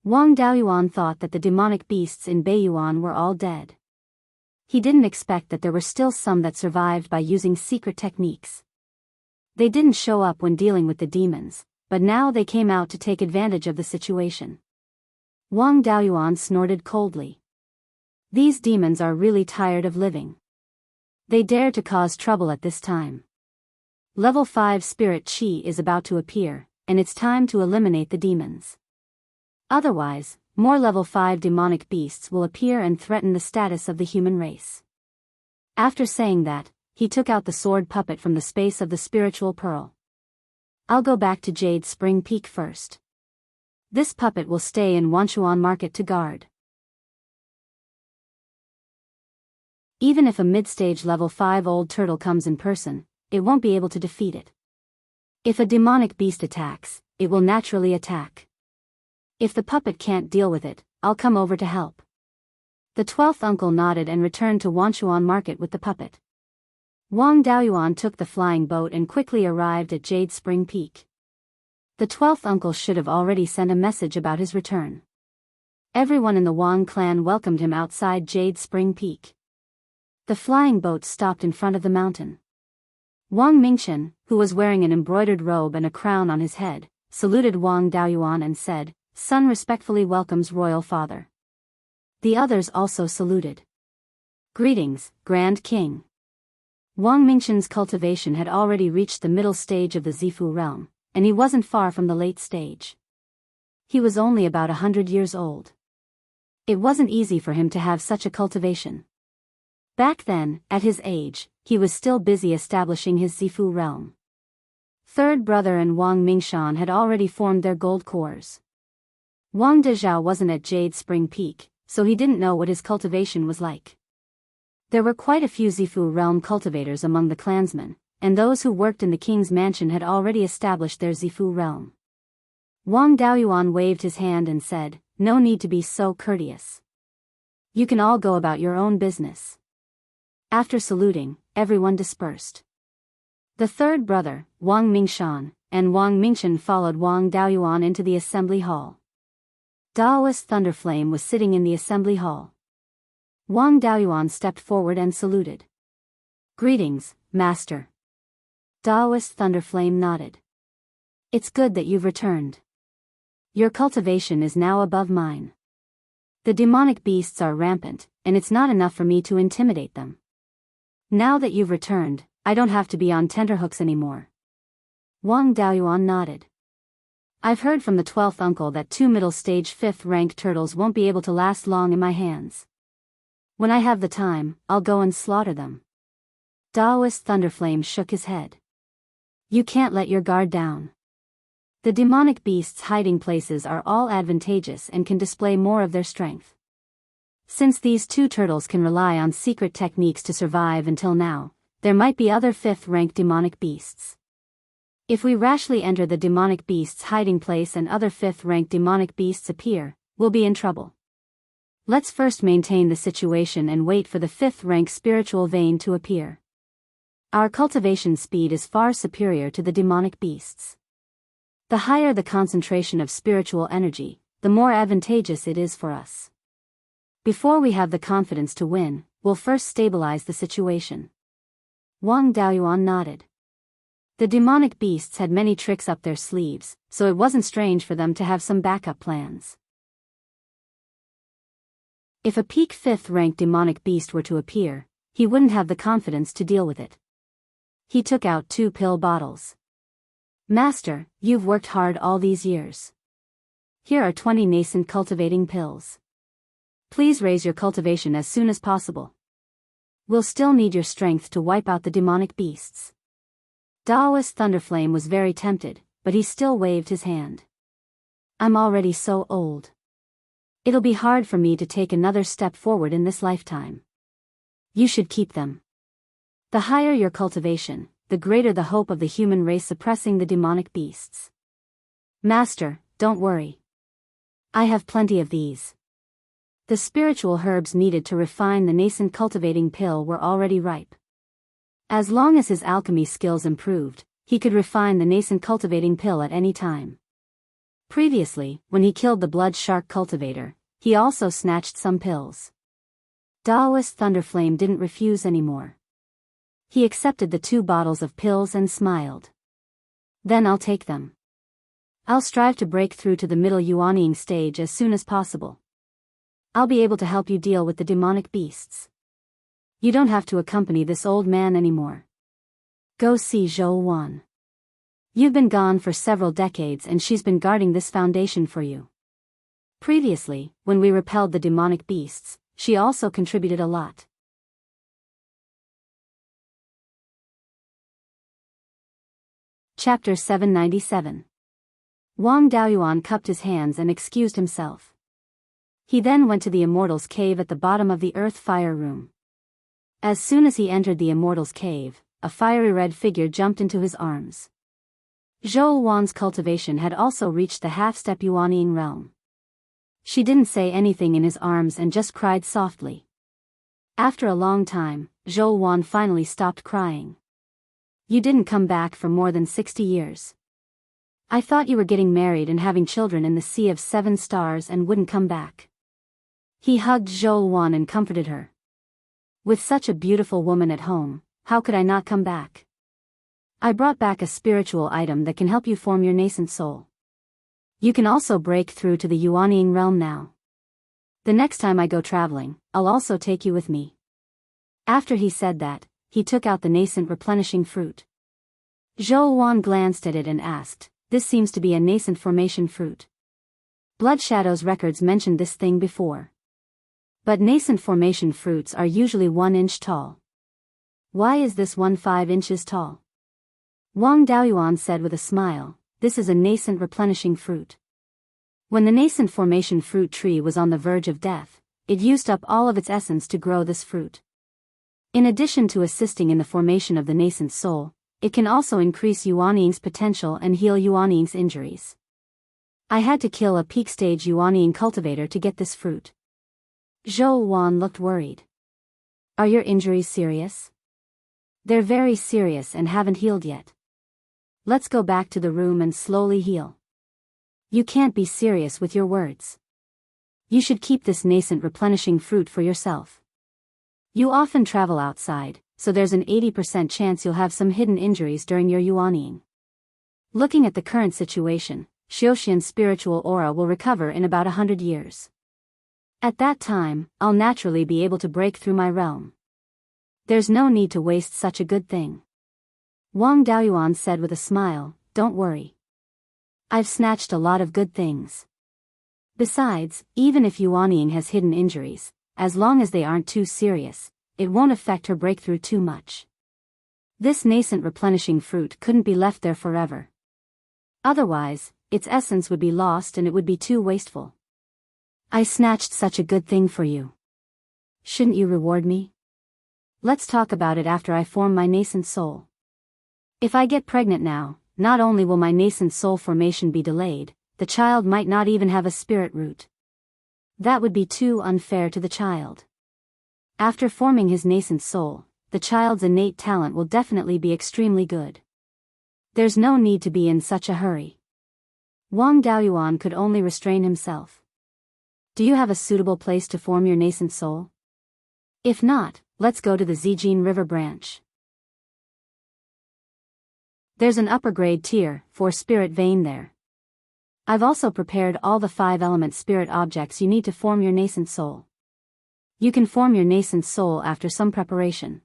Wang Daoyuan thought that the demonic beasts in Beiyuan were all dead. He didn't expect that there were still some that survived by using secret techniques. They didn't show up when dealing with the demons, but now they came out to take advantage of the situation. Wang Daoyuan snorted coldly. These demons are really tired of living. They dare to cause trouble at this time. Level 5 spirit chi is about to appear, and it's time to eliminate the demons. Otherwise, more level 5 demonic beasts will appear and threaten the status of the human race. After saying that, he took out the sword puppet from the space of the spiritual pearl. I'll go back to Jade Spring Peak first. This puppet will stay in Wanchuan Market to guard. Even if a mid-stage level 5 old turtle comes in person, it won't be able to defeat it. If a demonic beast attacks, it will naturally attack. If the puppet can't deal with it, I'll come over to help. The 12th uncle nodded and returned to Wanchuan Market with the puppet. Wang Daoyuan took the flying boat and quickly arrived at Jade Spring Peak. The 12th uncle should have already sent a message about his return. Everyone in the Wang clan welcomed him outside Jade Spring Peak. The flying boat stopped in front of the mountain. Wang Mingchen, who was wearing an embroidered robe and a crown on his head, saluted Wang Daoyuan and said, "Son respectfully welcomes royal father." The others also saluted. "Greetings, Grand King." Wang Mingchen's cultivation had already reached the middle stage of the Zifu realm, and he wasn't far from the late stage. He was only about 100 years old. It wasn't easy for him to have such a cultivation. Back then, at his age, he was still busy establishing his Zifu realm. Third brother and Wang Mingshan had already formed their gold cores. Wang Dezhao wasn't at Jade Spring Peak, so he didn't know what his cultivation was like. There were quite a few Zifu realm cultivators among the clansmen, and those who worked in the king's mansion had already established their Zifu realm. Wang Daoyuan waved his hand and said, "No need to be so courteous. You can all go about your own business." After saluting, everyone dispersed. The third brother, Wang Mingshan, and Wang Mingchen followed Wang Daoyuan into the assembly hall. Daoist Thunderflame was sitting in the assembly hall. Wang Daoyuan stepped forward and saluted. "Greetings, Master." Daoist Thunderflame nodded. "It's good that you've returned. Your cultivation is now above mine. The demonic beasts are rampant, and it's not enough for me to intimidate them. Now that you've returned, I don't have to be on tenterhooks anymore." Wang Daoyuan nodded. "I've heard from the 12th uncle that 2 middle-stage 5th-rank turtles won't be able to last long in my hands. When I have the time, I'll go and slaughter them." Daoist Thunderflame shook his head. "You can't let your guard down. The demonic beasts' hiding places are all advantageous and can display more of their strength. Since these two turtles can rely on secret techniques to survive until now, there might be other 5th-rank demonic beasts. If we rashly enter the demonic beast's hiding place and other 5th-rank demonic beasts appear, we'll be in trouble. Let's first maintain the situation and wait for the 5th-rank spiritual vein to appear. Our cultivation speed is far superior to the demonic beasts. The higher the concentration of spiritual energy, the more advantageous it is for us. Before we have the confidence to win, we'll first stabilize the situation. Wang Daoyuan nodded. The demonic beasts had many tricks up their sleeves, so it wasn't strange for them to have some backup plans. If a peak 5th-rank demonic beast were to appear, he wouldn't have the confidence to deal with it. He took out 2 pill bottles. Master, you've worked hard all these years. Here are 20 nascent cultivating pills. Please raise your cultivation as soon as possible. We'll still need your strength to wipe out the demonic beasts. Daoist Thunderflame was very tempted, but he still waved his hand. I'm already so old. It'll be hard for me to take another step forward in this lifetime. You should keep them. The higher your cultivation, the greater the hope of the human race suppressing the demonic beasts. Master, don't worry. I have plenty of these. The spiritual herbs needed to refine the nascent cultivating pill were already ripe. As long as his alchemy skills improved, he could refine the nascent cultivating pill at any time. Previously, when he killed the blood shark cultivator, he also snatched some pills. Daoist Thunderflame didn't refuse anymore. He accepted the 2 bottles of pills and smiled. Then I'll take them. I'll strive to break through to the middle Yuanying stage as soon as possible. I'll be able to help you deal with the demonic beasts. You don't have to accompany this old man anymore. Go see Zhou Wan. You've been gone for several decades and she's been guarding this foundation for you. Previously, when we repelled the demonic beasts, she also contributed a lot. Chapter 797. Wang Daoyuan cupped his hands and excused himself. He then went to the Immortals' cave at the bottom of the earth fire room. As soon as he entered the Immortals' cave, a fiery red figure jumped into his arms. Zhou Wan's cultivation had also reached the half-step Yuanying realm. She didn't say anything in his arms and just cried softly. After a long time, Zhou Wan finally stopped crying. You didn't come back for more than 60 years. I thought you were getting married and having children in the Sea of 7 Stars and wouldn't come back. He hugged Zhou Wan and comforted her. With such a beautiful woman at home, how could I not come back? I brought back a spiritual item that can help you form your nascent soul. You can also break through to the Yuanying realm now. The next time I go traveling, I'll also take you with me. After he said that, he took out the nascent replenishing fruit. Zhou Wan glanced at it and asked, this seems to be a nascent formation fruit. Blood Shadow's records mentioned this thing before. But nascent formation fruits are usually 1 inch tall. Why is this one 5 inches tall? Wang Daoyuan said with a smile, this is a nascent replenishing fruit. When the nascent formation fruit tree was on the verge of death, it used up all of its essence to grow this fruit. In addition to assisting in the formation of the nascent soul, it can also increase Yuanying's potential and heal Yuanying's injuries. I had to kill a peak stage Yuanying cultivator to get this fruit. Zhou Wan looked worried. Are your injuries serious? They're very serious and haven't healed yet. Let's go back to the room and slowly heal. You can't be serious with your words. You should keep this nascent replenishing fruit for yourself. You often travel outside, so there's an 80% chance you'll have some hidden injuries during your Yuanying. Looking at the current situation, Xiuxian's spiritual aura will recover in about 100 years. At that time, I'll naturally be able to break through my realm. There's no need to waste such a good thing. Wang Daoyuan said with a smile, don't worry. I've snatched a lot of good things. Besides, even if Yuanying has hidden injuries, as long as they aren't too serious, it won't affect her breakthrough too much. This nascent replenishing fruit couldn't be left there forever. Otherwise, its essence would be lost and it would be too wasteful. I snatched such a good thing for you. Shouldn't you reward me? Let's talk about it after I form my nascent soul. If I get pregnant now, not only will my nascent soul formation be delayed, the child might not even have a spirit root. That would be too unfair to the child. After forming his nascent soul, the child's innate talent will definitely be extremely good. There's no need to be in such a hurry. Wang Daoyuan could only restrain himself. Do you have a suitable place to form your nascent soul? If not, let's go to the Zijin River branch. There's an upper grade tier, 4 spirit vein there. I've also prepared all the 5 element spirit objects you need to form your nascent soul. You can form your nascent soul after some preparation.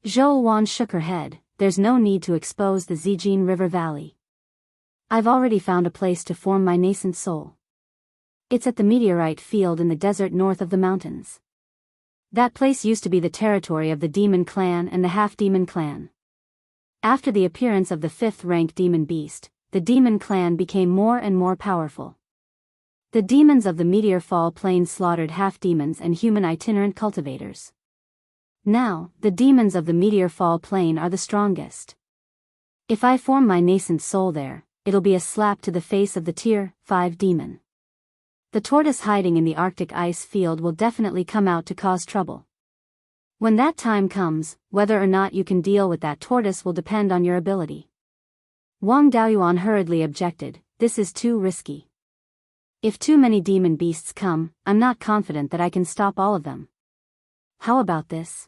Zhou Wan shook her head. There's no need to expose the Zijin River Valley. I've already found a place to form my nascent soul. It's at the meteorite field in the desert north of the mountains. That place used to be the territory of the demon clan and the half-demon clan. After the appearance of the 5th-rank demon beast, the demon clan became more and more powerful. The demons of the Meteor Fall Plain slaughtered half-demons and human itinerant cultivators. Now, the demons of the Meteor Fall Plain are the strongest. If I form my nascent soul there, it'll be a slap to the face of the Tier 5 demon. The tortoise hiding in the Arctic ice field will definitely come out to cause trouble. When that time comes, whether or not you can deal with that tortoise will depend on your ability. Wang Daoyuan hurriedly objected, this is too risky. If too many demon beasts come, I'm not confident that I can stop all of them. How about this?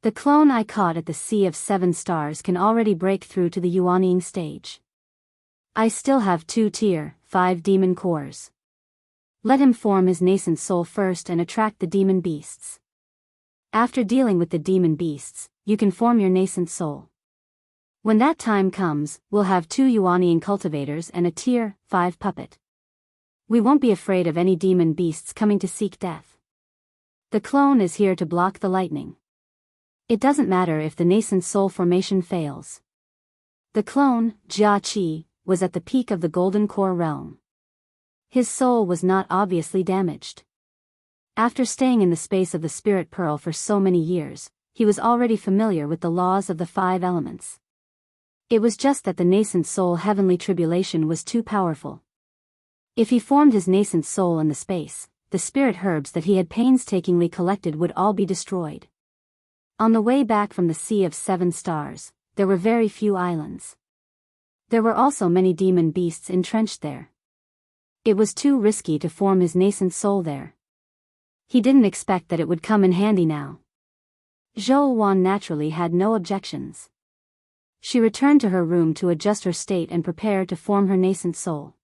The clone I caught at the Sea of 7 Stars can already break through to the Yuanying stage. I still have 2 Tier 5 demon cores. Let him form his nascent soul first and attract the demon beasts. After dealing with the demon beasts, you can form your nascent soul. When that time comes, we'll have 2 Yuanying cultivators and a Tier 5 puppet. We won't be afraid of any demon beasts coming to seek death. The clone is here to block the lightning. It doesn't matter if the nascent soul formation fails. The clone, Jia Qi, was at the peak of the Golden Core realm. His soul was not obviously damaged. After staying in the space of the Spirit Pearl for so many years, he was already familiar with the laws of the 5 elements. It was just that the nascent soul heavenly tribulation was too powerful. If he formed his nascent soul in the space, the spirit herbs that he had painstakingly collected would all be destroyed. On the way back from the Sea of 7 Stars, there were very few islands. There were also many demon beasts entrenched there. It was too risky to form his nascent soul there. He didn't expect that it would come in handy now. Zhou Wan naturally had no objections. She returned to her room to adjust her state and prepare to form her nascent soul.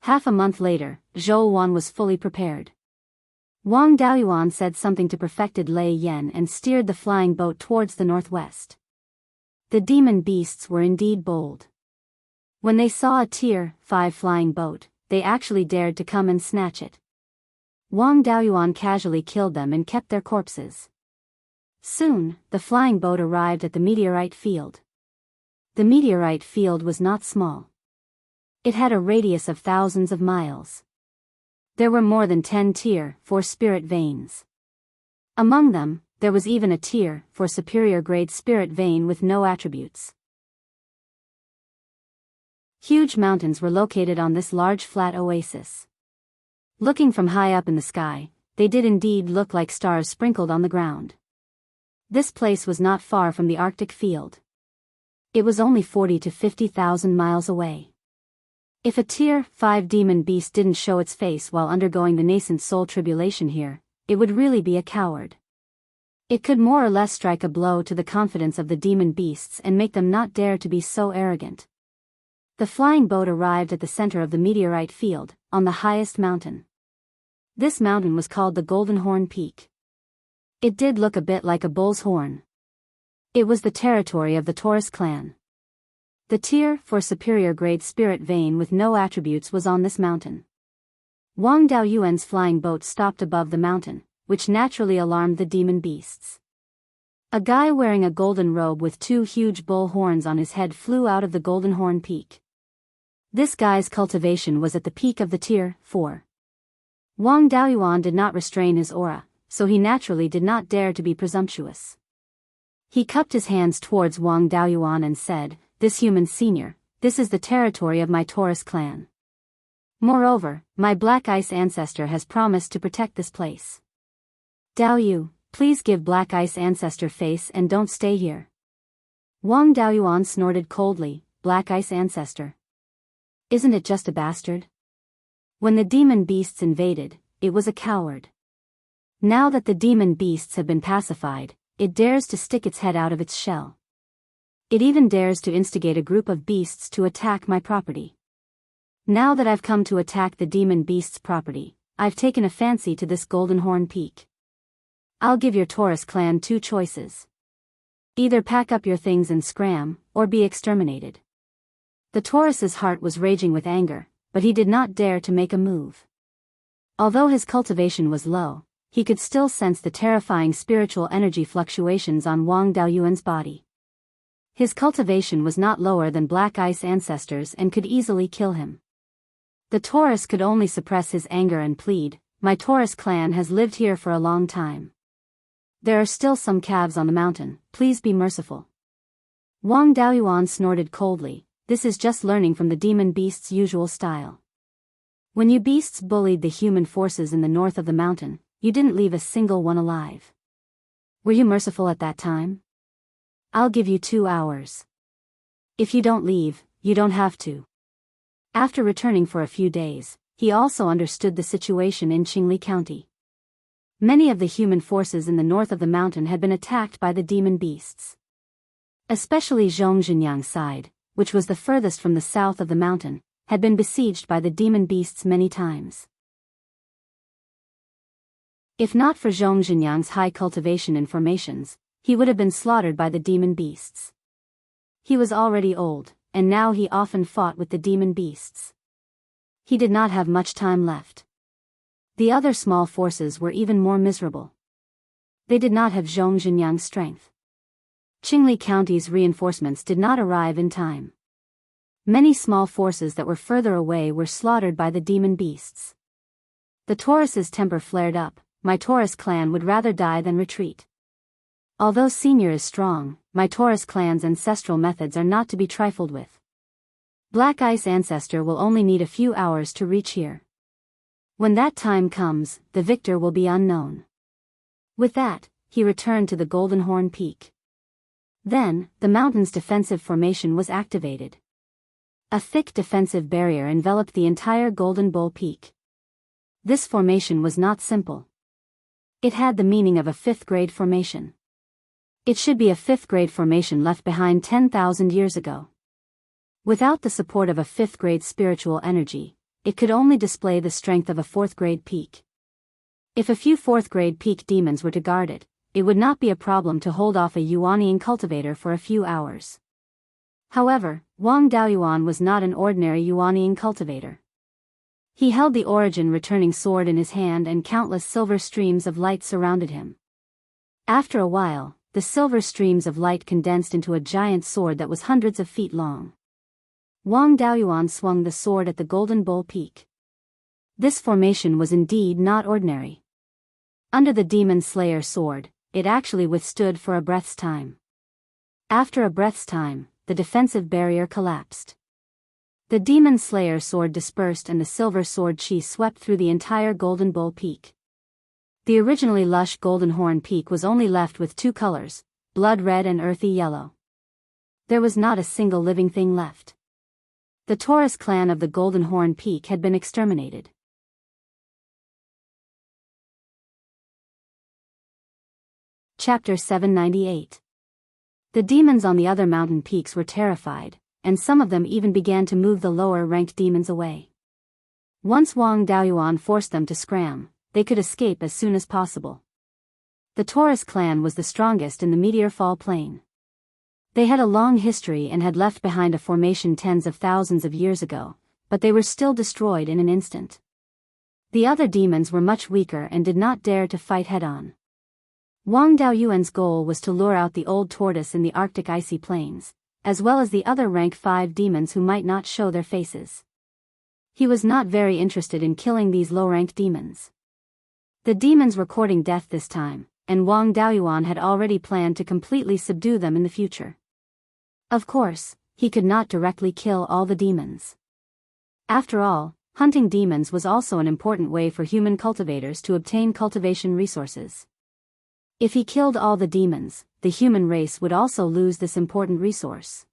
Half a month later, Zhou Wan was fully prepared. Wang Daoyuan said something to perfected Lei Yan and steered the flying boat towards the northwest. The demon beasts were indeed bold. When they saw a Tier 5 flying boat, they actually dared to come and snatch it. Wang Daoyuan casually killed them and kept their corpses. Soon, the flying boat arrived at the meteorite field. The meteorite field was not small. It had a radius of thousands of miles. There were more than 10 Tier 4 spirit veins. Among them, there was even a Tier 4 superior grade spirit vein with no attributes. Huge mountains were located on this large flat oasis. Looking from high up in the sky, they did indeed look like stars sprinkled on the ground. This place was not far from the Arctic field. It was only 40 to 50,000 miles away. If a Tier 5 demon beast didn't show its face while undergoing the nascent soul tribulation here, it would really be a coward. It could more or less strike a blow to the confidence of the demon beasts and make them not dare to be so arrogant. The flying boat arrived at the center of the meteorite field, on the highest mountain. This mountain was called the Golden Horn Peak. It did look a bit like a bull's horn. It was the territory of the Taurus clan. The Tier 4 superior grade spirit vein with no attributes was on this mountain. Wang Daoyuan's flying boat stopped above the mountain, which naturally alarmed the demon beasts. A guy wearing a golden robe with 2 huge bull horns on his head flew out of the Golden Horn Peak. This guy's cultivation was at the peak of the Tier 4. Wang Daoyuan did not restrain his aura, so he naturally did not dare to be presumptuous. He cupped his hands towards Wang Daoyuan and said, "This human senior, this is the territory of my Taurus clan. Moreover, my Black Ice ancestor has promised to protect this place. Daoyu, please give Black Ice ancestor face and don't stay here." Wang Daoyuan snorted coldly, "Black Ice ancestor? Isn't it just a bastard? When the demon beasts invaded, it was a coward. Now that the demon beasts have been pacified, it dares to stick its head out of its shell. It even dares to instigate a group of beasts to attack my property. Now that I've come to attack the demon beast's property, I've taken a fancy to this Golden Horn Peak. I'll give your Taurus clan two choices. Either pack up your things and scram, or be exterminated." The Taurus's heart was raging with anger, but he did not dare to make a move. Although his cultivation was low, he could still sense the terrifying spiritual energy fluctuations on Wang Daoyuan's body. His cultivation was not lower than Black Ice ancestors and could easily kill him. The Taurus could only suppress his anger and plead, "My Taurus clan has lived here for a long time. There are still some calves on the mountain, please be merciful." Wang Daoyuan snorted coldly, "This is just learning from the demon beast's usual style. When you beasts bullied the human forces in the north of the mountain, you didn't leave a single one alive. Were you merciful at that time? I'll give you 2 hours. If you don't leave, you don't have to." After returning for a few days, he also understood the situation in Qingli County. Many of the human forces in the north of the mountain had been attacked by the demon beasts. Especially Zhongzhenyang's side, which was the furthest from the south of the mountain, had been besieged by the demon beasts many times. If not for Zhongzhenyang's high cultivation and formations, he would have been slaughtered by the demon beasts. He was already old, and now he often fought with the demon beasts. He did not have much time left. The other small forces were even more miserable. They did not have Zhongzhenyang's strength. Qingli County's reinforcements did not arrive in time. Many small forces that were further away were slaughtered by the demon beasts. The Taurus's temper flared up. "My Taurus clan would rather die than retreat. Although Senior is strong, my Taurus clan's ancestral methods are not to be trifled with. Black Ice ancestor will only need a few hours to reach here. When that time comes, the victor will be unknown." With that, he returned to the Golden Horn Peak. Then, the mountain's defensive formation was activated. A thick defensive barrier enveloped the entire Golden Bull Peak. This formation was not simple. It had the meaning of a 5th-grade formation. It should be a 5th-grade formation left behind 10,000 years ago. Without the support of a 5th-grade spiritual energy, it could only display the strength of a 4th-grade peak. If a few 4th-grade peak demons were to guard it, it would not be a problem to hold off a Yuanian cultivator for a few hours. However, Wang Daoyuan was not an ordinary Yuanian cultivator. He held the origin-returning sword in his hand and countless silver streams of light surrounded him. After a while, the silver streams of light condensed into a giant sword that was hundreds of feet long. Wang Daoyuan swung the sword at the Golden Bull Peak. This formation was indeed not ordinary. Under the Demon Slayer sword, it actually withstood for a breath's time. After a breath's time, the defensive barrier collapsed. The Demon Slayer sword dispersed and the silver sword chi swept through the entire Golden Bull Peak. The originally lush Golden Horn Peak was only left with 2 colors, blood red and earthy yellow. There was not a single living thing left. The Taurus clan of the Golden Horn Peak had been exterminated. Chapter 798. The demons on the other mountain peaks were terrified, and some of them even began to move the lower-ranked demons away. Once Wang Daoyuan forced them to scram, they could escape as soon as possible. The Taurus clan was the strongest in the Meteor Fall Plain. They had a long history and had left behind a formation tens of thousands of years ago, but they were still destroyed in an instant. The other demons were much weaker and did not dare to fight head-on. Wang Daoyuan's goal was to lure out the old tortoise in the Arctic icy plains, as well as the other rank 5 demons who might not show their faces. He was not very interested in killing these low-ranked demons. The demons were courting death this time, and Wang Daoyuan had already planned to completely subdue them in the future. Of course, he could not directly kill all the demons. After all, hunting demons was also an important way for human cultivators to obtain cultivation resources. If he killed all the demons, the human race would also lose this important resource.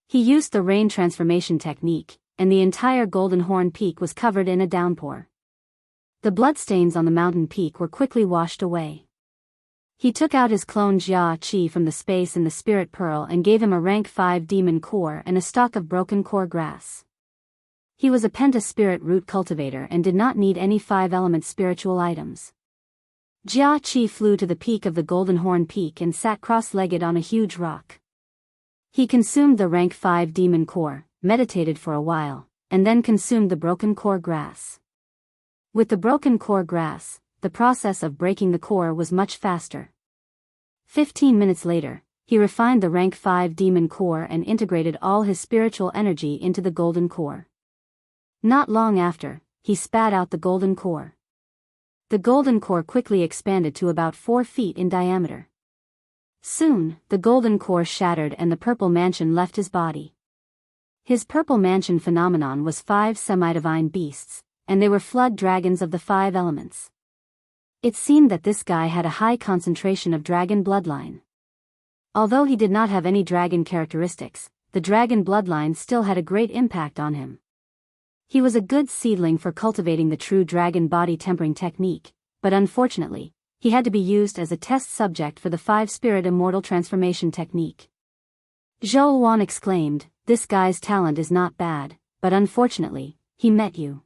He used the rain transformation technique, and the entire Golden Horn Peak was covered in a downpour. The bloodstains on the mountain peak were quickly washed away. He took out his clone Jia Qi from the space in the Spirit Pearl and gave him a rank 5 demon core and a stalk of broken core grass. He was a penta spirit root cultivator and did not need any 5-element spiritual items. Jia Qi flew to the peak of the Golden Horn Peak and sat cross-legged on a huge rock. He consumed the rank 5 demon core, meditated for a while, and then consumed the broken core grass. With the broken core grass, the process of breaking the core was much faster. 15 minutes later, he refined the rank 5 demon core and integrated all his spiritual energy into the golden core. Not long after, he spat out the golden core. The golden core quickly expanded to about 4 feet in diameter. Soon, the golden core shattered and the purple mansion left his body. His purple mansion phenomenon was 5 semi-divine beasts, and they were flood dragons of the 5 elements. It seemed that this guy had a high concentration of dragon bloodline. Although he did not have any dragon characteristics, the dragon bloodline still had a great impact on him. He was a good seedling for cultivating the true dragon body tempering technique, but unfortunately, he had to be used as a test subject for the 5-spirit immortal transformation technique. Zhou Wan exclaimed, "This guy's talent is not bad, but unfortunately, he met you."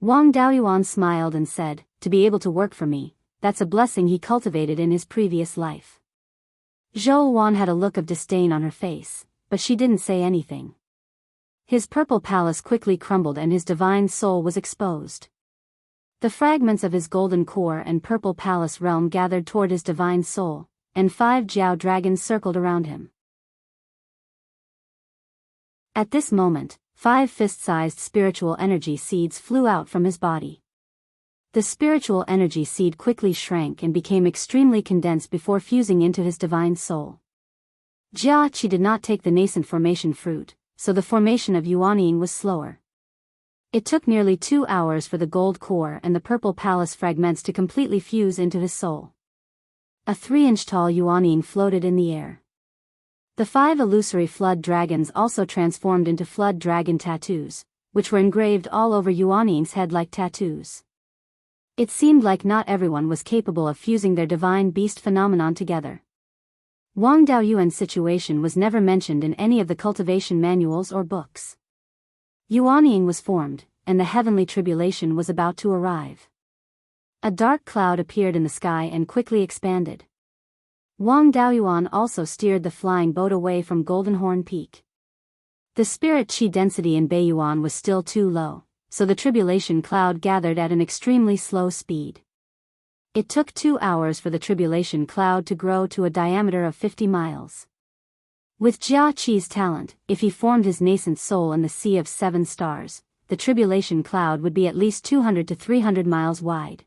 Wang Daoyuan smiled and said, "To be able to work for me, that's a blessing he cultivated in his previous life." Zhou Wan had a look of disdain on her face, but she didn't say anything. His purple palace quickly crumbled and his divine soul was exposed. The fragments of his golden core and purple palace realm gathered toward his divine soul, and 5 Jiao dragons circled around him. At this moment, 5 fist-sized spiritual energy seeds flew out from his body. The spiritual energy seed quickly shrank and became extremely condensed before fusing into his divine soul. Jia Qi did not take the nascent formation fruit, so the formation of Yuanying was slower. It took nearly 2 hours for the gold core and the purple palace fragments to completely fuse into his soul. A 3-inch tall Yuanying floated in the air. The 5 illusory flood dragons also transformed into flood dragon tattoos, which were engraved all over Yuanying's head like tattoos. It seemed like not everyone was capable of fusing their divine beast phenomenon together. Wang Daoyuan's situation was never mentioned in any of the cultivation manuals or books. Yuanying was formed, and the heavenly tribulation was about to arrive. A dark cloud appeared in the sky and quickly expanded. Wang Daoyuan also steered the flying boat away from Golden Horn Peak. The spirit chi density in Beiyuan was still too low, so the tribulation cloud gathered at an extremely slow speed. It took 2 hours for the tribulation cloud to grow to a diameter of 50 miles. With Jia Qi's talent, if he formed his nascent soul in the Sea of 7 Stars, the tribulation cloud would be at least 200 to 300 miles wide.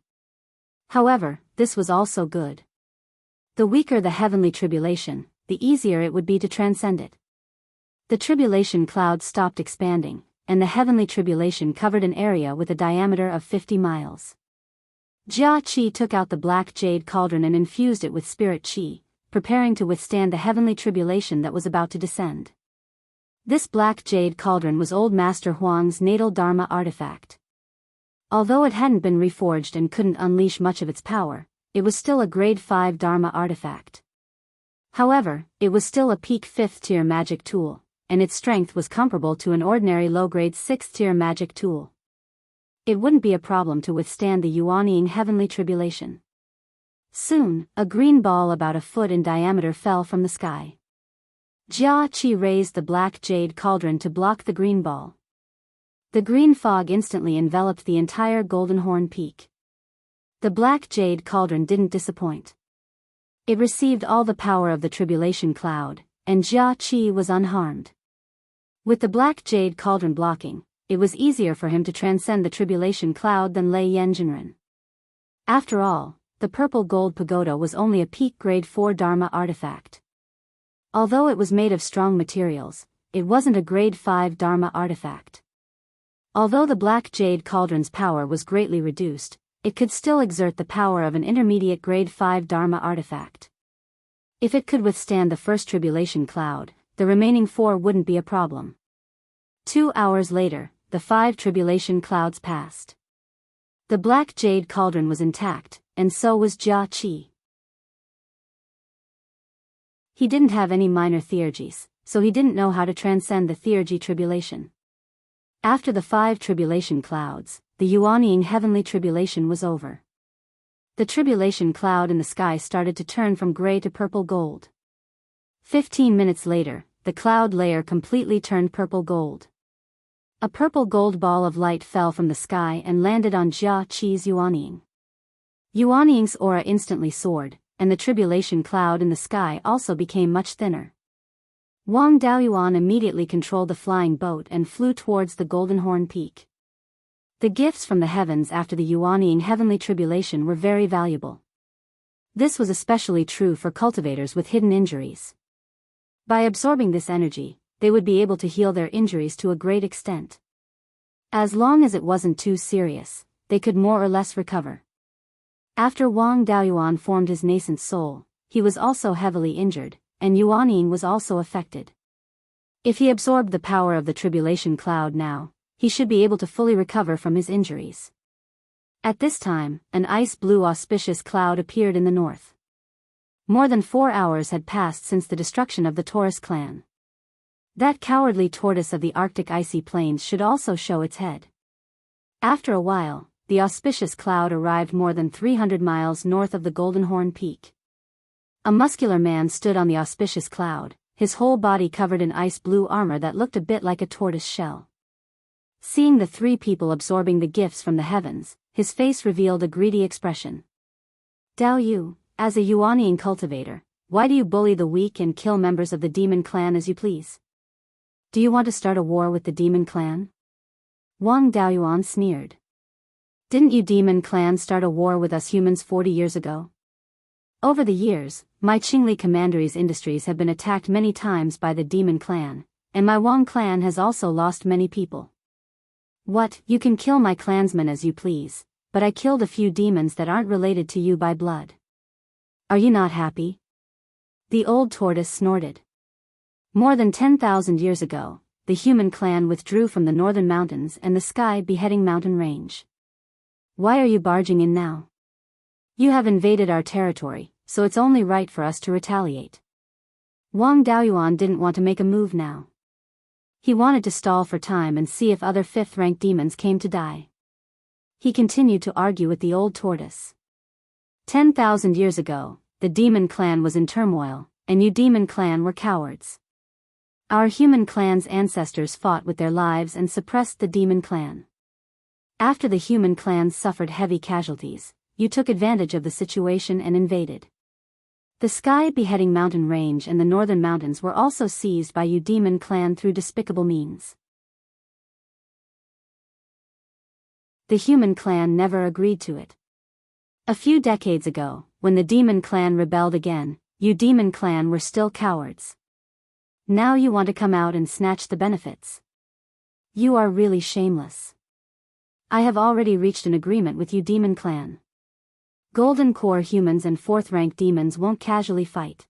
However, this was also good. The weaker the heavenly tribulation, the easier it would be to transcend it. The tribulation cloud stopped expanding, and the heavenly tribulation covered an area with a diameter of 50 miles. Jia Qi took out the black jade cauldron and infused it with spirit qi, preparing to withstand the heavenly tribulation that was about to descend. This black jade cauldron was old Master Huang's natal Dharma artifact. Although it hadn't been reforged and couldn't unleash much of its power, it was still a grade 5 Dharma artifact. However, it was still a peak 5th tier magic tool, and its strength was comparable to an ordinary low-grade 6th tier magic tool. It wouldn't be a problem to withstand the Yuanying heavenly tribulation. Soon, a green ball about a foot in diameter fell from the sky. Jia Qi raised the black jade cauldron to block the green ball. The green fog instantly enveloped the entire Golden Horn Peak. The black jade cauldron didn't disappoint. It received all the power of the tribulation cloud, and Jia Qi was unharmed. With the black jade cauldron blocking, it was easier for him to transcend the tribulation cloud than Lei Yanjinren. After all, the purple gold pagoda was only a peak grade 4 Dharma artifact. Although it was made of strong materials, it wasn't a grade 5 Dharma artifact. Although the black jade cauldron's power was greatly reduced, it could still exert the power of an intermediate grade 5 Dharma artifact. If it could withstand the first tribulation cloud, the remaining 4 wouldn't be a problem. 2 hours later, the 5 tribulation clouds passed. The black jade cauldron was intact, and so was Jia Qi. He didn't have any minor theurgies, so he didn't know how to transcend the theurgy tribulation. After the 5 tribulation clouds, the Yuanying heavenly tribulation was over. The tribulation cloud in the sky started to turn from gray to purple gold. 15 minutes later, the cloud layer completely turned purple gold. A purple gold ball of light fell from the sky and landed on Jia Qi's Yuanying. Yuanying's aura instantly soared, and the tribulation cloud in the sky also became much thinner. Wang Daoyuan immediately controlled the flying boat and flew towards the Golden Horn Peak. The gifts from the heavens after the Yuanying heavenly tribulation were very valuable. This was especially true for cultivators with hidden injuries. By absorbing this energy, they would be able to heal their injuries to a great extent. As long as it wasn't too serious, they could more or less recover. After Wang Daoyuan formed his nascent soul, he was also heavily injured, and Yuanying was also affected. If he absorbed the power of the tribulation cloud now, he should be able to fully recover from his injuries. At this time, an ice-blue auspicious cloud appeared in the north. More than 4 hours had passed since the destruction of the Taurus clan. That cowardly tortoise of the Arctic icy plains should also show its head. After a while, the auspicious cloud arrived more than 300 miles north of the Golden Horn Peak. A muscular man stood on the auspicious cloud, his whole body covered in ice-blue armor that looked a bit like a tortoise shell. Seeing the 3 people absorbing the gifts from the heavens, his face revealed a greedy expression. Dao Yu, as a Yuanying cultivator, why do you bully the weak and kill members of the demon clan as you please? Do you want to start a war with the demon clan? Wang Daoyuan sneered. Didn't you demon clan start a war with us humans 40 years ago? Over the years, my Qingli commandery's industries have been attacked many times by the demon clan, and my Wang clan has also lost many people. What, you can kill my clansmen as you please, but I killed a few demons that aren't related to you by blood. Are you not happy? The old tortoise snorted. More than 10,000 years ago, the human clan withdrew from the northern mountains and the sky-beheading mountain range. Why are you barging in now? You have invaded our territory, so it's only right for us to retaliate. Wang Daoyuan didn't want to make a move now. He wanted to stall for time and see if other 5th-ranked demons came to die. He continued to argue with the old tortoise. 10,000 years ago, the demon clan was in turmoil, and you demon clan were cowards. Our human clan's ancestors fought with their lives and suppressed the demon clan. After the human clans suffered heavy casualties, you took advantage of the situation and invaded. The sky-beheading mountain range and the northern mountains were also seized by you demon clan through despicable means. The human clan never agreed to it. A few decades ago, when the demon clan rebelled again, you demon clan were still cowards. Now you want to come out and snatch the benefits. You are really shameless. I have already reached an agreement with you demon clan. Golden core humans and 4th-rank demons won't casually fight.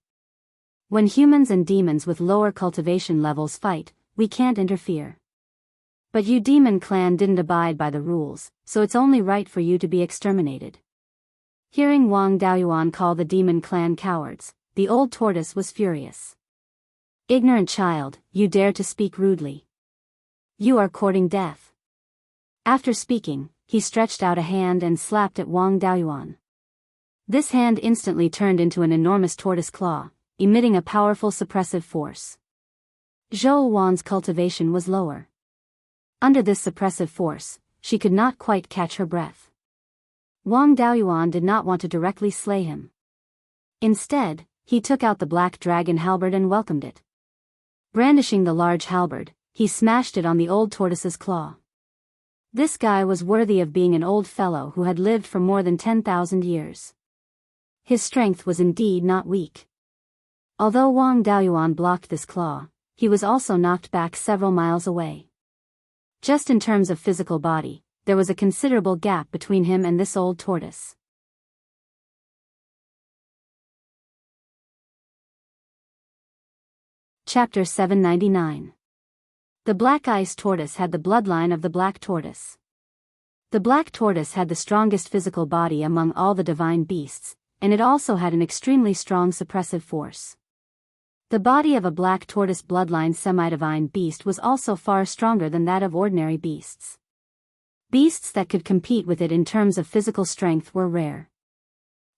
When humans and demons with lower cultivation levels fight, we can't interfere. But you demon clan didn't abide by the rules, so it's only right for you to be exterminated. Hearing Wang Daoyuan call the demon clan cowards, the old tortoise was furious. Ignorant child, you dare to speak rudely. You are courting death. After speaking, he stretched out a hand and slapped at Wang Daoyuan. This hand instantly turned into an enormous tortoise claw, emitting a powerful suppressive force. Zhou Wan's cultivation was lower. Under this suppressive force, she could not quite catch her breath. Wang Daoyuan did not want to directly slay him. Instead, he took out the black dragon halberd and welcomed it. Brandishing the large halberd, he smashed it on the old tortoise's claw. This guy was worthy of being an old fellow who had lived for more than 10,000 years. His strength was indeed not weak. Although Wang Daoyuan blocked this claw, he was also knocked back several miles away. Just in terms of physical body, there was a considerable gap between him and this old tortoise. Chapter 799. The Black Ice Tortoise had the bloodline of the Black Tortoise. The Black Tortoise had the strongest physical body among all the divine beasts, and it also had an extremely strong suppressive force. The body of a Black Tortoise bloodline semi-divine beast was also far stronger than that of ordinary beasts. Beasts that could compete with it in terms of physical strength were rare.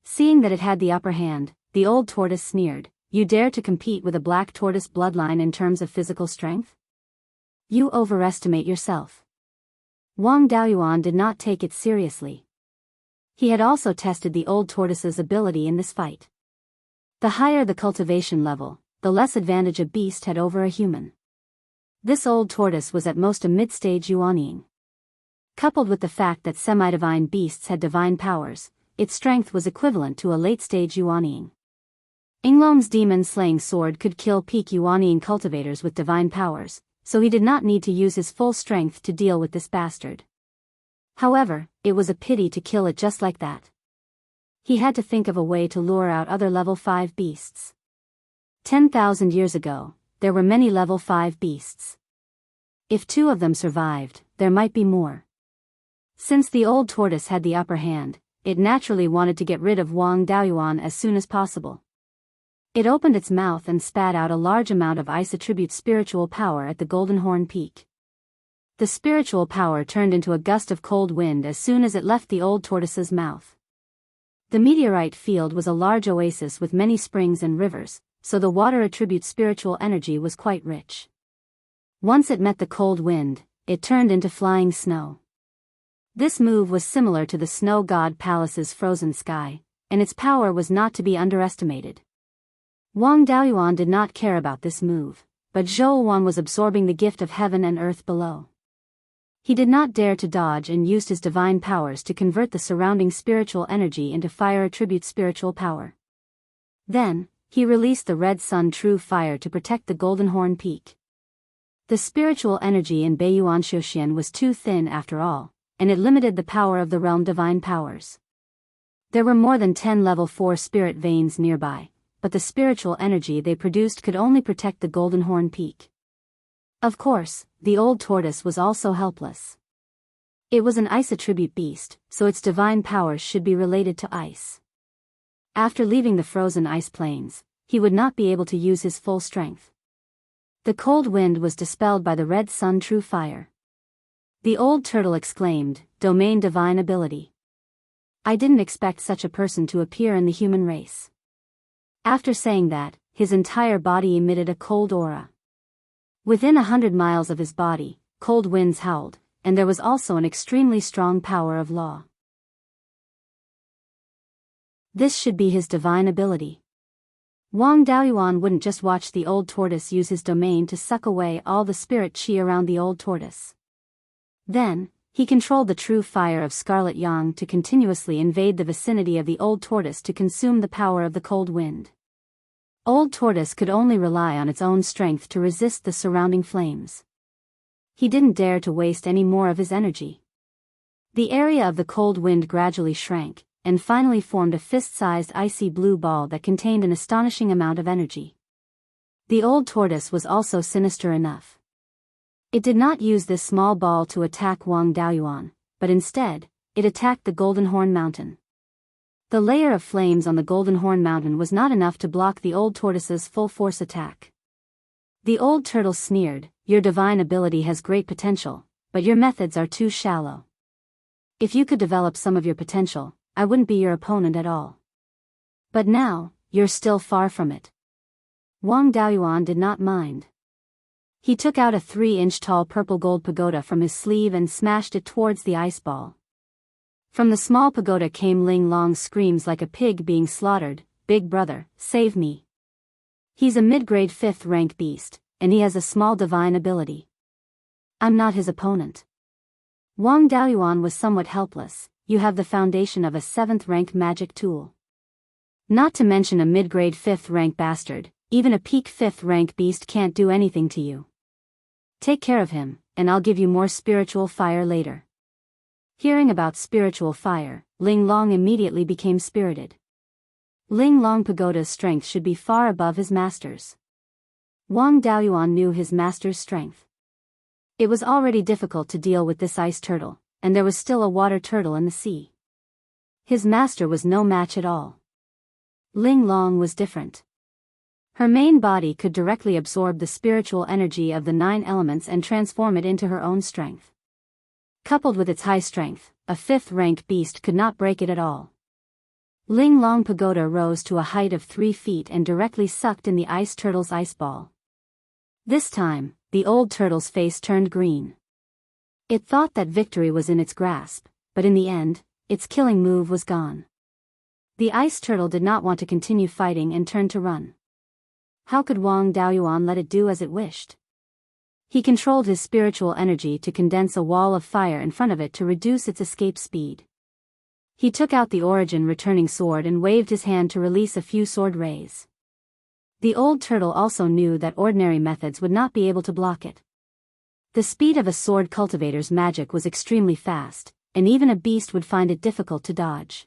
Seeing that it had the upper hand, the old tortoise sneered, "You dare to compete with a Black Tortoise bloodline in terms of physical strength? You overestimate yourself." Wang Daoyuan did not take it seriously. He had also tested the old tortoise's ability in this fight. The higher the cultivation level, the less advantage a beast had over a human. This old tortoise was at most a mid-stage Yuanying. Coupled with the fact that semi-divine beasts had divine powers, its strength was equivalent to a late-stage Yuanying. Inglom's demon-slaying sword could kill peak Yuanying cultivators with divine powers, so he did not need to use his full strength to deal with this bastard. However, it was a pity to kill it just like that. He had to think of a way to lure out other level 5 beasts. 10,000 years ago, there were many level 5 beasts. If 2 of them survived, there might be more. Since the old tortoise had the upper hand, it naturally wanted to get rid of Wang Daoyuan as soon as possible. It opened its mouth and spat out a large amount of ice attribute spiritual power at the Golden Horn Peak. The spiritual power turned into a gust of cold wind as soon as it left the old tortoise's mouth. The meteorite field was a large oasis with many springs and rivers, so the water attribute spiritual energy was quite rich. Once it met the cold wind, it turned into flying snow. This move was similar to the snow god palace's frozen sky, and its power was not to be underestimated. Wang Daoyuan did not care about this move, but Zhou Wan was absorbing the gift of heaven and earth below. He did not dare to dodge and used his divine powers to convert the surrounding spiritual energy into fire attribute spiritual power. Then, he released the red sun true fire to protect the Golden Horn Peak. The spiritual energy in Beiyuan Xiuxian was too thin after all, and it limited the power of the realm divine powers. There were more than 10 level 4 spirit veins nearby, but the spiritual energy they produced could only protect the Golden Horn Peak. Of course, the old tortoise was also helpless. It was an ice attribute beast, so its divine powers should be related to ice. After leaving the frozen ice plains, he would not be able to use his full strength. The cold wind was dispelled by the red sun true fire. The old turtle exclaimed, "Domain divine ability. I didn't expect such a person to appear in the human race." After saying that, his entire body emitted a cold aura. Within 100 miles of his body, cold winds howled, and there was also an extremely strong power of law. This should be his divine ability. Wang Daoyuan wouldn't just watch the old tortoise use his domain to suck away all the spirit chi around the old tortoise. Then, he controlled the true fire of Scarlet Yang to continuously invade the vicinity of the old tortoise to consume the power of the cold wind. Old tortoise could only rely on its own strength to resist the surrounding flames. He didn't dare to waste any more of his energy. The area of the cold wind gradually shrank, and finally formed a fist-sized icy blue ball that contained an astonishing amount of energy. The old tortoise was also sinister enough. It did not use this small ball to attack Wang Daoyuan, but instead, it attacked the Golden Horn Mountain. The layer of flames on the Golden Horn Mountain was not enough to block the old tortoise's full-force attack. The old turtle sneered, "Your divine ability has great potential, but your methods are too shallow. If you could develop some of your potential, I wouldn't be your opponent at all. But now, you're still far from it." Wang Daoyuan did not mind. He took out a 3-inch tall purple gold pagoda from his sleeve and smashed it towards the ice ball. From the small pagoda came Ling Long's screams like a pig being slaughtered, "Big brother, save me. He's a mid-grade 5th rank beast, and he has a small divine ability. I'm not his opponent." Wang Daoyuan was somewhat helpless. You have the foundation of a 7th rank magic tool. Not to mention a mid-grade 5th rank bastard, even a peak 5th rank beast can't do anything to you. Take care of him, and I'll give you more spiritual fire later. Hearing about spiritual fire, Ling Long immediately became spirited. Ling Long Pagoda's strength should be far above his master's. Wang Daoyuan knew his master's strength. It was already difficult to deal with this ice turtle, and there was still a water turtle in the sea. His master was no match at all. Ling Long was different. Her main body could directly absorb the spiritual energy of the 9 elements and transform it into her own strength. Coupled with its high strength, a 5th rank beast could not break it at all. Ling Long Pagoda rose to a height of 3 feet and directly sucked in the ice turtle's ice ball. This time, the old turtle's face turned green. It thought that victory was in its grasp, but in the end, its killing move was gone. The ice turtle did not want to continue fighting and turned to run. How could Wang Daoyuan let it do as it wished? He controlled his spiritual energy to condense a wall of fire in front of it to reduce its escape speed. He took out the origin returning sword and waved his hand to release a few sword rays. The old turtle also knew that ordinary methods would not be able to block it. The speed of a sword cultivator's magic was extremely fast, and even a beast would find it difficult to dodge.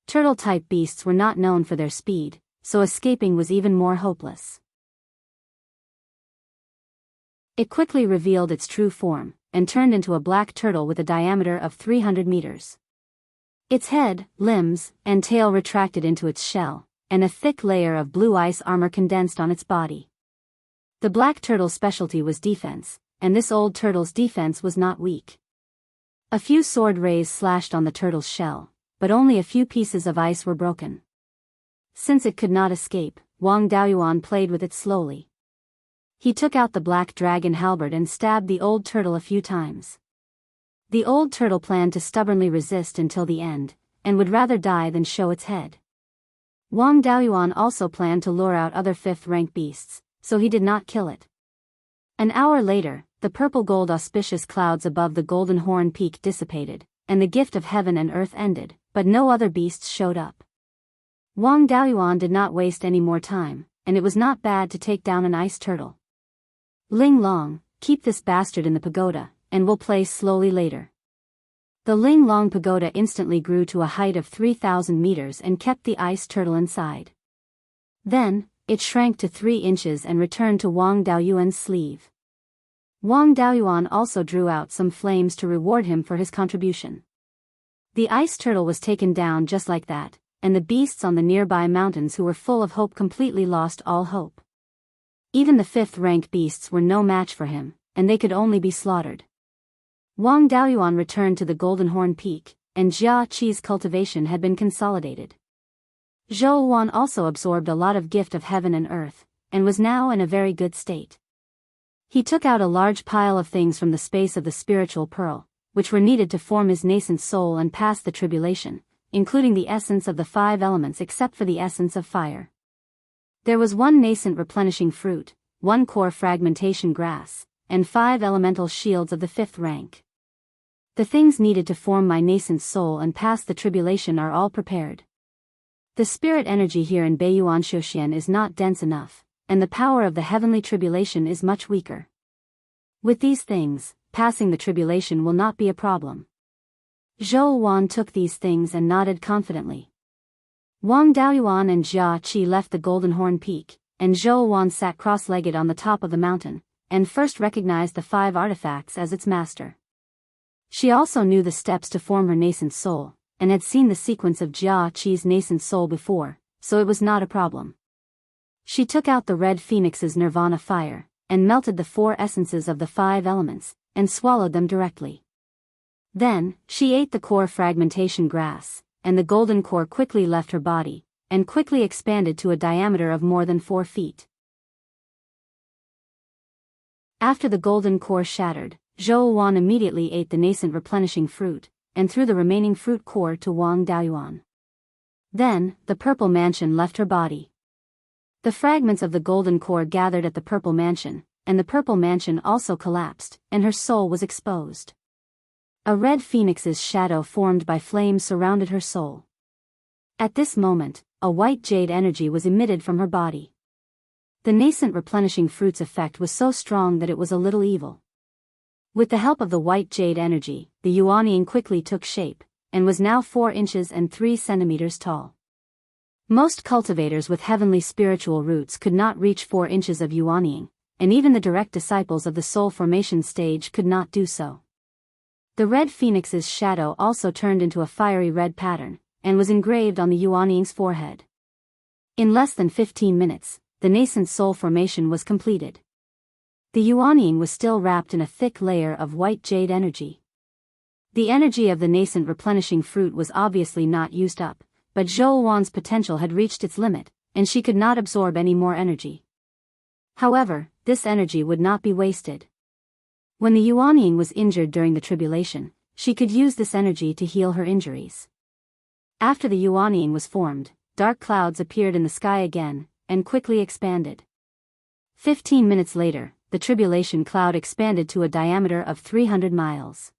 Turtle-type beasts were not known for their speed, so escaping was even more hopeless. It quickly revealed its true form, and turned into a black turtle with a diameter of 300 meters. Its head, limbs, and tail retracted into its shell, and a thick layer of blue ice armor condensed on its body. The black turtle's specialty was defense, and this old turtle's defense was not weak. A few sword rays slashed on the turtle's shell, but only a few pieces of ice were broken. Since it could not escape, Wang Daoyuan played with it slowly. He took out the black dragon halberd and stabbed the old turtle a few times. The old turtle planned to stubbornly resist until the end, and would rather die than show its head. Wang Daoyuan also planned to lure out other 5th rank beasts, so he did not kill it. An hour later, the purple-gold auspicious clouds above the Golden Horn Peak dissipated, and the gift of heaven and earth ended, but no other beasts showed up. Wang Daoyuan did not waste any more time, and it was not bad to take down an ice turtle. Ling Long, keep this bastard in the pagoda, and we'll play slowly later. The Ling Long Pagoda instantly grew to a height of 3,000 meters and kept the ice turtle inside. Then, it shrank to 3 inches and returned to Wang Daoyuan's sleeve. Wang Daoyuan also drew out some flames to reward him for his contribution. The ice turtle was taken down just like that, and the beasts on the nearby mountains who were full of hope completely lost all hope. Even the 5th rank beasts were no match for him, and they could only be slaughtered. Wang Daoyuan returned to the Golden Horn Peak, and Jia Qi's cultivation had been consolidated. Zhou Wan also absorbed a lot of gift of heaven and earth, and was now in a very good state. He took out a large pile of things from the space of the spiritual pearl, which were needed to form his nascent soul and pass the tribulation, including the essence of the 5 elements except for the essence of fire. There was 1 nascent replenishing fruit, 1 core fragmentation grass, and 5 elemental shields of the 5th rank. The things needed to form my nascent soul and pass the tribulation are all prepared. The spirit energy here in Beiyuan Shouxian is not dense enough, and the power of the heavenly tribulation is much weaker. With these things, passing the tribulation will not be a problem. Zhou Wan took these things and nodded confidently. Wang Daoyuan and Jia Qi left the Golden Horn Peak, and Zhou Wan sat cross-legged on the top of the mountain, and first recognized the 5 artifacts as its master. She also knew the steps to form her nascent soul, and had seen the sequence of Jia Qi's nascent soul before, so it was not a problem. She took out the red phoenix's nirvana fire, and melted the 4 essences of the 5 elements, and swallowed them directly. Then, she ate the core fragmentation grass, and the golden core quickly left her body, and quickly expanded to a diameter of more than 4 feet. After the golden core shattered, Zhou Wan immediately ate the nascent replenishing fruit, and threw the remaining fruit core to Wang Daoyuan. Then, the purple mansion left her body. The fragments of the golden core gathered at the purple mansion, and the purple mansion also collapsed, and her soul was exposed. A red phoenix's shadow formed by flames surrounded her soul. At this moment, a white jade energy was emitted from her body. The nascent replenishing fruit's effect was so strong that it was a little evil. With the help of the white jade energy, the Yuanying quickly took shape, and was now 4 inches and 3 centimeters tall. Most cultivators with heavenly spiritual roots could not reach 4 inches of Yuanying, and even the direct disciples of the soul formation stage could not do so. The red phoenix's shadow also turned into a fiery red pattern, and was engraved on the Yuanying's forehead. In less than 15 minutes, the nascent soul formation was completed. The Yuanying was still wrapped in a thick layer of white jade energy. The energy of the nascent replenishing fruit was obviously not used up, but Zhou Wan's potential had reached its limit, and she could not absorb any more energy. However, this energy would not be wasted. When the Yuanying was injured during the tribulation, she could use this energy to heal her injuries. After the Yuanying was formed, dark clouds appeared in the sky again, and quickly expanded. 15 minutes later, the tribulation cloud expanded to a diameter of 300 miles.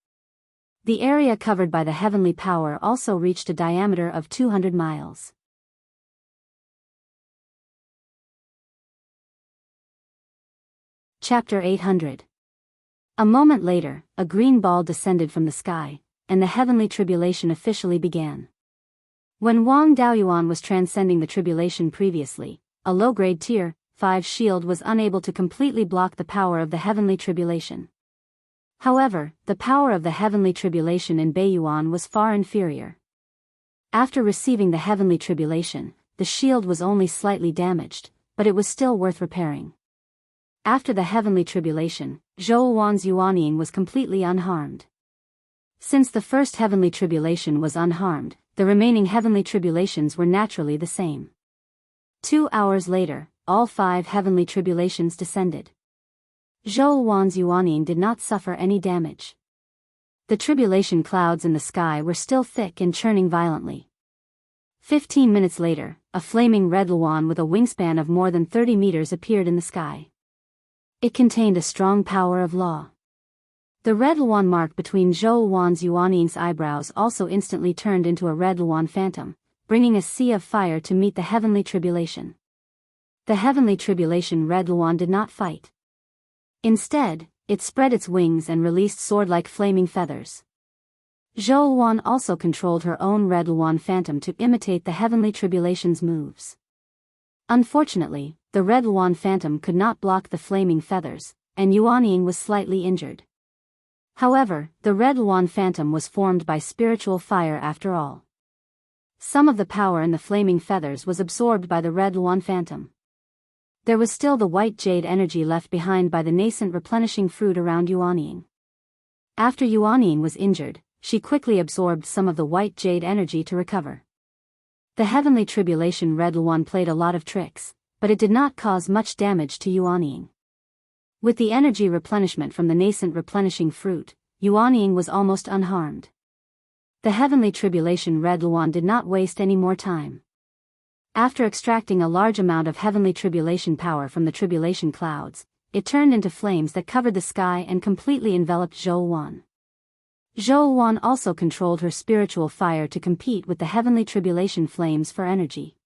The area covered by the heavenly power also reached a diameter of 200 miles. Chapter 800. A moment later, a green ball descended from the sky, and the heavenly tribulation officially began. When Wang Daoyuan was transcending the tribulation previously, a low-grade Tier 5 shield was unable to completely block the power of the heavenly tribulation. However, the power of the heavenly tribulation in Beiyuan was far inferior. After receiving the heavenly tribulation, the shield was only slightly damaged, but it was still worth repairing. After the heavenly tribulation, Zhou Wan's Yuanying was completely unharmed. Since the first heavenly tribulation was unharmed, the remaining heavenly tribulations were naturally the same. 2 hours later, all 5 heavenly tribulations descended. Zhou Wan's Yuanying did not suffer any damage. The tribulation clouds in the sky were still thick and churning violently. 15 minutes later, a flaming red Luan with a wingspan of more than 30 meters appeared in the sky. It contained a strong power of law. The red Luan mark between Zhou Wan's Yuanying's eyebrows also instantly turned into a red Luan phantom, bringing a sea of fire to meet the heavenly tribulation. The heavenly tribulation red Luan did not fight. Instead, it spread its wings and released sword-like flaming feathers. Zhou Wan also controlled her own red Luan phantom to imitate the heavenly tribulation's moves. Unfortunately, the red Luan phantom could not block the flaming feathers, and Yuanying was slightly injured. However, the red Luan phantom was formed by spiritual fire after all. Some of the power in the flaming feathers was absorbed by the red Luan phantom. There was still the white jade energy left behind by the nascent replenishing fruit around Yuanying. After Yuanying was injured, she quickly absorbed some of the white jade energy to recover. The heavenly tribulation red Luan played a lot of tricks, but it did not cause much damage to Yuanying. With the energy replenishment from the nascent replenishing fruit, Yuanying was almost unharmed. The heavenly tribulation red Luan did not waste any more time. After extracting a large amount of heavenly tribulation power from the tribulation clouds, it turned into flames that covered the sky and completely enveloped Zhou Wan. Zhou Wan also controlled her spiritual fire to compete with the heavenly tribulation flames for energy.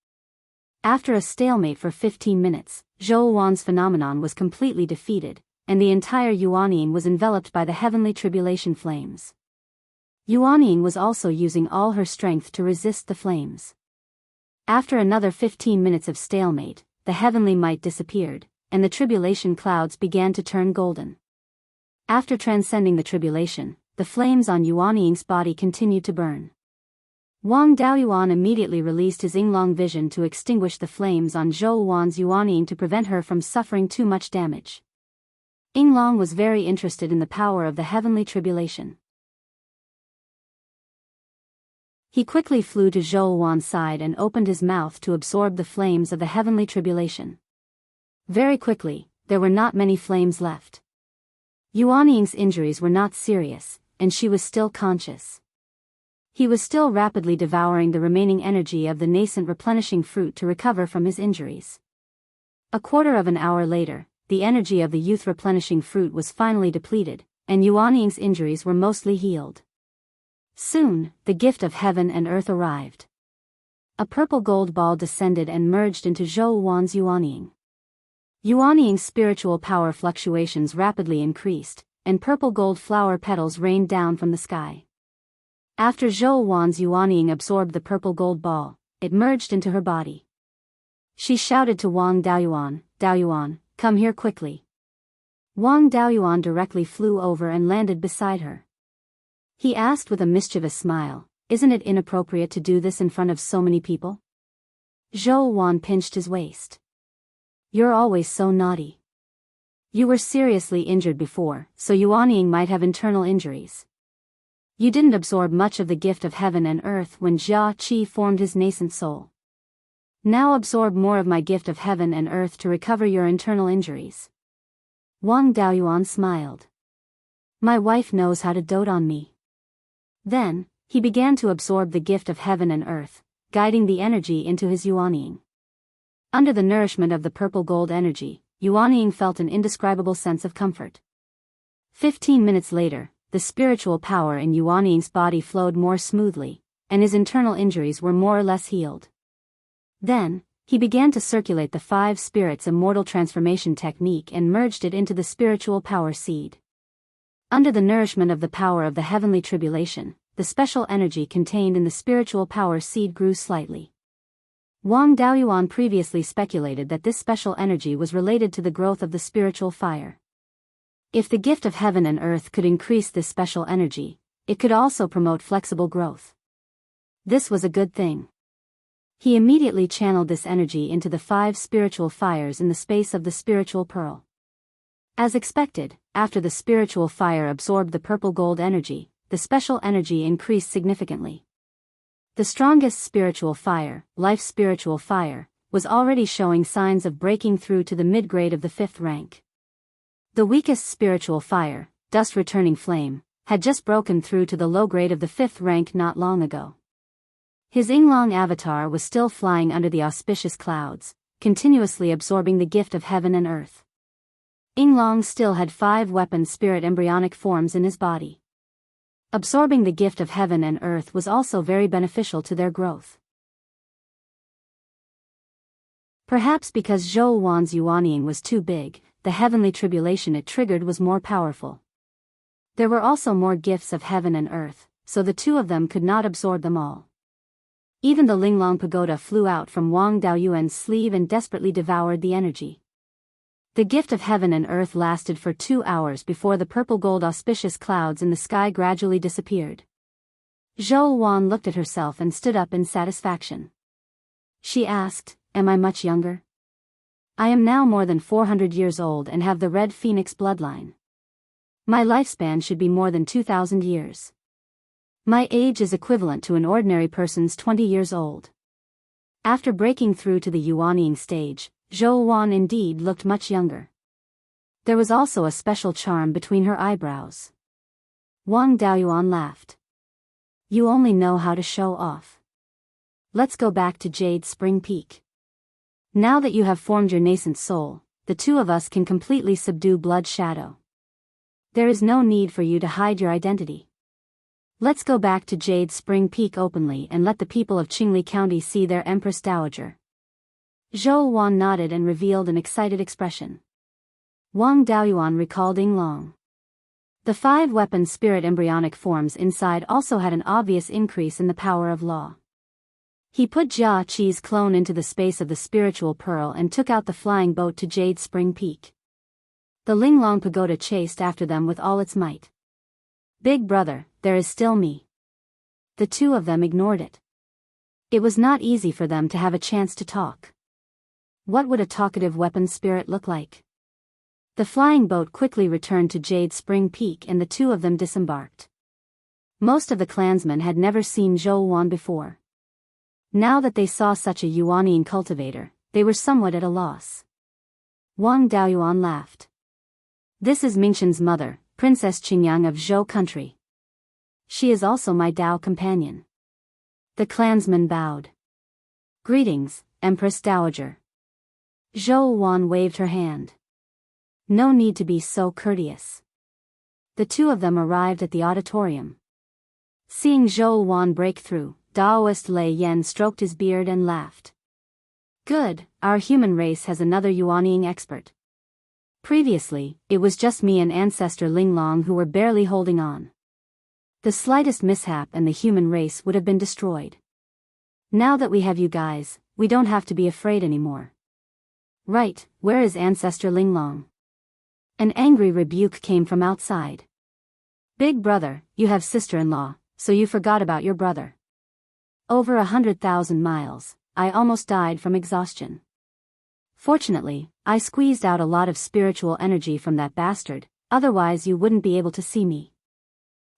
After a stalemate for 15 minutes, Zhou Wan's phenomenon was completely defeated, and the entire Yuanying was enveloped by the heavenly tribulation flames. Yuanying was also using all her strength to resist the flames. After another 15 minutes of stalemate, the heavenly might disappeared, and the tribulation clouds began to turn golden. After transcending the tribulation, the flames on Yuanying's body continued to burn. Wang Daoyuan immediately released his Yinglong vision to extinguish the flames on Zhou Wan's Yuanying to prevent her from suffering too much damage. Yinglong was very interested in the power of the heavenly tribulation. He quickly flew to Zhou Wan's side and opened his mouth to absorb the flames of the heavenly tribulation. Very quickly, there were not many flames left. Yuanying's injuries were not serious, and she was still conscious. He was still rapidly devouring the remaining energy of the nascent replenishing fruit to recover from his injuries. A quarter of an hour later, the energy of the youth replenishing fruit was finally depleted, and Yuanying's injuries were mostly healed. Soon, the gift of heaven and earth arrived. A purple gold ball descended and merged into Zhou Wan's Yuanying. Yuanying's spiritual power fluctuations rapidly increased, and purple gold flower petals rained down from the sky. After Zhou Wan's Yuanying absorbed the purple gold ball, it merged into her body. She shouted to Wang Daoyuan, "Daoyuan, come here quickly." Wang Daoyuan directly flew over and landed beside her. He asked with a mischievous smile, "Isn't it inappropriate to do this in front of so many people?" Zhou Wan pinched his waist. "You're always so naughty. You were seriously injured before, so Yuanying might have internal injuries. You didn't absorb much of the gift of heaven and earth when Jia Qi formed his nascent soul. Now absorb more of my gift of heaven and earth to recover your internal injuries." Wang Daoyuan smiled. "My wife knows how to dote on me." Then, he began to absorb the gift of heaven and earth, guiding the energy into his Yuanying. Under the nourishment of the purple gold energy, Yuanying felt an indescribable sense of comfort. 15 minutes later, the spiritual power in Yuanying's body flowed more smoothly, and his internal injuries were more or less healed. Then, he began to circulate the 5 spirits immortal transformation technique and merged it into the spiritual power seed. Under the nourishment of the power of the heavenly tribulation, the special energy contained in the spiritual power seed grew slightly. Wang Daoyuan previously speculated that this special energy was related to the growth of the spiritual fire. If the gift of heaven and earth could increase this special energy, it could also promote flexible growth. This was a good thing. He immediately channeled this energy into the 5 spiritual fires in the space of the spiritual pearl. As expected, after the spiritual fire absorbed the purple gold energy, the special energy increased significantly. The strongest spiritual fire, life spiritual fire, was already showing signs of breaking through to the mid-grade of the 5th rank. The weakest spiritual fire, dust returning flame, had just broken through to the low grade of the 5th rank not long ago. His Yinglong avatar was still flying under the auspicious clouds, continuously absorbing the gift of heaven and earth. Yinglong still had 5 weapon spirit embryonic forms in his body. Absorbing the gift of heaven and earth was also very beneficial to their growth. Perhaps because Zhou Wan's Yuanying was too big, the heavenly tribulation it triggered was more powerful. There were also more gifts of heaven and earth, so the 2 of them could not absorb them all. Even the Linglong pagoda flew out from Wang Daoyuan's sleeve and desperately devoured the energy. The gift of heaven and earth lasted for 2 hours before the purple gold auspicious clouds in the sky gradually disappeared. Zhou Wan looked at herself and stood up in satisfaction. She asked, "Am I much younger? I am now more than 400 years old and have the red phoenix bloodline. My lifespan should be more than 2,000 years. My age is equivalent to an ordinary person's 20 years old." After breaking through to the Yuanying stage, Zhou Wan indeed looked much younger. There was also a special charm between her eyebrows. Wang Daoyuan laughed. "You only know how to show off. Let's go back to Jade Spring Peak. Now that you have formed your nascent soul, the 2 of us can completely subdue Blood Shadow. There is no need for you to hide your identity. Let's go back to Jade Spring Peak openly and let the people of Qingli County see their Empress Dowager." Zhou Wan nodded and revealed an excited expression. Wang Daoyuan recalled Yinglong. The 5 weapon spirit embryonic forms inside also had an obvious increase in the power of law. He put Jia Qi's clone into the space of the spiritual pearl and took out the flying boat to Jade Spring Peak. The Linglong pagoda chased after them with all its might. "Big brother, there is still me." The 2 of them ignored it. It was not easy for them to have a chance to talk. What would a talkative weapon spirit look like? The flying boat quickly returned to Jade Spring Peak and the 2 of them disembarked. Most of the clansmen had never seen Zhou Wan before. Now that they saw such a Yuanying cultivator, they were somewhat at a loss. Wang Daoyuan laughed. "This is Mingxin's mother, Princess Qingyang of Zhou country. She is also my Dao companion." The clansmen bowed. "Greetings, Empress Dowager." Zhou Wan waved her hand. "No need to be so courteous." The 2 of them arrived at the auditorium. Seeing Zhou Wan break through, Daoist Lei Yan stroked his beard and laughed. Good, our human race has another Yuanying expert. Previously, it was just me and ancestor Linglong who were barely holding on. The slightest mishap and the human race would have been destroyed. Now that we have you guys, we don't have to be afraid anymore. Right, where is ancestor Linglong? An angry rebuke came from outside. Big brother, you have sister-in-law, so you forgot about your brother. Over 100,000 miles, I almost died from exhaustion. Fortunately, I squeezed out a lot of spiritual energy from that bastard, otherwise you wouldn't be able to see me.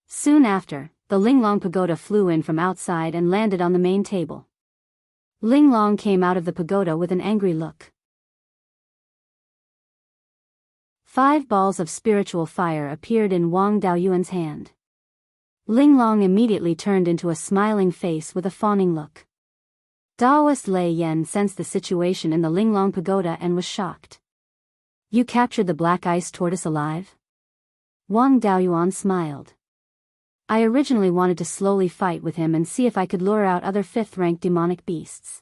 Soon after, the Linglong pagoda flew in from outside and landed on the main table. Linglong came out of the pagoda with an angry look. 5 balls of spiritual fire appeared in Wang Daoyuan's hand. Linglong immediately turned into a smiling face with a fawning look. Daoist Lei Yan sensed the situation in the Linglong pagoda and was shocked. You captured the black ice tortoise alive? Wang Daoyuan smiled. I originally wanted to slowly fight with him and see if I could lure out other 5th-ranked demonic beasts.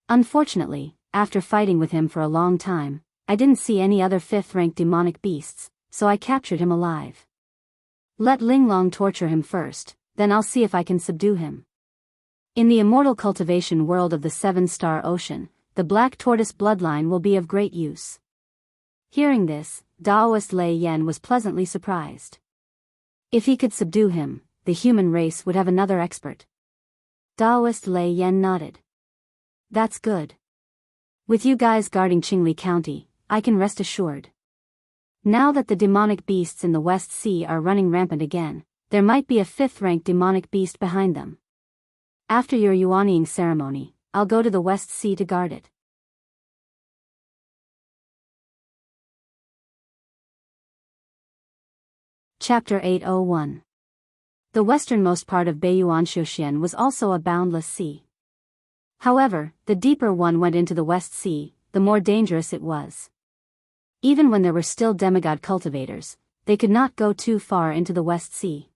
Unfortunately, after fighting with him for a long time, I didn't see any other 5th-ranked demonic beasts, so I captured him alive. Let Linglong torture him first, then I'll see if I can subdue him. In the immortal cultivation world of the 7-star ocean, the black tortoise bloodline will be of great use. Hearing this, Daoist Lei Yan was pleasantly surprised. If he could subdue him, the human race would have another expert. Daoist Lei Yan nodded. That's good. With you guys guarding Qingli County, I can rest assured. Now that the demonic beasts in the West Sea are running rampant again, there might be a 5th-ranked demonic beast behind them. After your Yuanying ceremony, I'll go to the West Sea to guard it. Chapter 801. The westernmost part of Beiyuan Xiuxian was also a boundless sea. However, the deeper one went into the West Sea, the more dangerous it was. Even when there were still demigod cultivators, they could not go too far into the West Sea.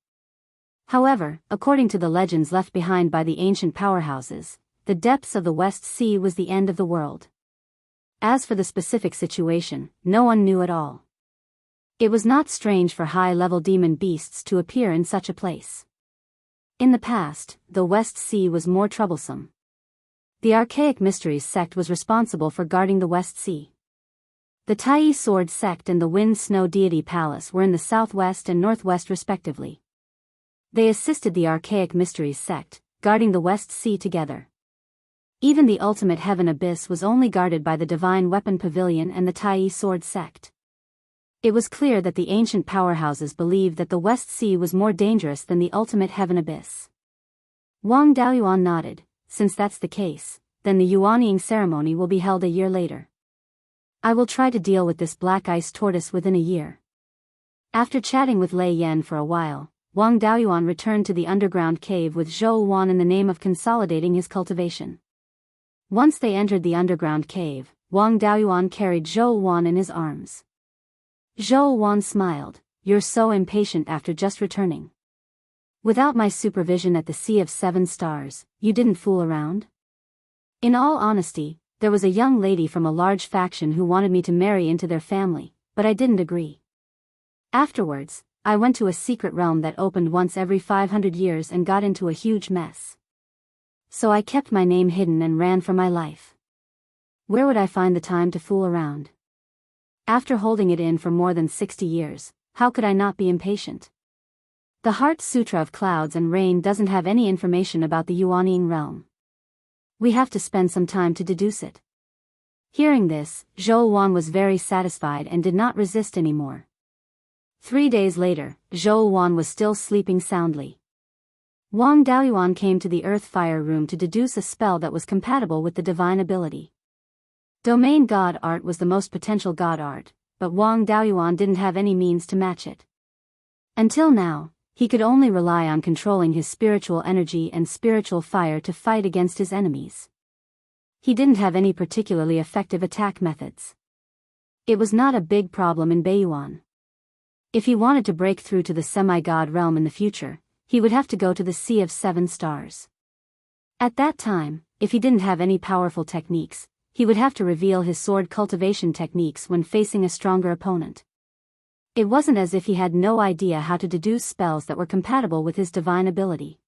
However, according to the legends left behind by the ancient powerhouses, the depths of the West Sea was the end of the world. As for the specific situation, no one knew at all. It was not strange for high-level demon beasts to appear in such a place. In the past, the West Sea was more troublesome. The Archaic Mysteries sect was responsible for guarding the West Sea. The Tai Sword sect and the Wind Snow Deity Palace were in the southwest and northwest respectively. They assisted the Archaic Mysteries sect, guarding the West Sea together. Even the Ultimate Heaven Abyss was only guarded by the Divine Weapon Pavilion and the Tai Sword sect. It was clear that the ancient powerhouses believed that the West Sea was more dangerous than the Ultimate Heaven Abyss. Wang Daoyuan nodded. Since that's the case, then the Yuanying ceremony will be held a year later. I will try to deal with this black ice tortoise within a year. After chatting with Lei Yan for a while, Wang Daoyuan returned to the underground cave with Zhou Wan in the name of consolidating his cultivation. Once they entered the underground cave, Wang Daoyuan carried Zhou Wan in his arms. Zhou Wan smiled. You're so impatient after just returning. Without my supervision at the Sea of 7 Stars, you didn't fool around? In all honesty, there was a young lady from a large faction who wanted me to marry into their family, but I didn't agree. Afterwards, I went to a secret realm that opened once every 500 years and got into a huge mess. So I kept my name hidden and ran for my life. Where would I find the time to fool around? After holding it in for more than 60 years, how could I not be impatient? The Heart Sutra of Clouds and Rain doesn't have any information about the Yuanying realm. We have to spend some time to deduce it. Hearing this, Zhou Wan was very satisfied and did not resist anymore. 3 days later, Zhou Wan was still sleeping soundly. Wang Daoyuan came to the Earth Fire Room to deduce a spell that was compatible with the divine ability. Domain God Art was the most potential God Art, but Wang Daoyuan didn't have any means to match it. Until now, he could only rely on controlling his spiritual energy and spiritual fire to fight against his enemies. He didn't have any particularly effective attack methods. It was not a big problem in Beiyuan. If he wanted to break through to the semi-god realm in the future, he would have to go to the Sea of Seven Stars. At that time, if he didn't have any powerful techniques, he would have to reveal his sword cultivation techniques when facing a stronger opponent. It wasn't as if he had no idea how to deduce spells that were compatible with his divine ability.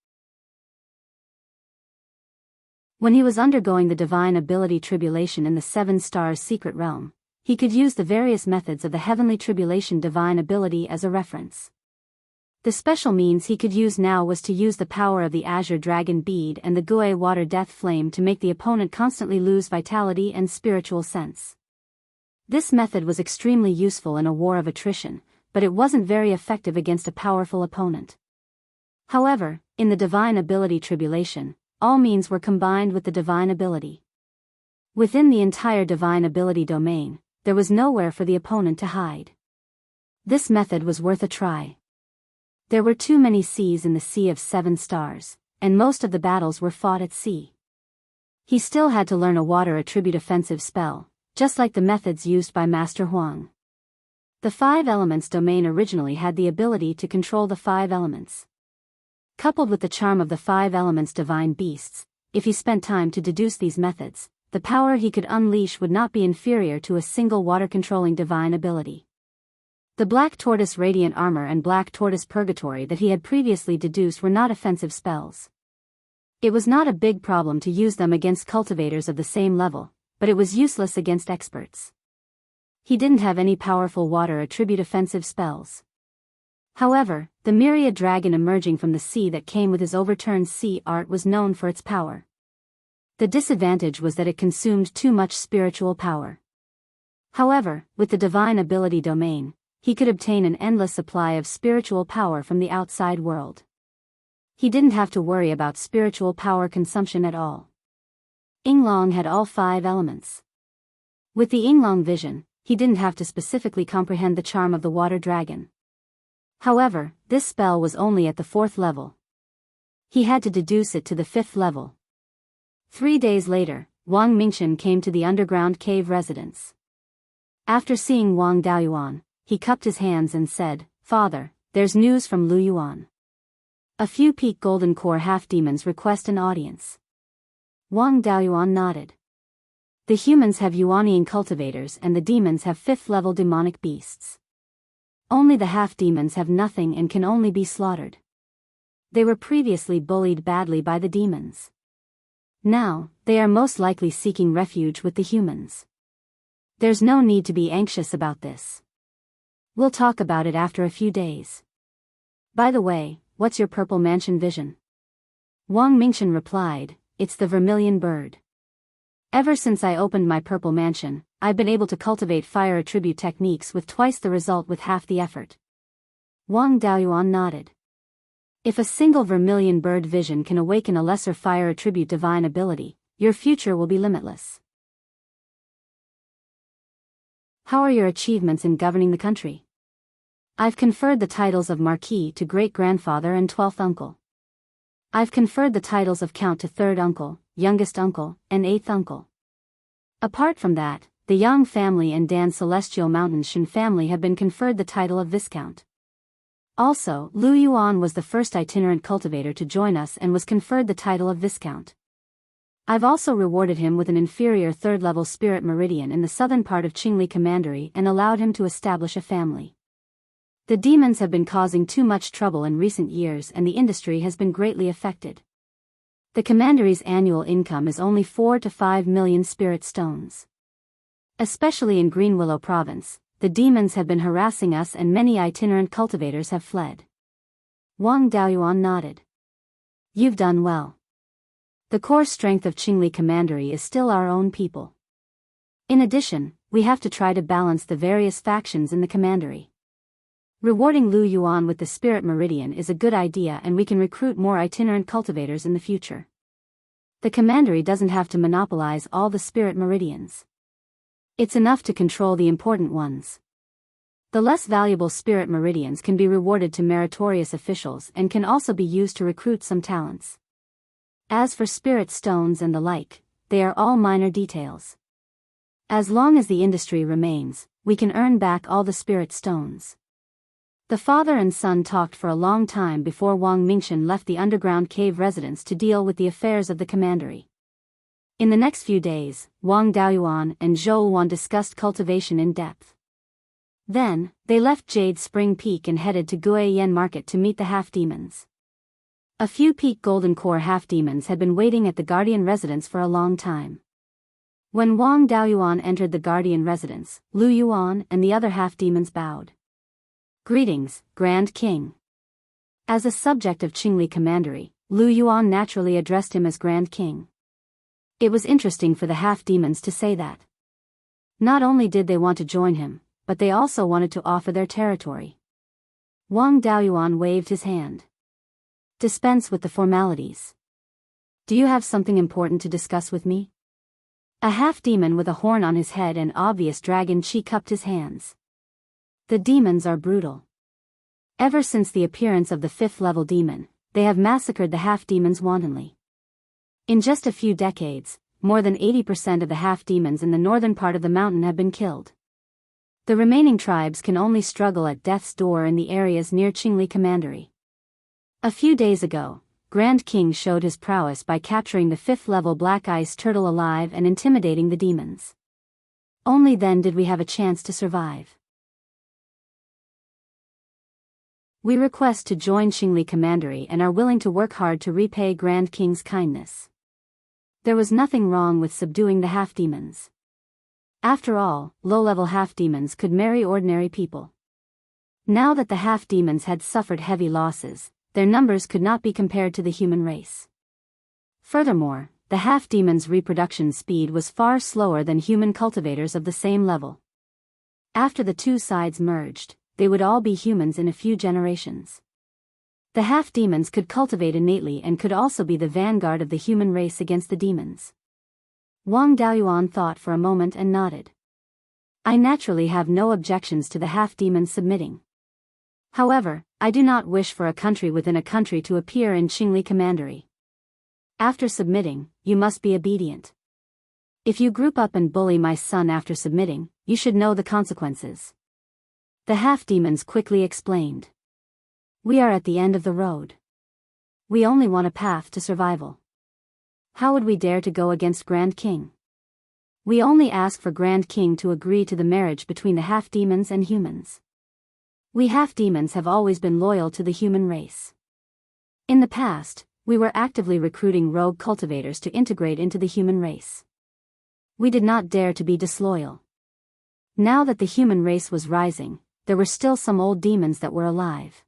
When he was undergoing the divine ability tribulation in the Seven Stars secret realm, he could use the various methods of the heavenly tribulation divine ability as a reference. The special means he could use now was to use the power of the Azure Dragon Bead and the Gui Water Death Flame to make the opponent constantly lose vitality and spiritual sense. This method was extremely useful in a war of attrition, but it wasn't very effective against a powerful opponent. However, in the divine ability tribulation, all means were combined with the divine ability. Within the entire divine ability domain, there was nowhere for the opponent to hide. This method was worth a try. There were too many seas in the Sea of Seven Stars, and most of the battles were fought at sea. He still had to learn a water attribute offensive spell, just like the methods used by Master Huang. The Five Elements domain originally had the ability to control the five elements. Coupled with the charm of the Five Elements divine beasts, if he spent time to deduce these methods, the power he could unleash would not be inferior to a single water-controlling divine ability. The Black Tortoise Radiant Armor and Black Tortoise Purgatory that he had previously deduced were not offensive spells. It was not a big problem to use them against cultivators of the same level, but it was useless against experts. He didn't have any powerful water attribute offensive spells. However, the myriad dragon emerging from the sea that came with his overturned sea art was known for its power. The disadvantage was that it consumed too much spiritual power. However, with the divine ability domain, he could obtain an endless supply of spiritual power from the outside world. He didn't have to worry about spiritual power consumption at all. Yinglong had all five elements. With the Yinglong vision, he didn't have to specifically comprehend the charm of the water dragon. However, this spell was only at the 4th level. He had to deduce it to the 5th level. 3 days later, Wang Mingchen came to the underground cave residence. After seeing Wang Daoyuan, he cupped his hands and said, "Father, there's news from Lu Yuan. A few peak golden core half-demons request an audience." Wang Daoyuan nodded. The humans have Yuanian cultivators and the demons have 5th-level demonic beasts. Only the half-demons have nothing and can only be slaughtered. They were previously bullied badly by the demons. Now, they are most likely seeking refuge with the humans. There's no need to be anxious about this. We'll talk about it after a few days. By the way, what's your purple mansion vision? Wang Mingchen replied, "It's the vermilion bird. Ever since I opened my purple mansion, I've been able to cultivate fire attribute techniques with twice the result with half the effort." Wang Daoyuan nodded. If a single vermilion bird vision can awaken a lesser fire attribute divine ability, your future will be limitless. How are your achievements in governing the country? I've conferred the titles of Marquis to great-grandfather and 12th uncle. I've conferred the titles of Count to 3rd uncle, youngest uncle, and 8th uncle. Apart from that, the Yang family and Dan Celestial Mountain Shen family have been conferred the title of Viscount. Also, Lu Yuan was the first itinerant cultivator to join us and was conferred the title of Viscount. I've also rewarded him with an inferior 3rd-level spirit meridian in the southern part of Qingli Commandery and allowed him to establish a family. The demons have been causing too much trouble in recent years and the industry has been greatly affected. The commandery's annual income is only 4 to 5 million spirit stones. Especially in Green Willow Province, the demons have been harassing us and many itinerant cultivators have fled. Wang Daoyuan nodded. You've done well. The core strength of Qingli Commandery is still our own people. In addition, we have to try to balance the various factions in the commandery. Rewarding Lu Yuan with the Spirit Meridian is a good idea and we can recruit more itinerant cultivators in the future. The commandery doesn't have to monopolize all the Spirit Meridians. It's enough to control the important ones. The less valuable Spirit Meridians can be rewarded to meritorious officials and can also be used to recruit some talents. As for spirit stones and the like, they are all minor details. As long as the industry remains, we can earn back all the spirit stones. The father and son talked for a long time before Wang Mingchen left the underground cave residence to deal with the affairs of the commandery. In the next few days, Wang Daoyuan and Zhou Wan discussed cultivation in depth. Then, they left Jade Spring Peak and headed to Guiyan Market to meet the half-demons. A few Peak Golden Core half-demons had been waiting at the Guardian residence for a long time. When Wang Daoyuan entered the Guardian residence, Lu Yuan and the other half-demons bowed. "Greetings, Grand King." As a subject of Qingli Commandery, Lu Yuan naturally addressed him as Grand King. It was interesting for the half-demons to say that. Not only did they want to join him, but they also wanted to offer their territory. Wang Daoyuan waved his hand. "Dispense with the formalities. Do you have something important to discuss with me?" A half-demon with a horn on his head and obvious dragon chi cupped his hands. "The demons are brutal. Ever since the appearance of the 5th-level demon, they have massacred the half-demons wantonly. In just a few decades, more than 80% of the half-demons in the northern part of the mountain have been killed. The remaining tribes can only struggle at death's door in the areas near Qingli Commandery. A few days ago, Grand King showed his prowess by capturing the 5th-level black ice turtle alive and intimidating the demons. Only then did we have a chance to survive. We request to join Qingli Commandery and are willing to work hard to repay Grand King's kindness." There was nothing wrong with subduing the half-demons. After all, low-level half-demons could marry ordinary people. Now that the half-demons had suffered heavy losses, their numbers could not be compared to the human race. Furthermore, the half-demons' reproduction speed was far slower than human cultivators of the same level. After the two sides merged, they would all be humans in a few generations. The half-demons could cultivate innately and could also be the vanguard of the human race against the demons. Wang Daoyuan thought for a moment and nodded. "I naturally have no objections to the half-demons submitting. However, I do not wish for a country within a country to appear in Qingli Commandery. After submitting, you must be obedient. If you group up and bully my son after submitting, you should know the consequences." The half-demons quickly explained. "We are at the end of the road. We only want a path to survival. How would we dare to go against Grand King? We only ask for Grand King to agree to the marriage between the half-demons and humans. We half-demons have always been loyal to the human race. In the past, we were actively recruiting rogue cultivators to integrate into the human race. We did not dare to be disloyal. Now that the human race was rising, there were still some old demons that were alive.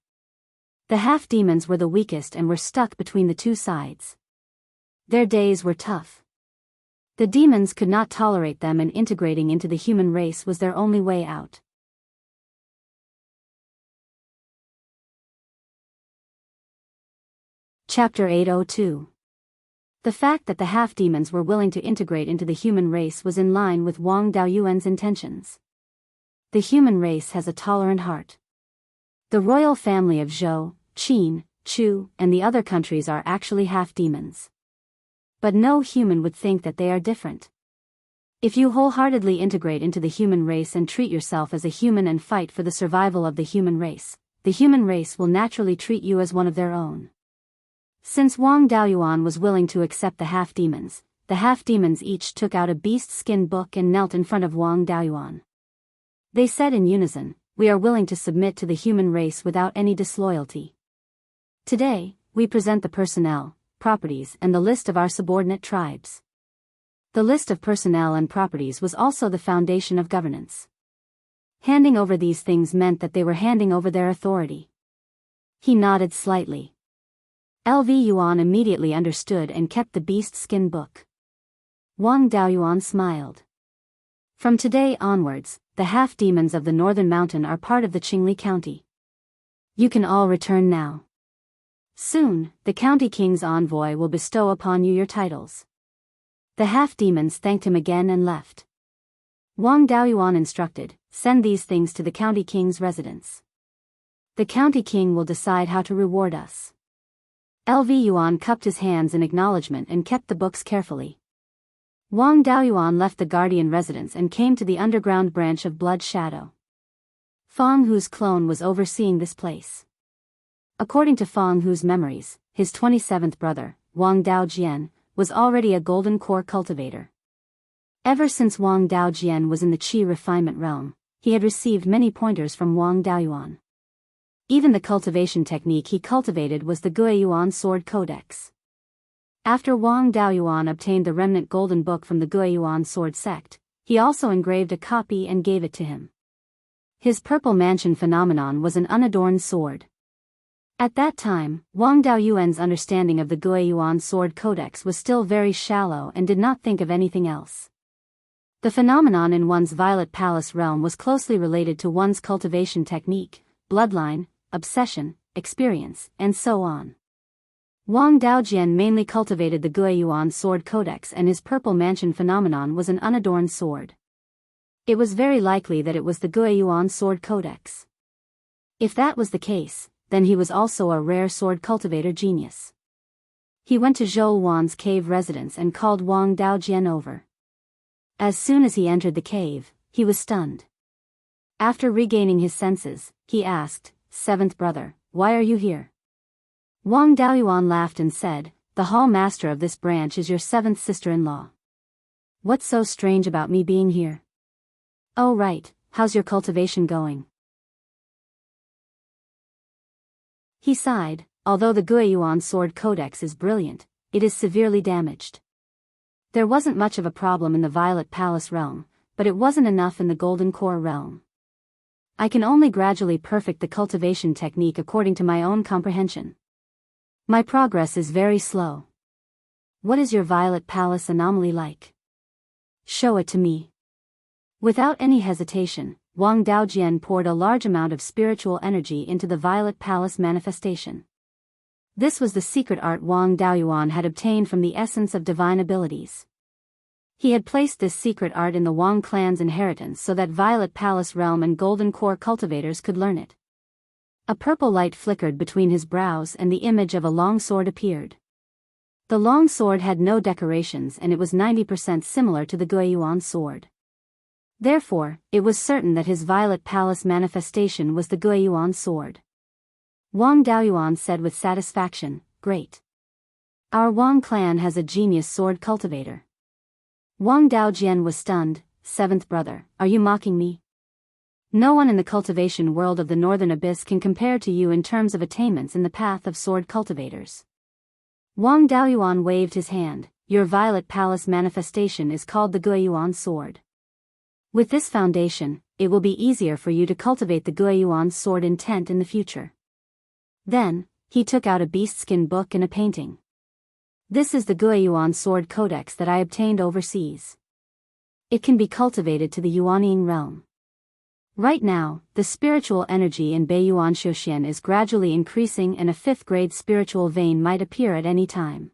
The half-demons were the weakest and were stuck between the two sides. Their days were tough. The demons could not tolerate them, and integrating into the human race was their only way out. Chapter 802. The fact that the half-demons were willing to integrate into the human race was in line with Wang Daoyuan's intentions. The human race has a tolerant heart. The royal family of Zhou, Qin, Chu, and the other countries are actually half-demons. But no human would think that they are different. If you wholeheartedly integrate into the human race and treat yourself as a human and fight for the survival of the human race will naturally treat you as one of their own. Since Wang Daoyuan was willing to accept the half-demons each took out a beast skin book and knelt in front of Wang Daoyuan. They said in unison, "We are willing to submit to the human race without any disloyalty. Today, we present the personnel, properties and the list of our subordinate tribes." The list of personnel and properties was also the foundation of governance. Handing over these things meant that they were handing over their authority. He nodded slightly. LV Yuan immediately understood and kept the beast skin book. Wang Daoyuan smiled. From today onwards, the half-demons of the northern mountain are part of the Qingli County. You can all return now. Soon, the county king's envoy will bestow upon you your titles. The half-demons thanked him again and left. Wang Daoyuan instructed, "Send these things to the county king's residence. The county king will decide how to reward us." LV Yuan cupped his hands in acknowledgement and kept the books carefully. Wang Daoyuan left the guardian residence and came to the underground branch of Blood Shadow. Fang Hu's clone was overseeing this place. According to Fang Hu's memories, his 27th brother, Wang Daojian, was already a golden core cultivator. Ever since Wang Daojian was in the Qi refinement realm, he had received many pointers from Wang Daoyuan. Even the cultivation technique he cultivated was the Guiyuan Sword Codex. After Wang Daoyuan obtained the remnant golden book from the Guiyuan Sword sect, he also engraved a copy and gave it to him. His purple mansion phenomenon was an unadorned sword. At that time, Wang Daoyuan's understanding of the Guiyuan Sword Codex was still very shallow and did not think of anything else. The phenomenon in one's Violet Palace realm was closely related to one's cultivation technique, bloodline, obsession, experience, and so on. Wang Daojian mainly cultivated the Guiyuan Sword Codex, and his purple mansion phenomenon was an unadorned sword. It was very likely that it was the Guiyuan Sword Codex. If that was the case, then he was also a rare sword cultivator genius. He went to Zhou Wan's cave residence and called Wang Daojian over. As soon as he entered the cave, he was stunned. After regaining his senses, he asked, "Seventh brother, why are you here?" Wang Daoyuan laughed and said, "The hall master of this branch is your seventh sister-in-law. What's so strange about me being here?" "Oh right, how's your cultivation going?" He sighed. Although the Guiyuan Sword Codex is brilliant, it is severely damaged. There wasn't much of a problem in the Violet Palace realm, but it wasn't enough in the Golden Core realm. I can only gradually perfect the cultivation technique according to my own comprehension. My progress is very slow. What is your Violet Palace anomaly like? Show it to me. Without any hesitation, Wang Daojian poured a large amount of spiritual energy into the Violet Palace manifestation. This was the secret art Wang Daoyuan had obtained from the essence of divine abilities. He had placed this secret art in the Wang clan's inheritance so that Violet Palace realm and Golden Core cultivators could learn it. A purple light flickered between his brows and the image of a long sword appeared. The long sword had no decorations and it was 90% similar to the Guiyuan sword. Therefore, it was certain that his Violet Palace manifestation was the Guiyuan sword. Wang Daoyuan said with satisfaction, "Great. Our Wang clan has a genius sword cultivator." Wang Daojian was stunned. "Seventh brother, are you mocking me? No one in the cultivation world of the Northern Abyss can compare to you in terms of attainments in the path of sword cultivators." Wang Daoyuan waved his hand. "Your Violet Palace manifestation is called the Guiyuan sword. With this foundation, it will be easier for you to cultivate the Guiyuan sword intent in the future." Then, he took out a beastskin book and a painting. "This is the Guiyuan Sword Codex that I obtained overseas. It can be cultivated to the Yuanying realm. Right now, the spiritual energy in Beiyuan Xiuxian is gradually increasing and a 5th grade spiritual vein might appear at any time.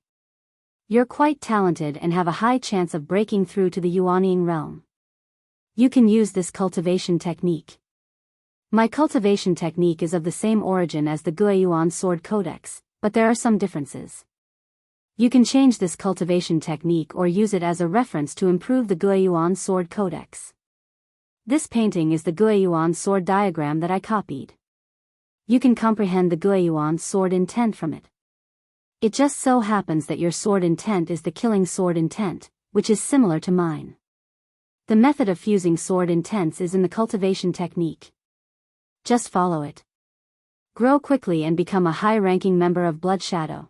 You're quite talented and have a high chance of breaking through to the Yuanying realm. You can use this cultivation technique. My cultivation technique is of the same origin as the Guiyuan Sword Codex, but there are some differences. You can change this cultivation technique or use it as a reference to improve the Guiyuan Sword Codex. This painting is the Guiyuan sword diagram that I copied. You can comprehend the Guiyuan sword intent from it. It just so happens that your sword intent is the killing sword intent, which is similar to mine. The method of fusing sword intents is in the cultivation technique. Just follow it. Grow quickly and become a high-ranking member of Blood Shadow.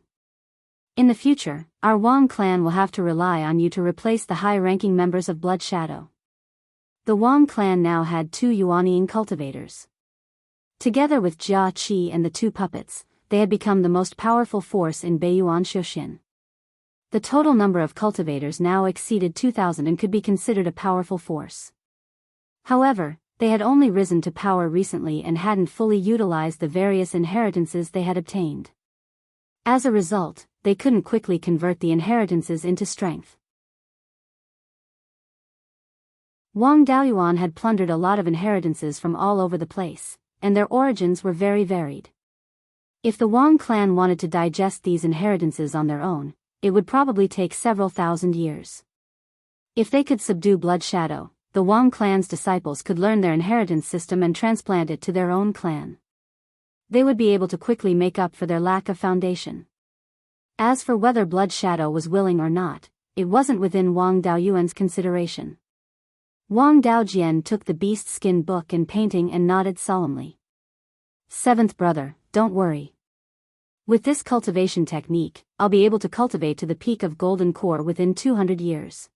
In the future, our Wang clan will have to rely on you to replace the high-ranking members of Blood Shadow." The Wang clan now had 2 Yuanying cultivators. Together with Jia Qi and the 2 puppets, they had become the most powerful force in Beiyuan Xiuxian. The total number of cultivators now exceeded 2,000 and could be considered a powerful force. However, they had only risen to power recently and hadn't fully utilized the various inheritances they had obtained. As a result, they couldn't quickly convert the inheritances into strength. Wang Daoyuan had plundered a lot of inheritances from all over the place, and their origins were very varied. If the Wang clan wanted to digest these inheritances on their own, it would probably take several thousand years. If they could subdue Blood Shadow, the the Wang clan's disciples could learn their inheritance system and transplant it to their own clan. They would be able to quickly make up for their lack of foundation. As for whether Blood Shadow was willing or not, it wasn't within Wang Daoyuan's consideration. Wang Daojian took the beast skin book and painting and nodded solemnly. Seventh brother, don't worry. With this cultivation technique, I'll be able to cultivate to the peak of golden core within 200 years.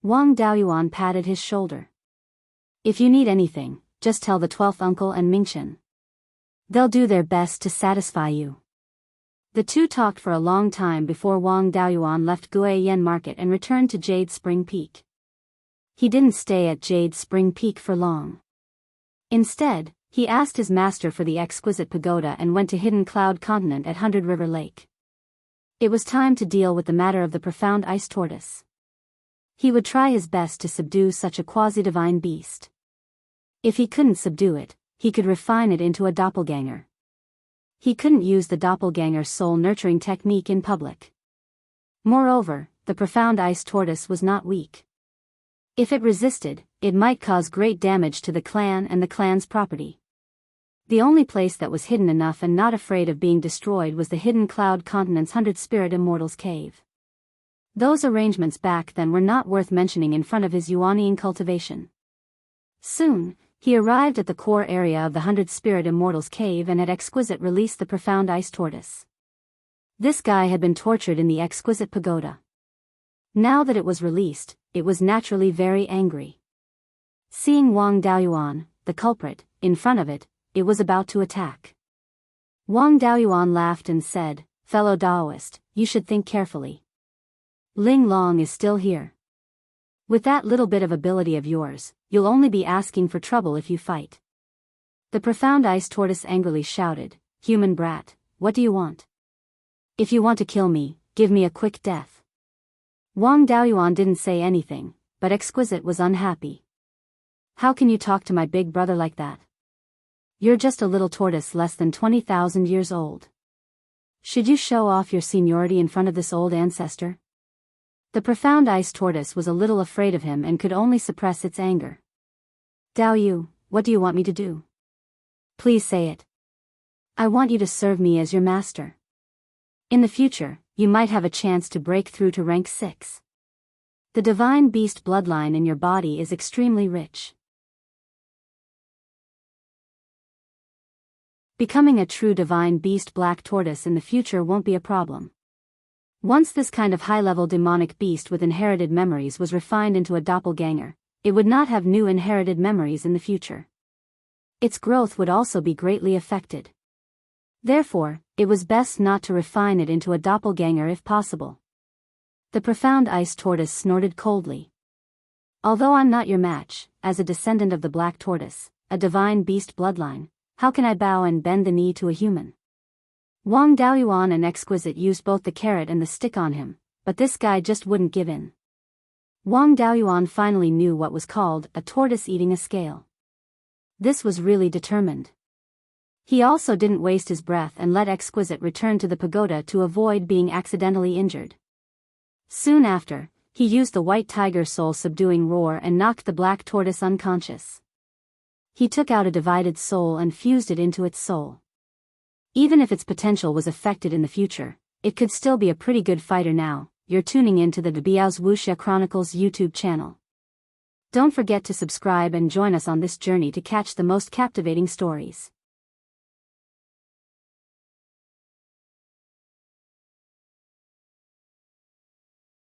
Wang Daoyuan patted his shoulder. If you need anything, just tell the 12th uncle and Mingchen. They'll do their best to satisfy you. The two talked for a long time before Wang Daoyuan left Guiyan Market and returned to Jade Spring Peak. He didn't stay at Jade Spring Peak for long. Instead, he asked his master for the exquisite pagoda and went to Hidden Cloud Continent at 100 River Lake. It was time to deal with the matter of the profound ice tortoise. He would try his best to subdue such a quasi-divine beast. If he couldn't subdue it, he could refine it into a doppelganger. He couldn't use the doppelganger soul-nurturing technique in public. Moreover, the profound ice tortoise was not weak. If it resisted, it might cause great damage to the clan and the clan's property. The only place that was hidden enough and not afraid of being destroyed was the Hidden Cloud Continent's 100 Spirit Immortals cave. Those arrangements back then were not worth mentioning in front of his Yuanian cultivation. Soon, he arrived at the core area of the 100 Spirit Immortals cave and had exquisite released the profound ice tortoise. This guy had been tortured in the exquisite pagoda. Now that it was released, it was naturally very angry. Seeing Wang Daoyuan, the culprit, in front of it, it was about to attack. Wang Daoyuan laughed and said, "Fellow Daoist, you should think carefully. Ling Long is still here. With that little bit of ability of yours, you'll only be asking for trouble if you fight." The profound ice tortoise angrily shouted, "Human brat, what do you want? If you want to kill me, give me a quick death." Wang Daoyuan didn't say anything, but Exquisite was unhappy. "How can you talk to my big brother like that? You're just a little tortoise less than 20,000 years old. Should you show off your seniority in front of this old ancestor?" The profound ice tortoise was a little afraid of him and could only suppress its anger. "Dao Yu, what do you want me to do? Please say it. I want you to serve me as your master. In the future, you might have a chance to break through to rank 6. The divine beast bloodline in your body is extremely rich. Becoming a true divine beast black tortoise in the future won't be a problem. Once this kind of high-level demonic beast with inherited memories was refined into a doppelganger, it would not have new inherited memories in the future. Its growth would also be greatly affected. Therefore, it was best not to refine it into a doppelganger if possible. The profound ice tortoise snorted coldly. "Although I'm not your match, as a descendant of the black tortoise, a divine beast bloodline, how can I bow and bend the knee to a human?" Wang Daoyuan and Exquisite used both the carrot and the stick on him, but this guy just wouldn't give in. Wang Daoyuan finally knew what was called a tortoise eating a scale. This was really determined. He also didn't waste his breath and let Exquisite return to the pagoda to avoid being accidentally injured. Soon after, he used the white tiger soul subduing roar and knocked the black tortoise unconscious. He took out a divided soul and fused it into its soul. Even if its potential was affected in the future, it could still be a pretty good fighter now. You're tuning in to the Biyao's Wuxia Chronicles YouTube channel. Don't forget to subscribe and join us on this journey to catch the most captivating stories.